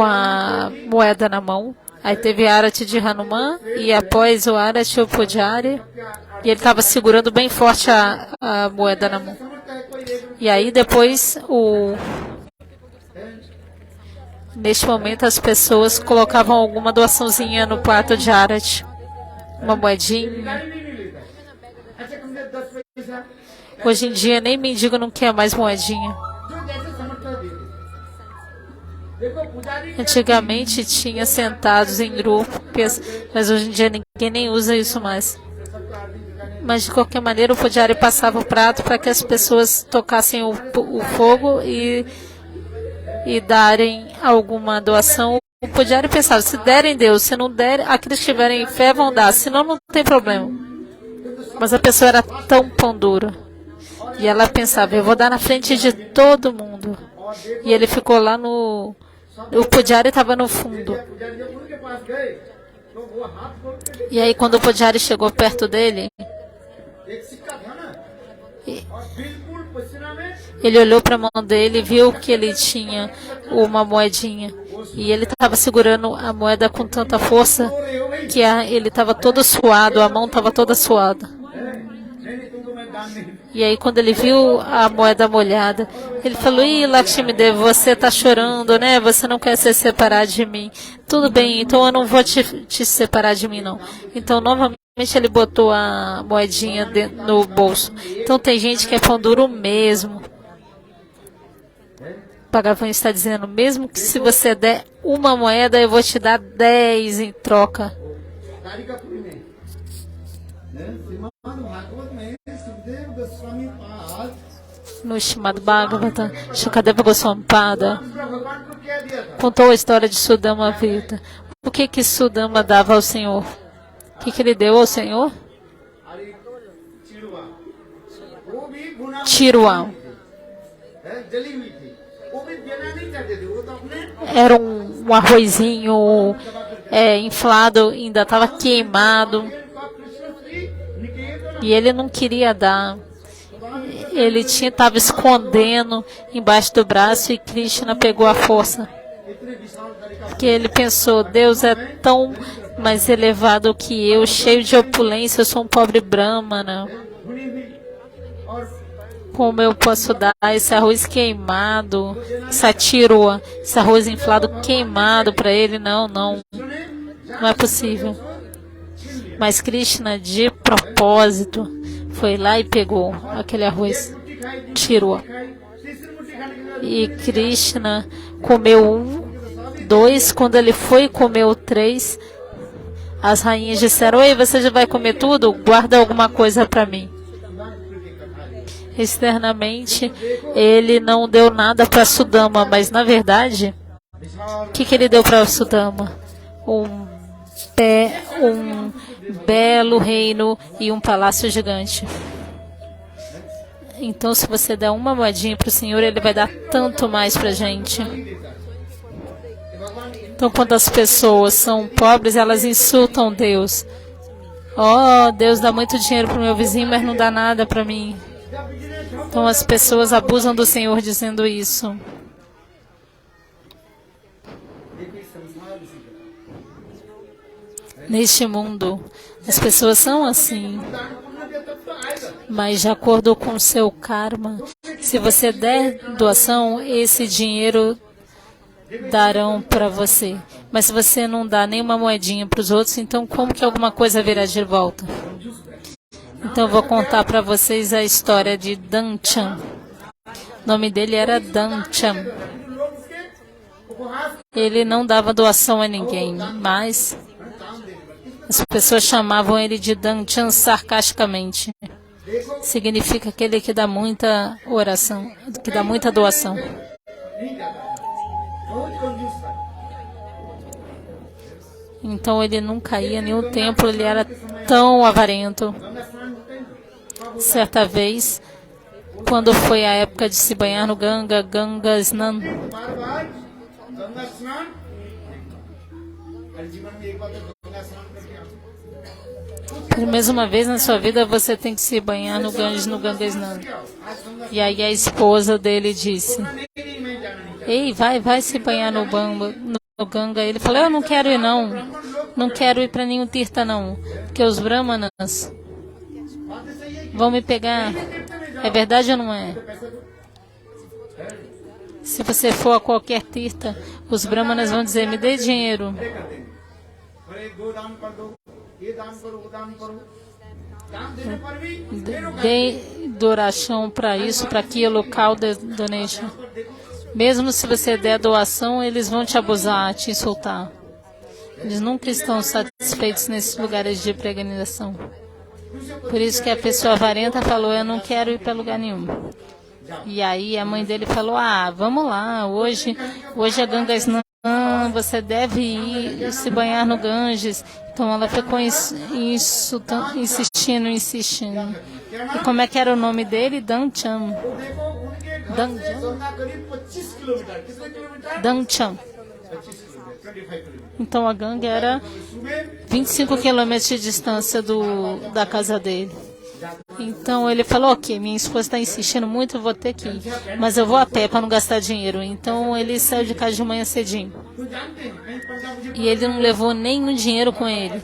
[SPEAKER 2] a moeda na mão. Aí teve a Arati de Hanuman e após o Arati o Pujari. E ele estava segurando bem forte a moeda na mão. E aí depois neste momento as pessoas colocavam alguma doaçãozinha no prato de Arati. Uma moedinha.
[SPEAKER 1] नहीं लेता अच्छा कम से 10 पैसा
[SPEAKER 2] Hoje em dia nem mendigo não quer mais moedinha.
[SPEAKER 1] जो जैसे समर्थन देते देखो पुजारी
[SPEAKER 2] Antigamente tinha sentados em grupos, mas hoje em dia ninguém nem usa isso mais. Mas de qualquer maneira o Pujari passava o prato para que as pessoas tocassem o fogo e darem alguma doação. O Pujari pensava, se derem Deus, se não derem, aqueles que tiverem fé vão dar, senão não tem problema. Mas a pessoa era tão pão dura. E ela pensava, eu vou dar na frente de todo mundo. E ele ficou lá no... O Pujari estava no fundo.
[SPEAKER 1] पुजारी जब उनके पास गए तो वो हाथ खोल के
[SPEAKER 2] E aí quando o Pujari chegou perto dele,
[SPEAKER 1] एक सिक्का था ना
[SPEAKER 2] e-
[SPEAKER 1] और बिल्कुल पसीना में
[SPEAKER 2] ele olhou para a mão dele e viu que ele tinha uma moedinha. E ele estava segurando a moeda com tanta força que ele estava todo suado, a mão estava toda suada.
[SPEAKER 1] नहीं तुमको मैं दान नहीं
[SPEAKER 2] E aí quando ele viu a moeda molhada, ele falou, ih, Lakshmidev, você está chorando, né? Você não quer se separar de mim. Tudo bem, então eu não vou te separar de mim, não. Então novamente ele botou a moedinha no bolso. Então tem gente que é pão duro mesmo. Bhagavan está dizendo, mesmo que se você der uma moeda, eu vou te dar 10 em troca.
[SPEAKER 1] कारिकापुरी में श्रीमद् भागवत में सुखदेव गोस्वामी पाद
[SPEAKER 2] No chamado Bhagavata, Shukadeva Goswami Pada
[SPEAKER 1] भगवान को क्या दिया था
[SPEAKER 2] contou a história de Sudama Vita. O que Sudama dava ao Senhor? O que ele deu ao Senhor?
[SPEAKER 1] अरे चिड़वा वो भी गुना
[SPEAKER 2] Tiruá.
[SPEAKER 1] जली हुई थी वो भी देना नहीं चाहते थे वो तो अपने
[SPEAKER 2] Era um arrozinho inflado, ainda estava queimado.
[SPEAKER 1] Krishna श्री Niketan
[SPEAKER 2] E ele não queria dar. Ele estava escondendo embaixo do braço e Krishna pegou a força.
[SPEAKER 1] इतने विशाल तरीका
[SPEAKER 2] Que ele pensou, Deus é tão mais elevado que eu, cheio de opulência, eu sou um pobre brahmana.
[SPEAKER 1] भुनी हुई और
[SPEAKER 2] Como eu posso dar esse arroz queimado, essa tiroa, esse arroz inflado queimado para ele? Não, não, não é possível. Mas Krishna, de propósito, foi lá e pegou aquele arroz tiroa.
[SPEAKER 1] तीसरी मुट्ठी खाने के बाद
[SPEAKER 2] E Krishna comeu um, dois. Quando ele foi comer o três, as rainhas disseram: Oi, você já vai comer tudo? Guarda alguma coisa para mim. Externamente, ele não deu nada para Sudama, mas na verdade, o que ele deu para Sudama? Um belo reino e um palácio gigante. Então, se você der uma moedinha para o Senhor, Ele vai dar tanto mais para a gente. Então, quando as pessoas são pobres, elas insultam Deus. Oh, Deus dá muito dinheiro para o meu vizinho, mas não dá nada para mim. Então, as pessoas abusam do Senhor dizendo isso. Neste mundo, as pessoas são assim. Mas de acordo com o seu karma, se você der doação, esse dinheiro darão para você. Mas se você não dá nenhuma moedinha para os outros, então como que alguma coisa virá de volta? Então eu vou contar para vocês a história de Danchan. O nome dele era Danchan. Ele não dava doação a ninguém, mas as pessoas chamavam ele de Danchan sarcasticamente. Significa aquele que dá muita oração, que dá muita doação. Então ele nunca ia em nenhum templo, ele era tão avarento. Certa vez, quando foi a época de se banhar no Ganga Snan, pela mesma vez na sua vida você tem que se banhar no Ganga Snan. E aí a esposa dele disse: Ei, vai se banhar no Ganga. Ele falou: Eu não quero ir não. Não quero ir para nenhum tirtha não. Porque os brahmanas vão me pegar. É verdade ou não é? Se você for a qualquer tirtha, os brahmanas vão dizer: Me dê dinheiro. Dê doação para isso, para aquilo, local de donation. Mesmo se você der doação, eles vão te abusar, te insultar. Eles nunca estão satisfeitos nesses lugares de peregrinação. Por isso que a pessoa avarenta falou: Eu não quero ir para lugar nenhum. E aí a mãe dele falou: Vamos lá, hoje é Ganga Snan, você deve ir se banhar no Ganges. Então ela ficou insistindo. E como é que era o nome dele? Danchan. Então a Ganga era 25 quilômetros de distância da casa dele. Então ele falou: Ok, minha esposa está insistindo muito, eu vou ter que ir. Mas eu vou a pé para não gastar dinheiro. Então ele saiu de casa de manhã cedinho. E ele não levou nenhum dinheiro com ele,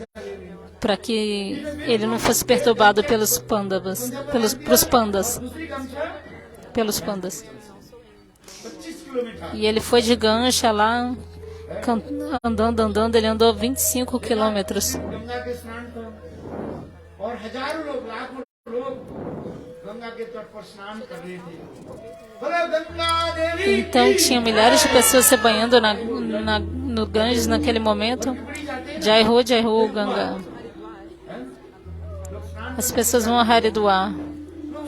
[SPEAKER 2] para que ele não fosse perturbado pelos pandas. E ele foi de gancha lá, andando, ele andou 25 quilômetros. Então tinha milhares de pessoas se banhando no Ganges naquele momento. Jai Ho, Ganga. As pessoas vão a Haridwar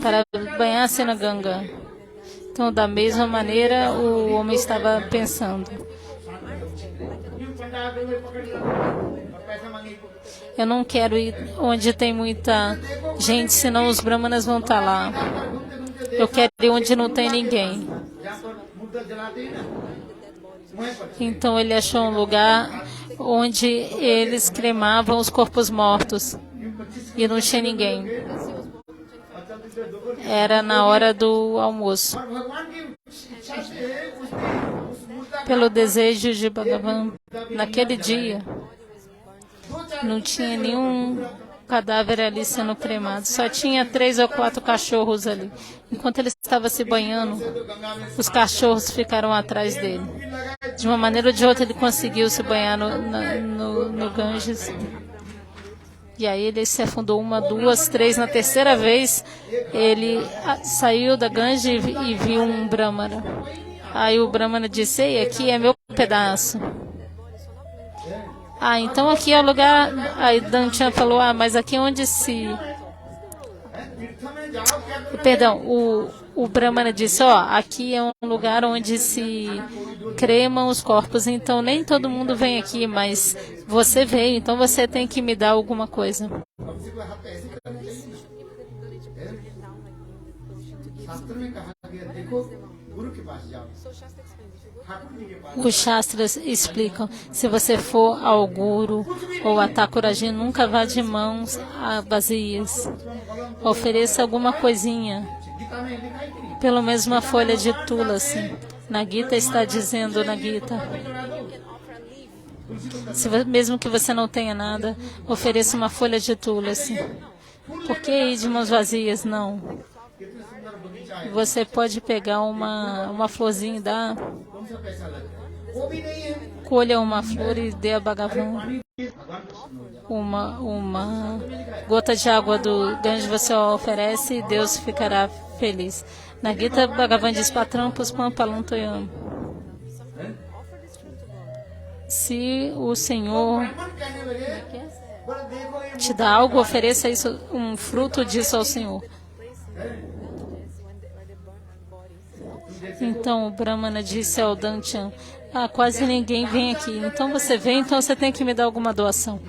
[SPEAKER 2] para banhar-se na Ganga. Então, da mesma maneira, o homem estava pensando: Eu não quero ir onde tem muita gente, senão os brahmanas vão estar lá. Eu quero ir onde não tem ninguém. Então ele achou um lugar onde eles cremavam os corpos mortos e não tinha ninguém. Era na hora do almoço. pelo desejo de Bhagavan. Naquele dia, não tinha nenhum cadáver ali sendo cremado. Só tinha 3 ou 4 cachorros ali. Enquanto ele estava se banhando, os cachorros ficaram atrás dele. De uma maneira ou de outra, ele conseguiu se banhar no Ganges. E aí ele se afundou 1, 2, 3. Na terceira vez, ele saiu da Ganges e viu um Brahmana. Aí o Brahmana disse: "Ei, aqui é meu pedaço." Então aqui é o lugar. Aí Danchan falou: mas aqui é onde se... Perdão, o Brahmana disse: aqui é um lugar onde se cremam os corpos, então nem todo mundo vem aqui, mas você veio, então você tem que me dar alguma coisa. Os Shastras explicam: se você for ao Guru ou a Thakuraji, nunca vá de mãos vazias. Ofereça alguma coisinha, pelo menos uma folha de tulasi. Na Gita está dizendo, na Gita, mesmo que você não tenha nada, ofereça uma folha de tulasi. Por que ir de mãos vazias? Não. Você pode pegar uma florzinha e dar. Colha uma flor e dê a Bhagavan. Uma gota de água do Ganges você oferece e Deus ficará feliz. Na Gita, Bhagavan diz: Patram puspam palantoyam. Se o Senhor te dá algo, ofereça isso, um fruto disso ao Senhor. Então o Brahmana disse ao Danchan: quase ninguém vem aqui. Então você vem, então você tem que me dar alguma doação.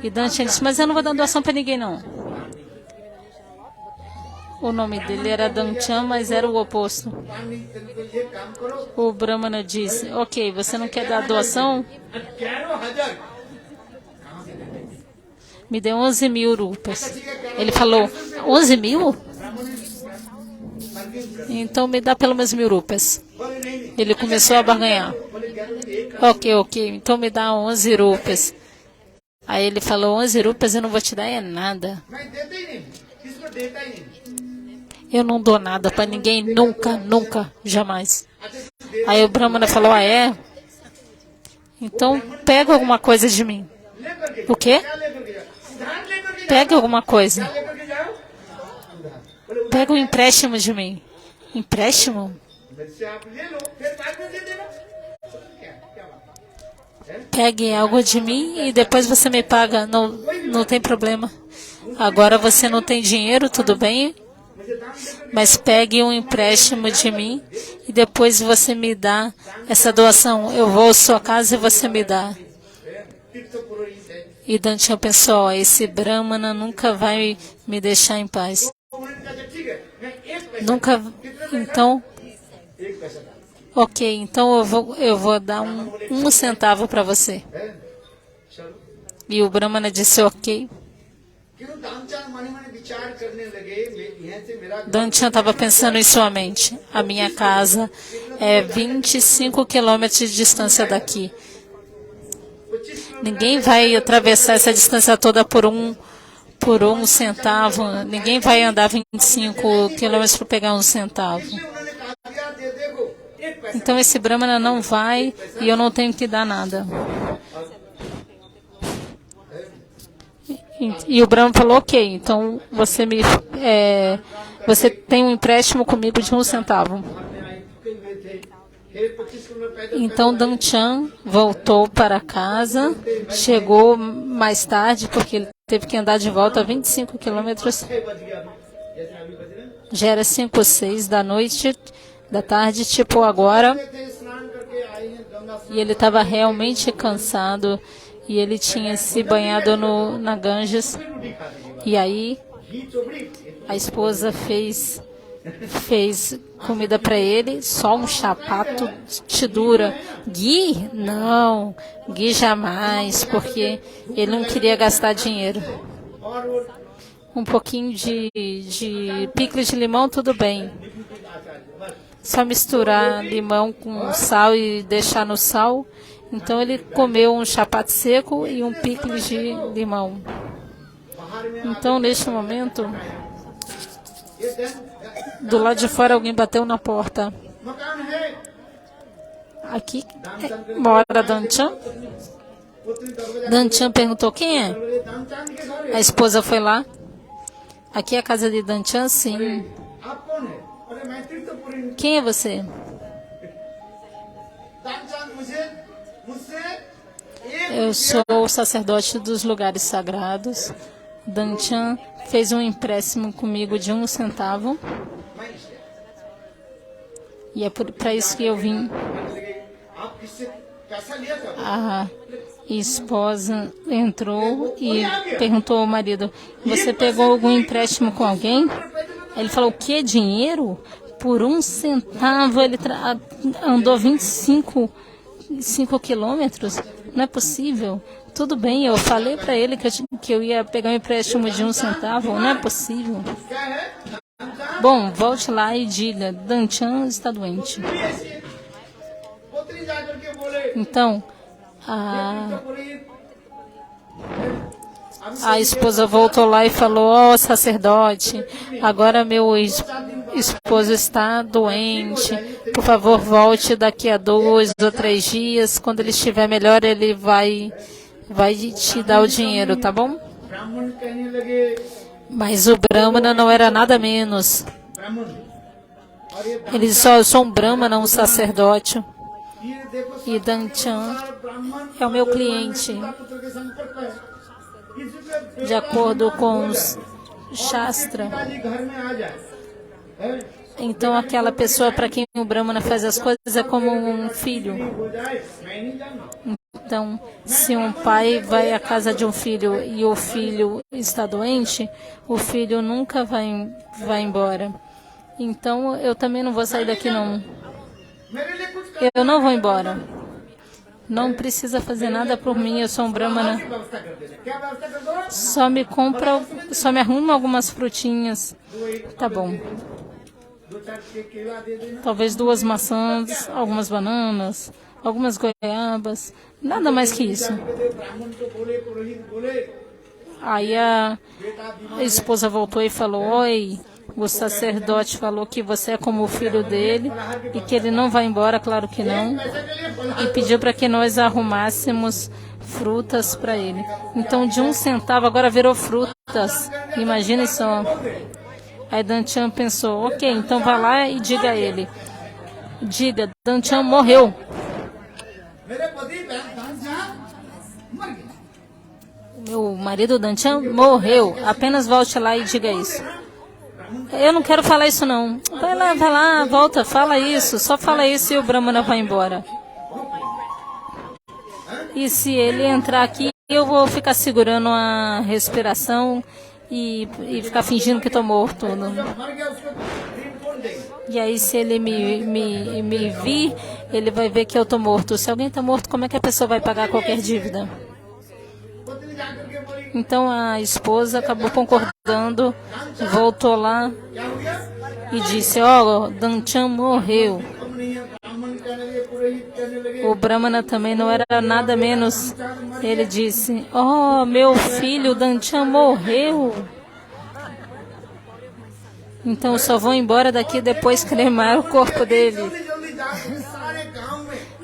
[SPEAKER 2] E Danchan disse: mas eu não vou dar doação para ninguém, não. O nome dele era Danchan, mas era o oposto. O Brahmana disse: ok, você não quer dar doação? Me dê 11.000 rupias. Ele falou: 11.000? Então me dá pelo menos 1.000 rupias. Ele começou a barganhar. Ok, então me dá 11 rupias. Aí ele falou: 11 rupias eu não vou te dar nada. Eu não dou nada para ninguém, nunca, jamais. Aí o Brahmana falou: é? Então pega alguma coisa de mim. O quê? Pega alguma coisa. Pega um empréstimo de mim. Empréstimo? Pegue algo de mim e depois você me paga. Não tem problema. Agora você não tem dinheiro, tudo bem? Mas pegue um empréstimo de mim e depois você me dá essa doação. Eu vou à sua casa e você me dá. E Danchan pensou: esse Brahmana nunca vai me deixar em paz. Nunca. Então, ok, então eu vou dar um centavo para você. E o Brahmana disse: ok. Danchan estava pensando em sua mente: a minha casa é 25 quilômetros de distância daqui. Ninguém vai atravessar essa distância toda por um centavo. Ninguém vai andar 25 quilômetros para pegar um centavo. Então esse Brahmana não vai e eu não tenho que dar nada. E o Brahmana falou: ok, então você tem um empréstimo comigo de 1 centavo. Então Danchan voltou para casa, chegou mais tarde porque ele teve que andar de volta 25 quilômetros. Já era 5 ou 6 da tarde, tipo agora. E ele estava realmente cansado e ele tinha se banhado na Ganges. E aí a esposa fez comida para ele, só um chapato te dura. Ghee? Não, ghee jamais, porque ele não queria gastar dinheiro. Um pouquinho de picles de limão, tudo bem. só misturar limão com sal e deixar no sal. Então ele comeu um chapate seco e um picles de limão. Então neste momento, do lado de fora alguém bateu na porta. Aqui mora Danchan. Danchan perguntou quem é. A esposa foi lá. Aqui é a casa de Danchan, sim. Quem é você? Eu sou o sacerdote dos lugares sagrados. Danchan fez um empréstimo comigo de 1 centavo. E é para isso que eu vim. A esposa entrou e perguntou ao marido: você pegou algum empréstimo com alguém? Ele falou: o que? Dinheiro? Por 1 centavo ele andou 25 quilômetros? Não é possível. Tudo bem, eu falei para ele que eu ia pegar um empréstimo de 1 centavo. Não é possível. Bom, volte lá e diga: Danchan está doente. Então, a esposa voltou lá e falou: ó, sacerdote, agora meu esposo está doente. Por favor, volte daqui a 2 ou 3 dias. Quando ele estiver melhor, ele vai te dar o dinheiro, tá bom? Mas o Brahmana não era nada menos. Ele disse: eu sou um Brahmana, um sacerdote. E Danchan é o meu cliente. De acordo com os Shastra. Então aquela pessoa para quem o Brahmana faz as coisas é como um filho. Então, se um pai vai à casa de um filho e o filho está doente, o filho nunca vai embora. Então, eu também não vou sair daqui não. Eu não vou embora. Não precisa fazer nada por mim, eu sou um Brahmana. Só me arruma algumas frutinhas. Tá bom. Talvez 2 maçãs, algumas bananas, algumas goiabas. Nada mais que isso. Aí a esposa voltou e falou: oi, o sacerdote falou que você é como o filho dele e que ele não vai embora, claro que não. E pediu para que nós arrumássemos frutas para ele. Então de 1 centavo agora virou frutas. Imaginem só. Aí Danchan pensou: ok, então vá lá e diga a ele. Diga, Danchan morreu. O meu marido Danchan morreu. Apenas volte lá e diga isso. Eu não quero falar isso não. Vai lá, volta, fala isso. Só fala isso e o Brahmana vai embora. E se ele entrar aqui, eu vou ficar segurando a respiração e ficar fingindo que estou morto. E aí, se ele me vir, ele vai ver que eu estou morto. Se alguém está morto, como é que a pessoa vai pagar qualquer dívida? Então a esposa acabou concordando, voltou lá e disse: ó, Danchan morreu. O Brahmana também não era nada menos. Ele disse: oh, meu filho Danchan morreu. Então eu só vou embora daqui depois cremar o corpo dele.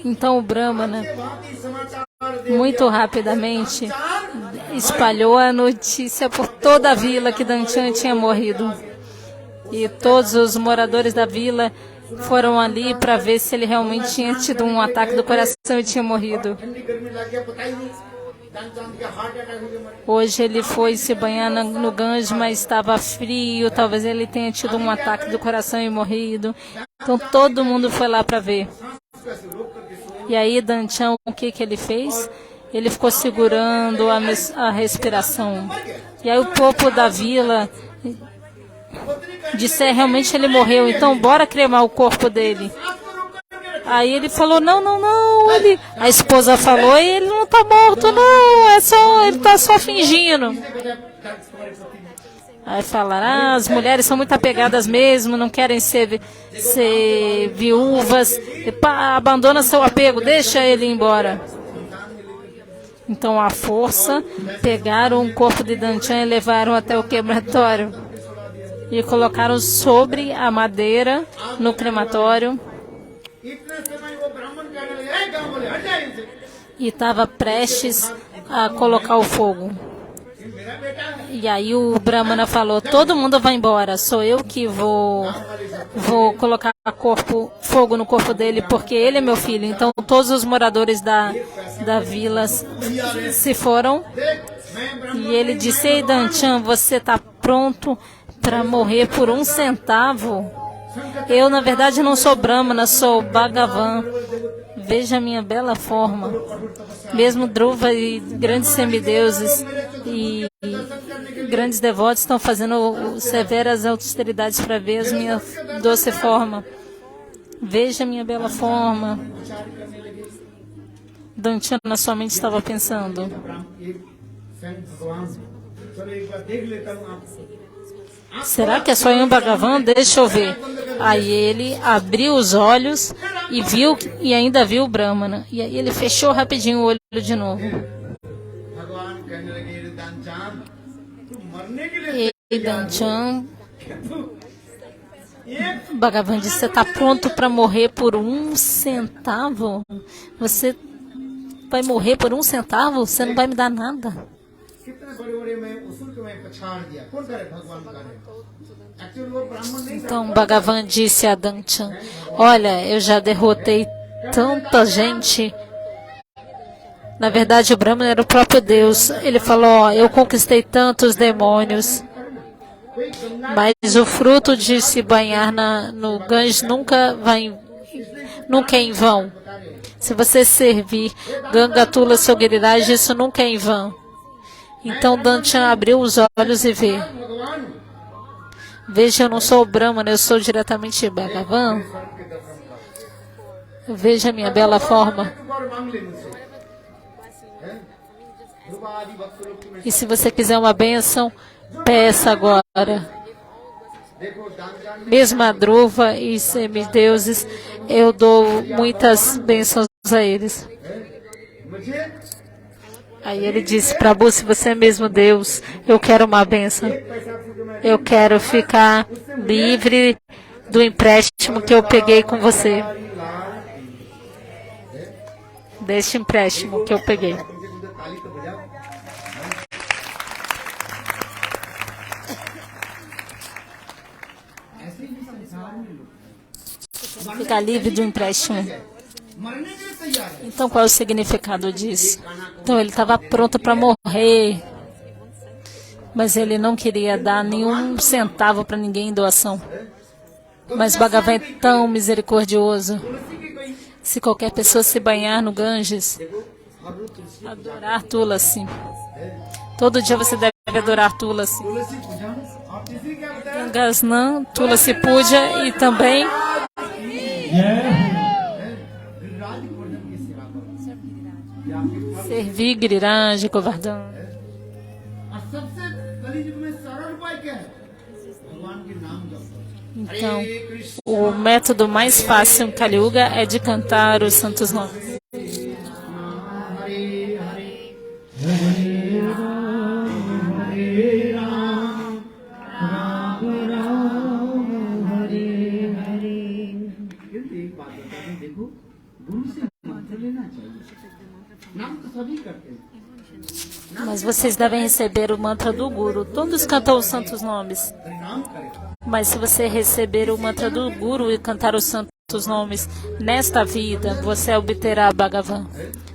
[SPEAKER 2] Então o Brahmana, muito rapidamente, espalhou a notícia por toda a vila que Danchan tinha morrido. E todos os moradores da vila foram ali para ver se ele realmente tinha tido um ataque do coração e tinha morrido. Hoje ele foi se banhar no Ganges, mas estava frio, talvez ele tenha tido um ataque do coração e morrido. Então todo mundo foi lá para ver. E aí Danchan, o que ele fez? Ele ficou segurando a respiração. E aí o povo da vila disse: realmente ele morreu, então bora cremar o corpo dele. Aí ele falou: não. A esposa falou: ele não está morto, não. Ele está só fingindo. Aí falaram, as mulheres são muito apegadas mesmo, não querem ser viúvas. E pá, abandona seu apego, deixa ele ir embora. Então, à força, pegaram o corpo de Danchan e levaram até o crematório. E colocaram sobre a madeira no crematório. E estava prestes a colocar o fogo. E aí o Brahmana falou, todo mundo vai embora, sou eu que vou colocar fogo no corpo dele, porque ele é meu filho. Então todos os moradores da vila se foram. E ele disse, ei Danchan, você está pronto para morrer por 1 centavo? Eu, na verdade, não sou Brahmana, sou Bhagavan. Veja a minha bela forma. Mesmo Dhruva e grandes semideuses e grandes devotos estão fazendo severas austeridades para ver a minha doce forma. Veja a minha bela forma. Danchan na sua mente estava pensando. Será que é só em Bhagavan? Deixa eu ver. Aí ele abriu os olhos e viu e ainda viu o Brahmana. E aí ele fechou rapidinho o olho de novo. E Danchan, Bhagavan disse, você está pronto para morrer por 1 centavo? Você vai morrer por 1 centavo? Você não vai me dar nada. Então Bhagavan disse a Danchan, olha, eu já derrotei tanta gente. Na verdade o Brahmana era o próprio Deus. Ele falou, ó, eu conquistei tantos demônios, mas o fruto de se banhar no Ganges nunca é em vão. Se você servir Gangatula Sogiriraj, isso nunca é em vão. Então Danchan abriu os olhos e vê. Veja, eu não sou o Brahmana, eu sou diretamente Bhagavan. Veja a minha bela forma. E se você quiser uma bênção, peça agora. Mesmo a Dhruva e semideuses, eu dou muitas bênçãos a eles. Aí ele disse, Prabhu, se você é mesmo Deus, eu quero uma bênção. Eu quero ficar livre do empréstimo que eu peguei com você. Deste empréstimo que eu peguei. Ficar livre do empréstimo. Então, qual é o significado disso? Então, ele estava pronto para morrer, mas ele não queria dar nenhum centavo para ninguém em doação. Mas Bhagavan é tão misericordioso. Se qualquer pessoa se banhar no Ganges, adorar Tulasi. Todo dia você deve adorar Tulasi. Gangasnan, Tulasi Puja e também servir Giriraj, Govardhan. Então, o método mais fácil em Kali Yuga é de cantar os santos nomes. Mas vocês devem receber o mantra do Guru. Todos cantam os santos nomes. Mas se você receber o mantra do Guru e cantar os santos nomes nesta vida, você obterá Bhagavan.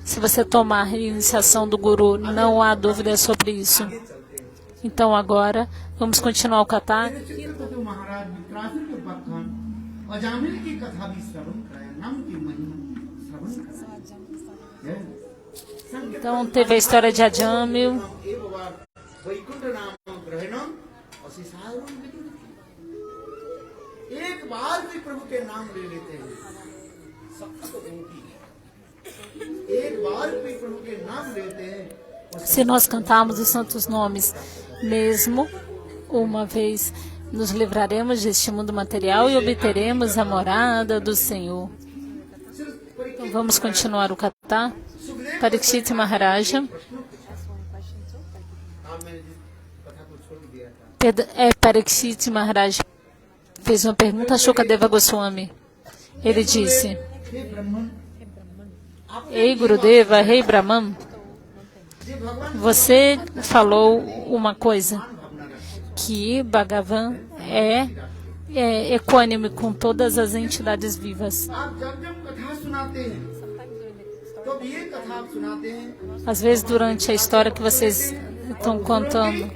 [SPEAKER 2] Se você tomar a iniciação do Guru, não há dúvida sobre isso. Então agora, vamos continuar o Katha. Então teve a história de Ajamil. Se nós cantarmos os santos nomes, mesmo uma vez nos livraremos deste mundo material e obteremos a morada do Senhor. Então, vamos continuar o kata. Parikshit Maharaja. Parikshit Maharaj fez uma pergunta a Shukadeva Goswami. Ele disse: Ei Gurudeva, Rei Brahman, você falou uma coisa, que Bhagavan é equânime com todas as entidades vivas. Às vezes, durante a história que vocês estão contando,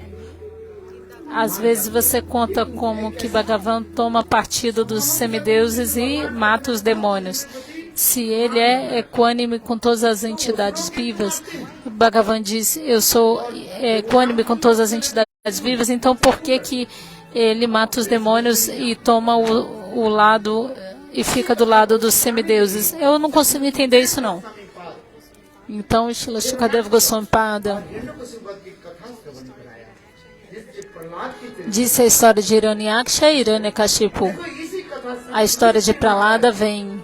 [SPEAKER 2] às vezes você conta como que Bhagavan toma partido dos semideuses e mata os demônios. Se ele é equânime com todas as entidades vivas, Bhagavan diz, eu sou equânime com todas as entidades vivas, então por que que ele mata os demônios e toma o lado e fica do lado dos semideuses? Eu não consigo entender isso não. Então, Srila Shukadeva Goswami Pada disse a história de Hiranyaksha e Hiranyakashipu. A história de Prahlada vem.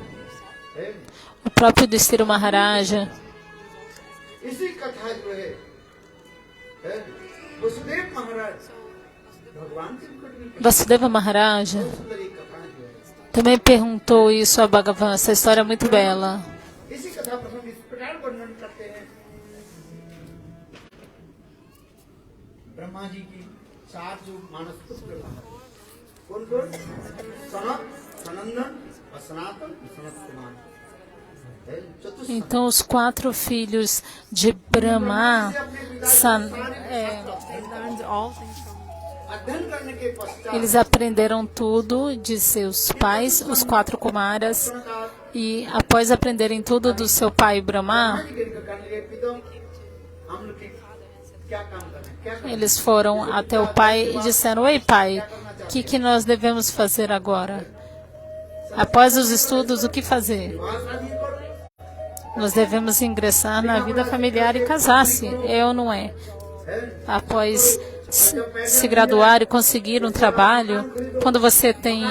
[SPEAKER 2] O próprio Yudhishthira Maharaja. Vasudeva Maharaja também perguntou isso a Bhagavan. Essa história é muito bela. Então, os 4 filhos de Brahma, eles aprenderam tudo de seus pais, os 4 Kumaras, e após aprenderem tudo do seu pai Brahma, eles foram até o pai e disseram: Ei pai, o que nós devemos fazer agora? Após os estudos, o que fazer? Nós devemos ingressar na vida familiar e casar-se, é ou não é? Após se graduar e conseguir um trabalho, quando você tem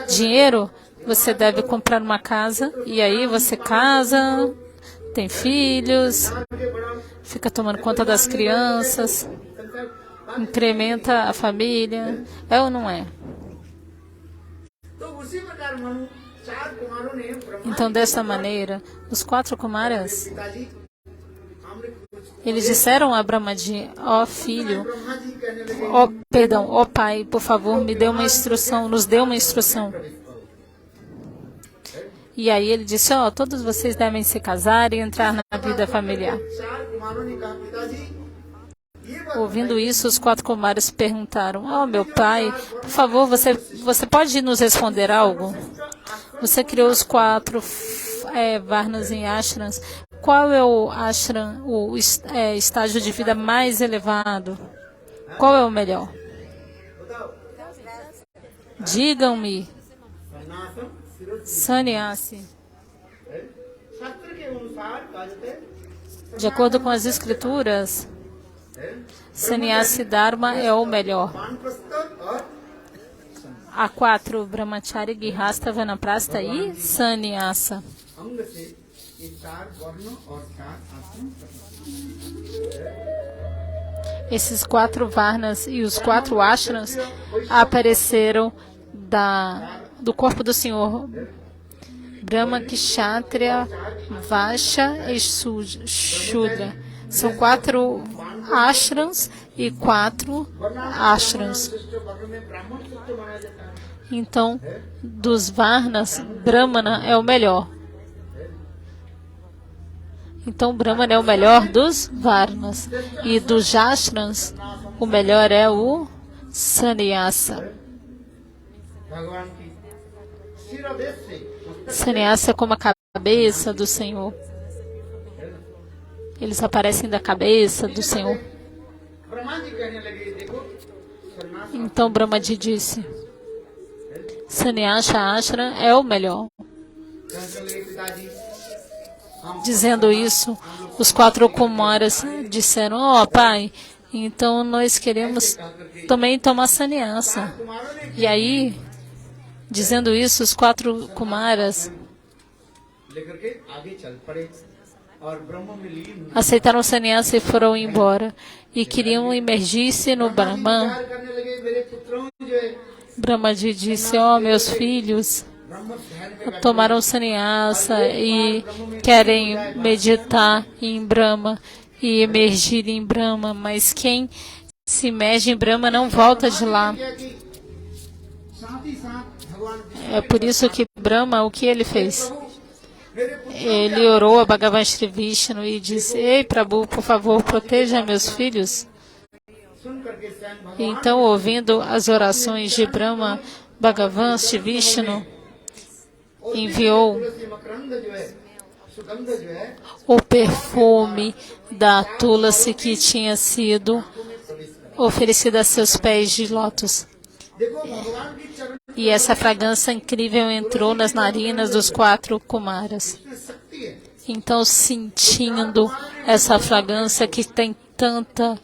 [SPEAKER 2] dinheiro, você deve comprar uma casa e aí você casa, tem filhos, fica tomando conta das crianças, incrementa a família, é ou não é? Então, dessa maneira, os 4 Kumaras, eles disseram a Brahmaji: ó filho, ó pai, por favor, me dê uma instrução, nos dê uma instrução. E aí ele disse: ó, todos vocês devem se casar e entrar na vida familiar. Ouvindo isso, os 4 Kumaras perguntaram: ó meu pai, por favor, você pode nos responder algo? Você criou os 4 Varnas em ashrams. Qual é o ashram, o estágio de vida mais elevado? Qual é o melhor? Digam-me. Sannyasi. De acordo com as escrituras, Sannyasi Dharma é o melhor. Há 4, Brahmachari, Grihastha, Vanaprastha e Sannyasa. Esses 4 Varnas e os 4 ashrams apareceram do corpo do Senhor. Brahma, Kshatriya, Vaishya e Shudra. São 4 ashrams e 4 ashrams. Então, dos Varnas, Brahmana é o melhor. Então, Brahmana é o melhor dos Varnas. E dos ashrams, o melhor é o Sannyasa. Sannyasa é como a cabeça do Senhor. Eles aparecem da cabeça do Senhor. Então Brahmaji disse: Sannyasa Ashram é o melhor. Dizendo isso, os 4 Kumaras disseram: ó pai, Então nós queremos também tomar sannyasa.
[SPEAKER 1] कुमारों ने
[SPEAKER 2] E aí, dizendo isso, os 4 Kumaras
[SPEAKER 1] लेकर के आगे चल पड़े और ब्रह्म में लीन हुए।
[SPEAKER 2] aceitaram sannyasa e foram embora. E queriam imergir-se no Brahman.
[SPEAKER 1] विचार करने लगे मेरे पुत्रों जो है
[SPEAKER 2] Brahmaji disse, ó meus filhos,
[SPEAKER 1] ब्रह्म ध्यान में
[SPEAKER 2] tomaram sannyasa e querem meditar em Brahma e emergir em Brahma, mas quem se imerge em Brahma não volta de lá.
[SPEAKER 1] किया कि साथ ही साथ भगवान
[SPEAKER 2] É por isso que Brahma, o que ele fez?
[SPEAKER 1] मेरे पुत्र
[SPEAKER 2] Ele orou a Bhagavan Shri Vishnu e disse, ei Prabhu, por favor, proteja meus filhos.
[SPEAKER 1] सुन करके स्वयं भगवान
[SPEAKER 2] Então, ouvindo as orações de Brahma, Bhagavan Shri Vishnu enviou
[SPEAKER 1] तुलसी मकरंद जो है सुगंध जो है
[SPEAKER 2] o perfume da Tulasi que tinha sido oferecida a seus pés de lótus.
[SPEAKER 1] देखो भगवान की चरण
[SPEAKER 2] E essa fragrância incrível entrou nas narinas dos 4 Kumaras.
[SPEAKER 1] में शक्ति है।
[SPEAKER 2] Então, sentindo essa fragrância que tem tanta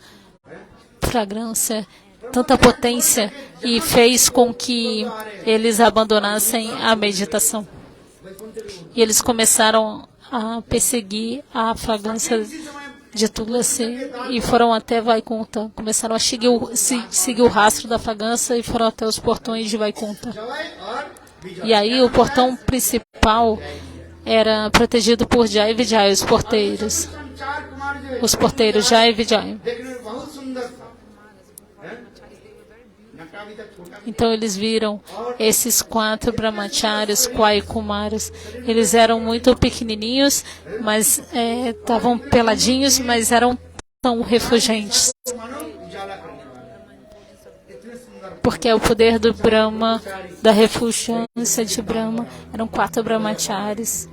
[SPEAKER 2] fragrância, tanta potência, e fez com que eles abandonassem a meditação. E eles começaram a perseguir a fragrância de Tulasi e foram até Vaikunta. Começaram a seguir o rastro da fragrância e foram até os portões de Vaikunta.
[SPEAKER 1] जय और विजय
[SPEAKER 2] E aí o portão principal era protegido por Jai e Vijay, os porteiros.
[SPEAKER 1] 4 कुमार जो है
[SPEAKER 2] Os porteiros Jai e Vijay.
[SPEAKER 1] देखने में बहुत सुंदर था हैं? नटा भी तक छोटा
[SPEAKER 2] Então eles viram esses 4 brahmacharis, 4 kumaras. Eles eram muito pequenininhos, mas estavam peladinhos, mas eram tão refulgentes.
[SPEAKER 1] मानो उजाला करने वाला इतने सुंदर
[SPEAKER 2] Porque é o poder do Brahma, da refulgência de Brahma. Eram 4 brahmacharis.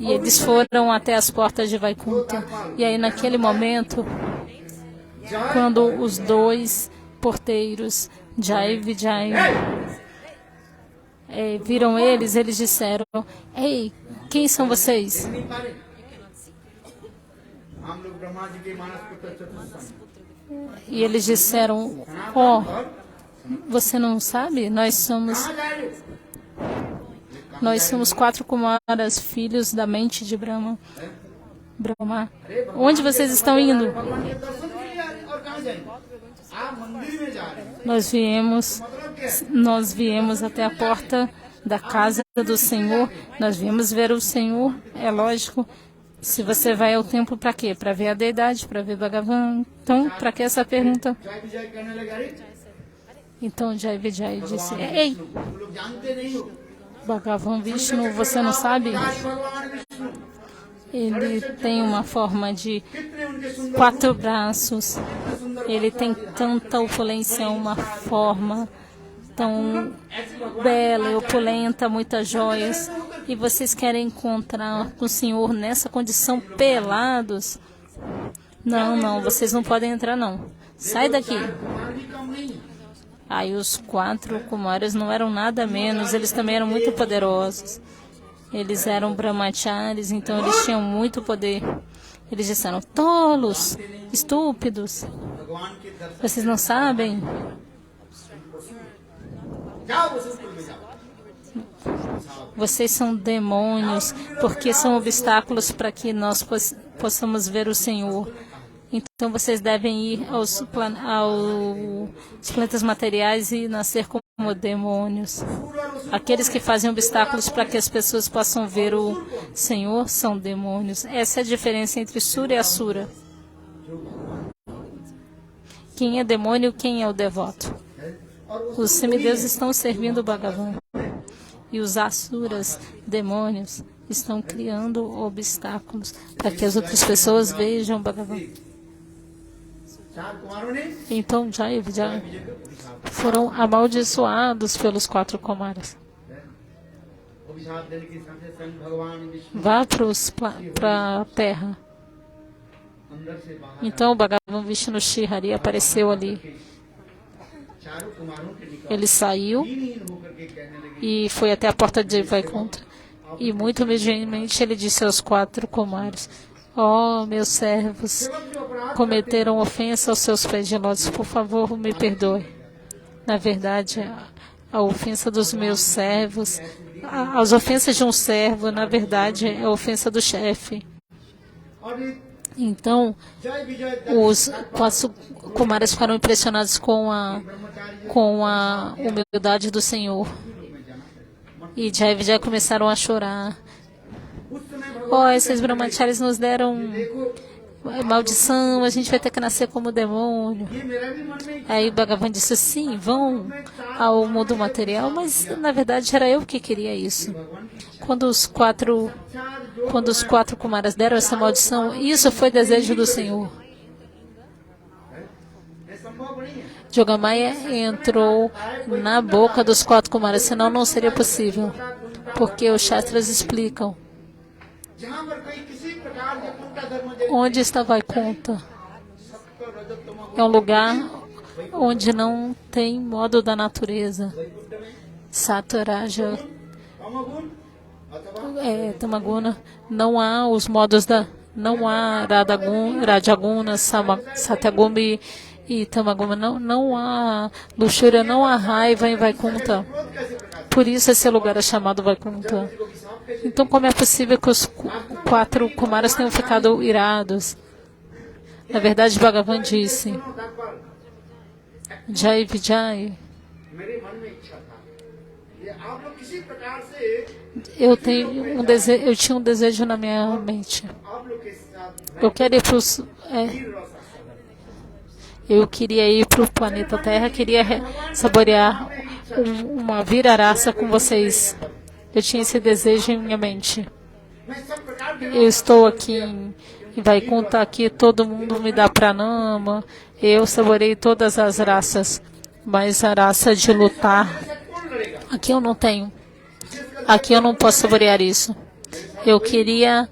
[SPEAKER 2] E eles foram até as portas de Vaikunta. E aí naquele momento, quando os 2 porteiros, Jai e Vijay, viram eles, eles disseram, ei, quem são vocês?
[SPEAKER 1] नहीं पारे हम लोग ब्रह्मा जी के मानस पुत्र चतुर्थ
[SPEAKER 2] E eles disseram, ó, você não sabe?
[SPEAKER 1] कहाँ जा रहे हो?
[SPEAKER 2] Nós somos 4 Kumaras, filhos da mente de Brahma. Onde vocês estão indo?
[SPEAKER 1] भगवान के दर्शन के लिए आ रहे हैं और कहाँ जाएंगे आप मंदिर में जा रहे हैं
[SPEAKER 2] Nós viemos até a porta da casa do Senhor. Nós viemos ver o Senhor. É lógico. Se você vai ao templo para quê? Para ver a deidade, para ver Bhagavan. Então, para que essa pergunta?
[SPEAKER 1] जय विजय कहने लगे अरे
[SPEAKER 2] Então, Jai Vijay disse, ei,
[SPEAKER 1] तुम लोग जानते नहीं हो
[SPEAKER 2] Bhagavan Vishnu, você não sabe?
[SPEAKER 1] भगवान Vishnu
[SPEAKER 2] Ele tem uma forma de
[SPEAKER 1] कितने उनके सुंदर
[SPEAKER 2] 4 braços. Ele tem tanta opulência, uma forma tão bela e opulenta, muitas joias. E vocês querem encontrar com o Senhor nessa condição pelados? Não, vocês não podem entrar não. Sai daqui.
[SPEAKER 1] Kumar जी कम नहीं है
[SPEAKER 2] Aí os 4 Kumaras não eram nada menos, eles também eram muito poderosos. Eles eram brahmacharis, então eles tinham muito poder. Eles disseram, tolos, estúpidos,
[SPEAKER 1] भगवान के दर्शन
[SPEAKER 2] vocês não sabem?
[SPEAKER 1] जाओ वसुपुर में जाओ
[SPEAKER 2] Vocês são demônios, porque são obstáculos para que nós possamos ver o Senhor. Então vocês devem ir aos planetas materiais e nascer como demônios. Aqueles que fazem obstáculos para que as pessoas possam ver o Senhor são demônios. Essa é a diferença entre Sura e Asura. Quem é demônio e quem é o devoto? Os semideuses estão servindo o Bhagavan. E os Asuras, demônios, estão criando obstáculos para que as outras pessoas vejam o Bhagavan.
[SPEAKER 1] 4 कुमारों ने
[SPEAKER 2] Então Jai e Vijay foram amaldiçoados pelos 4 Kumaras.
[SPEAKER 1] अभिशाप देने के हिसाब से स्वयं भगवान Vishnu
[SPEAKER 2] Vá para a terra.
[SPEAKER 1] अंदर से बाहर
[SPEAKER 2] Então o Bhagavan Vishnu Shihari apareceu ali.
[SPEAKER 1] 4 कुमारों के निकट
[SPEAKER 2] Ele saiu
[SPEAKER 1] हीन होकर के कहने लगे
[SPEAKER 2] e foi até a porta de Vaikunta. E muito humildemente ele disse aos 4 Kumaras, Ó, meus servos cometeram ofensa aos seus pés de lótus. Por favor, me perdoe. Na verdade, a ofensa dos meus servos, as ofensas de um servo, na verdade, é a ofensa do chefe. Então, os 4 Kumaras ficaram impressionados com a humildade do Senhor. E Jai Vijay começaram a chorar. Oh, esses brahmacharis nos deram maldição, a gente vai ter que nascer como demônio. Aí Bhagavan disse, sim, vão ao mundo material, mas na verdade era eu que queria isso. Quando os quatro Kumaras deram essa maldição, isso foi desejo do Senhor. Yogamaya entrou na boca dos 4 Kumaras, senão não seria possível, porque os Shastras explicam. Onde está Vaikunta? É um lugar onde não tem modo da natureza. Sattva-raja, Tamaguna, não há os modos da... Não há Rajaguna, Satyaguna e Tamaguna, não há luxúria, não há raiva em Vaikunta. Por isso esse lugar é chamado Vaikunta. Então, como é possível que os 4 Kumaras tenham ficado irados? Na verdade, Bhagavan disse, Jai Vijay, eu tinha um desejo na minha mente. Eu queria ir para o planeta Terra, queria saborear uma viraraça com vocês. Eu tinha esse desejo em minha mente. Eu estou aqui em Vaikunta, aqui todo mundo me dá pranama. Eu saborei todas as raças, mas a raça de lutar, aqui eu não tenho. Aqui eu não posso saborear isso. Eu queria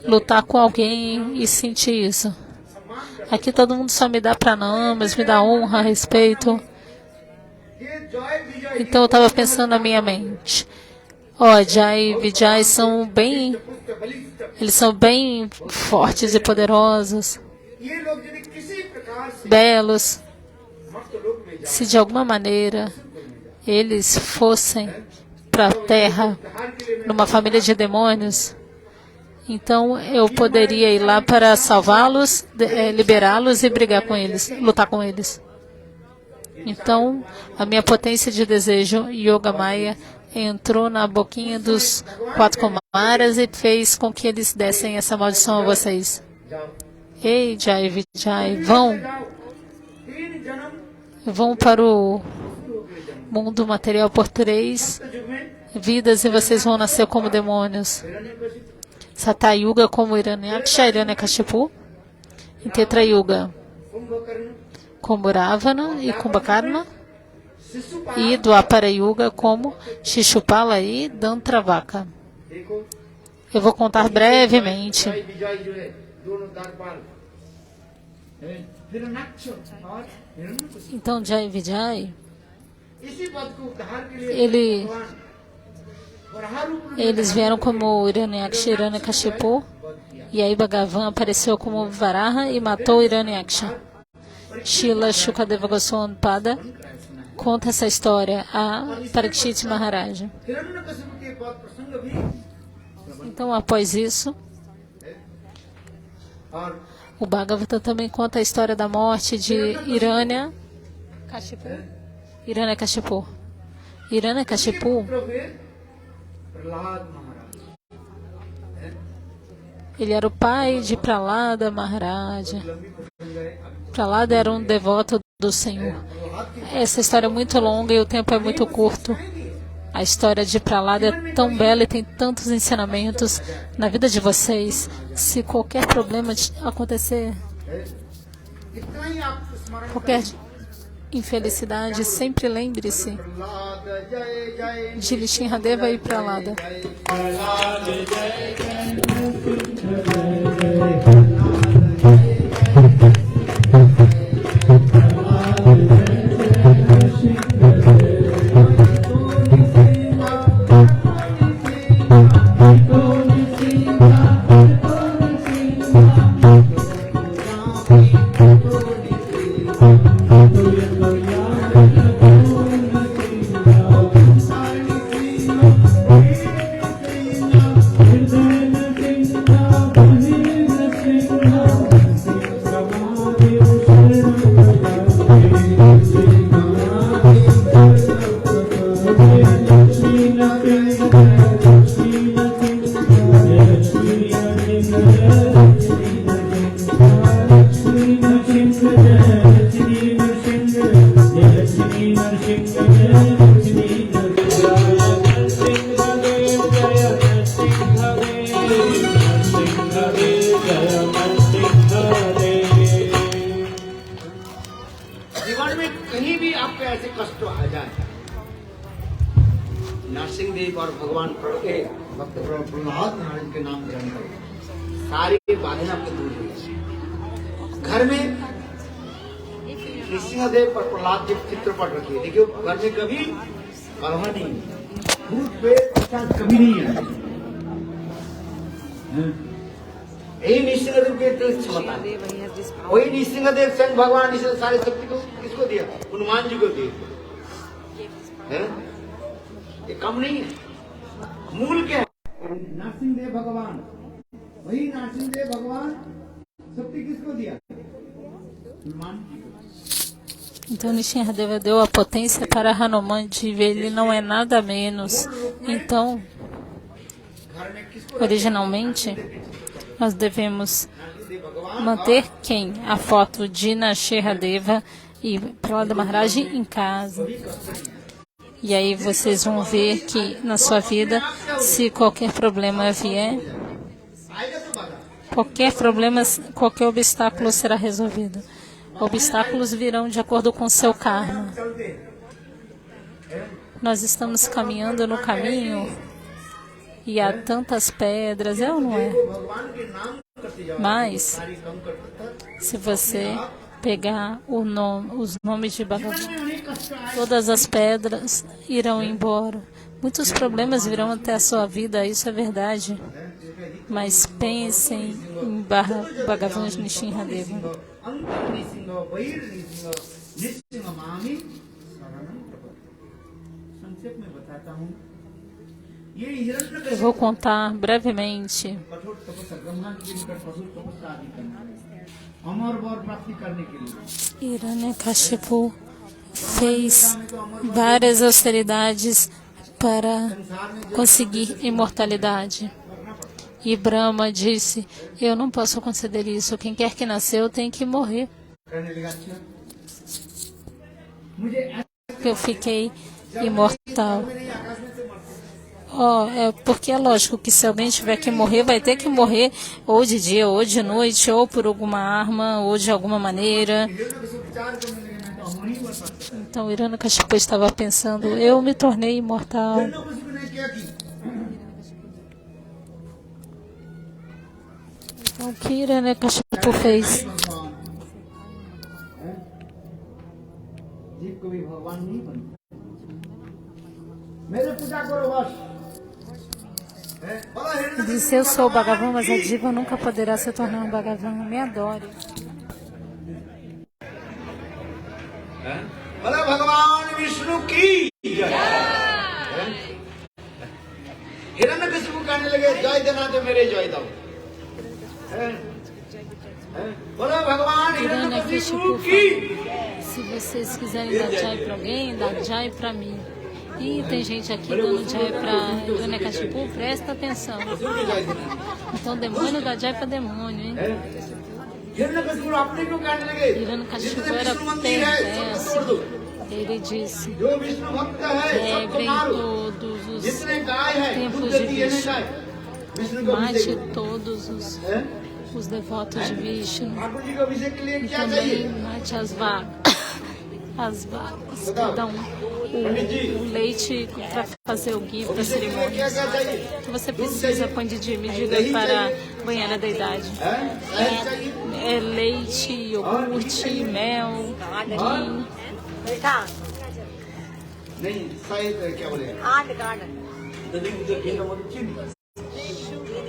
[SPEAKER 2] lutar com alguém e sentir isso. Aqui todo mundo só me dá pranamas, me dá honra, respeito. Então eu estava pensando na minha mente. Jai Vijay eles são bem fortes e poderosos, belos. Se de alguma maneira eles fossem para a Terra numa família de demônios, então eu poderia ir lá para salvá-los, liberá-los e brigar com eles, lutar com eles. Então, a minha potência de desejo, Yogamaya, entrou na boquinha dos 4 Kumaras e fez com que eles dessem essa maldição a vocês. Ei, Jai Vijay, vão para o mundo material por 3 vidas e vocês vão nascer como demônios. Satayuga como Hiranyaksha, Hiranyakashipu. Em Tetrayuga como Ravana e Kumbhakarna. E Dwapara Yuga como Shishupala e Dantravaka. Eu vou contar brevemente. Então, Jai Vijay, eles vieram como Hiranyaksha e Hiranyakashipu, e aí Bhagavan apareceu como Varaha e matou Hiranyaksha. Srila Shukadeva Goswami Pada conta essa história a Parikshit Maharaj. Então, após isso, o Bhagavata também conta a história da morte de Hiranyakashipu. Hiranyakashipu, ele era o pai de Prahlada Maharaja. Prahlada era um devoto do Senhor. Essa história é muito longa e o tempo é muito curto. A história de Prahlada é tão bela e tem tantos ensinamentos na vida de vocês. Se qualquer problema acontecer, qualquer infelicidade, sempre lembre-se de Lishinradeva e Prahlada.
[SPEAKER 1] जीवन में कहीं भी आपको ऐसे कष्ट आ जाए, नरसिंह देव और भगवान भक्त प्रहलाद महाराज के नाम ग्रहण करो, सारी बाधाएं आपके दूर हो जाएंगी। घर में नरसिंह देव और प्रहलाद जी चित्रपट रखिए, देखिए घर में कभी कलह नहीं, भूत प्रेत पिशाच कभी नहीं है। यही नृसिंहदेव के क्षमता है।
[SPEAKER 3] Shivadev, he has this power.
[SPEAKER 1] वही नृसिंहदेव स्वयं भगवान ने सारे शक्ति को किसको दिया? हनुमान जी को दिया है? ये कम नहीं है। मूल क्या है? नरसिंहदेव भगवान, वही नरसिंहदेव भगवान शक्ति किसको दिया? हनुमान जी को।
[SPEAKER 2] Então Nishinradeva deu a potência para Hanuman Diva, ele não é nada menos. Então,
[SPEAKER 1] घर में किसको
[SPEAKER 2] originalmente, nós devemos manter quem? A foto de Nishinradeva e Prahlada Maharaj em casa. E aí vocês vão ver que na sua vida, se qualquer problema vier,
[SPEAKER 1] आएगा तो बाधा।
[SPEAKER 2] qualquer problema, qualquer obstáculo será resolvido. Obstáculos virão de acordo com seu karma.
[SPEAKER 1] चलते
[SPEAKER 2] Nós estamos caminhando no caminho e há tantas pedras, é ou não é?
[SPEAKER 1] भगवान के नाम करते जाओ,
[SPEAKER 2] Mas,
[SPEAKER 1] सारी कम करता।
[SPEAKER 2] se você pegar os nomes de Bhagavan,
[SPEAKER 1] जीवन में अनेक कष्ट आए,
[SPEAKER 2] todas as pedras irão embora. Muitos problemas virão até a sua vida, isso é verdade. Mas pensem em Bhagavan Nishinradeva.
[SPEAKER 1] अंतर नृसिंह, बहिर नृसिंह, नृसिंह मामी शरणं प्रपद्ये। संक्षेप में बताता हूँ, ये
[SPEAKER 2] Eu
[SPEAKER 1] हिरण्यकशिपु
[SPEAKER 2] vou contar brevemente.
[SPEAKER 1] कठोर तपस्या, ब्रह्मा के निकट कठोर तपस्या आदि करना, अमर वर प्राप्ति करने के लिए।
[SPEAKER 2] Hiranyakashipu fez várias austeridades para conseguir imortalidade. E Brahma disse, eu não posso conceder isso, quem quer que nasceu tem que morrer.
[SPEAKER 1] कहने लगा, अच्छा, मुझे
[SPEAKER 2] Eu fiquei imortal.
[SPEAKER 1] मेरे आकाश में से मरते।
[SPEAKER 2] Oh, é porque é lógico que se alguém tiver que morrer, vai ter que morrer ou de dia, ou de noite, ou por alguma arma, ou de alguma maneira.
[SPEAKER 1] Hiranyakashipu विचार करने लगे, मैं तो अमर ही मर सकता हूँ।
[SPEAKER 2] Então Hiranyakashipu estava pensando, eu me tornei imortal.
[SPEAKER 1] Hiranyakashipu ने क्या की?
[SPEAKER 2] Então o que Hiranyakashipu fez?
[SPEAKER 1] भगवान हैं? जीव को भी भगवान नहीं बनता, मेरे पूजा करो बस हैं? बोला Hiranyakashipu
[SPEAKER 2] Disse, eu sou o Bhagavan, mas a diva nunca poderá se tornar um Bhagavan. Me adore.
[SPEAKER 1] बोला भगवान विष्णु की जय। हैं? हिरण्यकशिपु कहने लगे, जय देना तो मेरे जय दो। हैं? हैं? बोला भगवान हिरण्यकशिपु की।
[SPEAKER 2] Se vocês quiserem dar jai para alguém, dá jai para mim. E tem gente aqui dando jai para Hiranyakashipu, presta atenção. Então demônio dá jai para demônio, hein?
[SPEAKER 1] हैं? हिरण्यकशिपु अपने को कहने लगे,
[SPEAKER 2] Hiranyakashipu
[SPEAKER 1] जितने
[SPEAKER 2] era
[SPEAKER 1] विष्णु मंदिर है सबको तोड़ दो,
[SPEAKER 2] Ele disse,
[SPEAKER 1] जो विष्णु भक्त है सबको
[SPEAKER 2] quebrem
[SPEAKER 1] मारो,
[SPEAKER 2] todos os
[SPEAKER 1] जितने गाय है
[SPEAKER 2] templos
[SPEAKER 1] दूध
[SPEAKER 2] de
[SPEAKER 1] देती है
[SPEAKER 2] Vishnu.
[SPEAKER 1] गाय, विष्णु को
[SPEAKER 2] Mate
[SPEAKER 1] अभिषेक
[SPEAKER 2] todos
[SPEAKER 1] हैं?
[SPEAKER 2] os devotos de Vishnu.
[SPEAKER 1] Thakur जी को अभिषेक के लिए
[SPEAKER 2] E
[SPEAKER 1] क्या चाहिए?
[SPEAKER 2] também mate as vacas. As vacas, cada o leite para fazer o ghee para
[SPEAKER 1] अभिषेक के लिए क्या
[SPEAKER 2] cerimônias.
[SPEAKER 1] क्या चाहिए?
[SPEAKER 2] O que você precisa, Pandit, me diga para banhar a deidade.
[SPEAKER 1] हैं? शहद चाहिए?
[SPEAKER 2] É leite, iogurte, mel, ghee.
[SPEAKER 3] मीठा
[SPEAKER 1] नहीं शहद क्या बोले?
[SPEAKER 3] खांड खांड
[SPEAKER 1] चीनी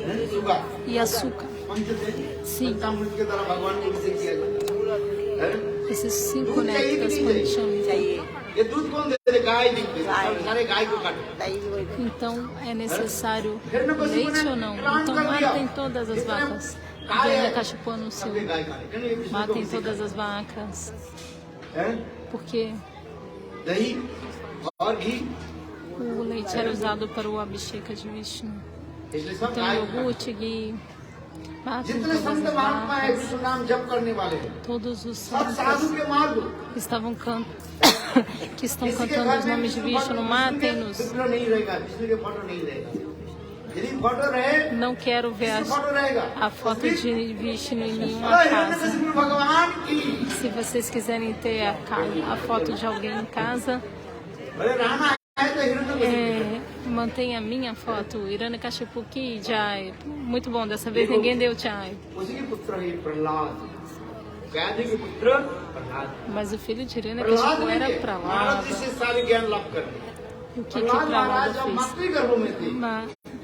[SPEAKER 1] हैं? सुगा
[SPEAKER 2] E açúcar.
[SPEAKER 1] पंचदेव
[SPEAKER 2] Sim,
[SPEAKER 1] पंचामृत के द्वारा भगवान को अभिषेक किया जाता है। हैं?
[SPEAKER 2] esses 5 néctares Panchamrita.
[SPEAKER 3] चाहिए
[SPEAKER 1] ये दूध कौन दे दे? गाय नहीं, सारे गाय को काटो।
[SPEAKER 3] दही वही
[SPEAKER 2] Então é necessário leite ou não? Então matem todas as vacas. Hiranyakashipu anunciou.
[SPEAKER 1] सबके गाय काटे, कहने ये विष्णु को
[SPEAKER 2] Matem
[SPEAKER 1] अभिषेक
[SPEAKER 2] todas as vacas.
[SPEAKER 1] हैं?
[SPEAKER 2] Porque
[SPEAKER 1] दही और घी
[SPEAKER 2] O leite era usado para o Abhisheka de Vishnu.
[SPEAKER 1] इसलिए सब
[SPEAKER 2] Então,
[SPEAKER 1] गाय
[SPEAKER 2] iogurte, ghee, bate em
[SPEAKER 1] जितने
[SPEAKER 2] todas
[SPEAKER 1] संत
[SPEAKER 2] as
[SPEAKER 1] महात्मा है
[SPEAKER 2] vacas.
[SPEAKER 1] विष्णु नाम जप करने वाले हैं
[SPEAKER 2] Todos os
[SPEAKER 1] सब साधु
[SPEAKER 2] santos
[SPEAKER 1] के मार दो
[SPEAKER 2] que estavam que estão
[SPEAKER 1] किसी के
[SPEAKER 2] cantando
[SPEAKER 1] घर
[SPEAKER 2] os
[SPEAKER 1] में
[SPEAKER 2] nomes de
[SPEAKER 1] विष्णु
[SPEAKER 2] Vishnu,
[SPEAKER 1] के
[SPEAKER 2] matem-nos.
[SPEAKER 1] विग्रह नहीं रहेगा विष्णु के फोटो नहीं रहेगा यदि फोटो रहे
[SPEAKER 2] Não quero ver
[SPEAKER 1] किसका फोटो रहेगा
[SPEAKER 2] a foto de Vishnu em nenhuma
[SPEAKER 1] अरे
[SPEAKER 2] casa.
[SPEAKER 1] हिरण्यकशिपु भगवान की
[SPEAKER 2] Se vocês quiserem ter a foto de alguém em casa,
[SPEAKER 1] अरे रहना है तो Hiranyakashipu
[SPEAKER 2] mantenha a minha foto. Hiranyakashipu ki Jai. Muito bom, dessa vez ninguém deu Jai.
[SPEAKER 1] उसी के पुत्र है प्रहलाद गांधी के पुत्र Prahlad
[SPEAKER 2] Mas o filho de
[SPEAKER 1] Prahlad
[SPEAKER 2] Hiranyakashipu era
[SPEAKER 1] ने महाराज जी
[SPEAKER 2] Pralada.
[SPEAKER 1] से सारे ज्ञान लाभ कर लिया
[SPEAKER 2] O que
[SPEAKER 1] प्रहलाद महाराज
[SPEAKER 2] Pralada
[SPEAKER 1] जब
[SPEAKER 2] fez?
[SPEAKER 1] मातृ गर्भ में थे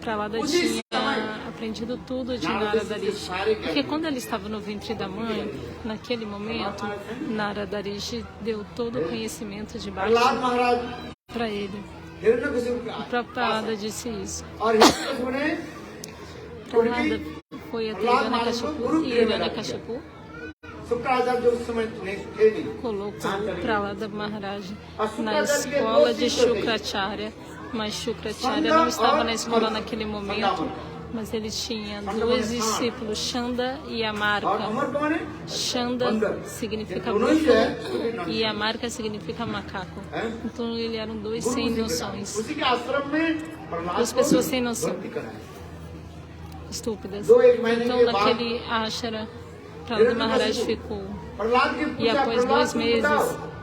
[SPEAKER 2] Pralada tinha aprendido tudo de Narada Rishi. Porque quando ele estava no ventre da mãe, naquele momento, Narada Rishi deu todo o conhecimento de
[SPEAKER 1] Prahlad
[SPEAKER 2] Bhakti
[SPEAKER 1] महाराज
[SPEAKER 2] para ele.
[SPEAKER 1] हिरण्यकशिपु
[SPEAKER 2] O
[SPEAKER 1] का
[SPEAKER 2] próprio Pralada disse isso.
[SPEAKER 1] और हिरण्यकशिपु ने
[SPEAKER 2] Pralada foi até Hiranyakashipu e Hiranyakashipu
[SPEAKER 1] Shukracharya जो उस समय थे नहीं
[SPEAKER 2] colocou Pralada Maharaj na escola de Shukracharya, mas Shukracharya não estava na escola naquele momento, mas ele tinha dois discípulos, Chanda e
[SPEAKER 1] और
[SPEAKER 2] Amarka.
[SPEAKER 1] अमर कौन है
[SPEAKER 2] Chanda significa búfalo e Amarka significa macaco. Então ele eram dois sem noções,
[SPEAKER 1] उसी के आश्रम में प्रहलाद
[SPEAKER 2] duas
[SPEAKER 1] को
[SPEAKER 2] pessoas sem noção,
[SPEAKER 1] भर्ती कराया
[SPEAKER 2] estúpidas.
[SPEAKER 1] दो एक महीने
[SPEAKER 2] Então
[SPEAKER 1] के बाद
[SPEAKER 2] naquele ashara, Pralada Maharaj ficou.
[SPEAKER 1] Prahlad की
[SPEAKER 2] E
[SPEAKER 1] पूजा
[SPEAKER 2] após
[SPEAKER 1] प्रहलाद
[SPEAKER 2] 2
[SPEAKER 1] को
[SPEAKER 2] meses,
[SPEAKER 1] बताओ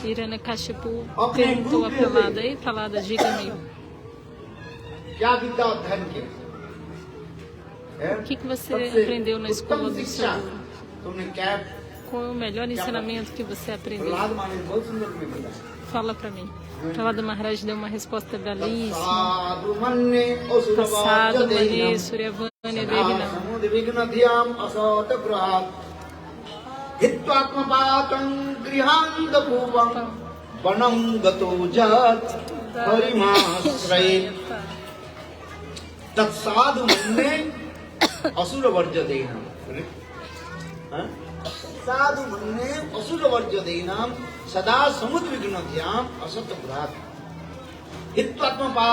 [SPEAKER 2] Hiranyakashipu perguntou a Pralada: Ei, Pralada, diga-me,
[SPEAKER 1] क्या विद्या अध्ययन की
[SPEAKER 2] o que você aprendeu na escola do Sadhguru?
[SPEAKER 1] तुमने क्या
[SPEAKER 2] Qual é o melhor ensinamento que você aprendeu?
[SPEAKER 1] Prahlad महाराज बहुत सुंदर में बताया
[SPEAKER 2] Fala pra mim. Pralada Maharaj deu uma resposta belíssima.
[SPEAKER 1] साधु मन्ये
[SPEAKER 2] Passado,
[SPEAKER 1] असुरवाद
[SPEAKER 2] Mane,
[SPEAKER 1] देहिनम्
[SPEAKER 2] Suryavane, Devinam.
[SPEAKER 1] समुद्र विघ्नधियाम् असत गृहात् हित्वात्मपातं गृहान्त भूवं वनं गतो जत् हरिमाश्रये तत्साधु मन्ये असुरवर्जदेहिनम् साधु मन्ये असुरवर्जदेहिनम् सदा समुद्र विघ्नधियाम् असत गृहात् हित्वात्मपातं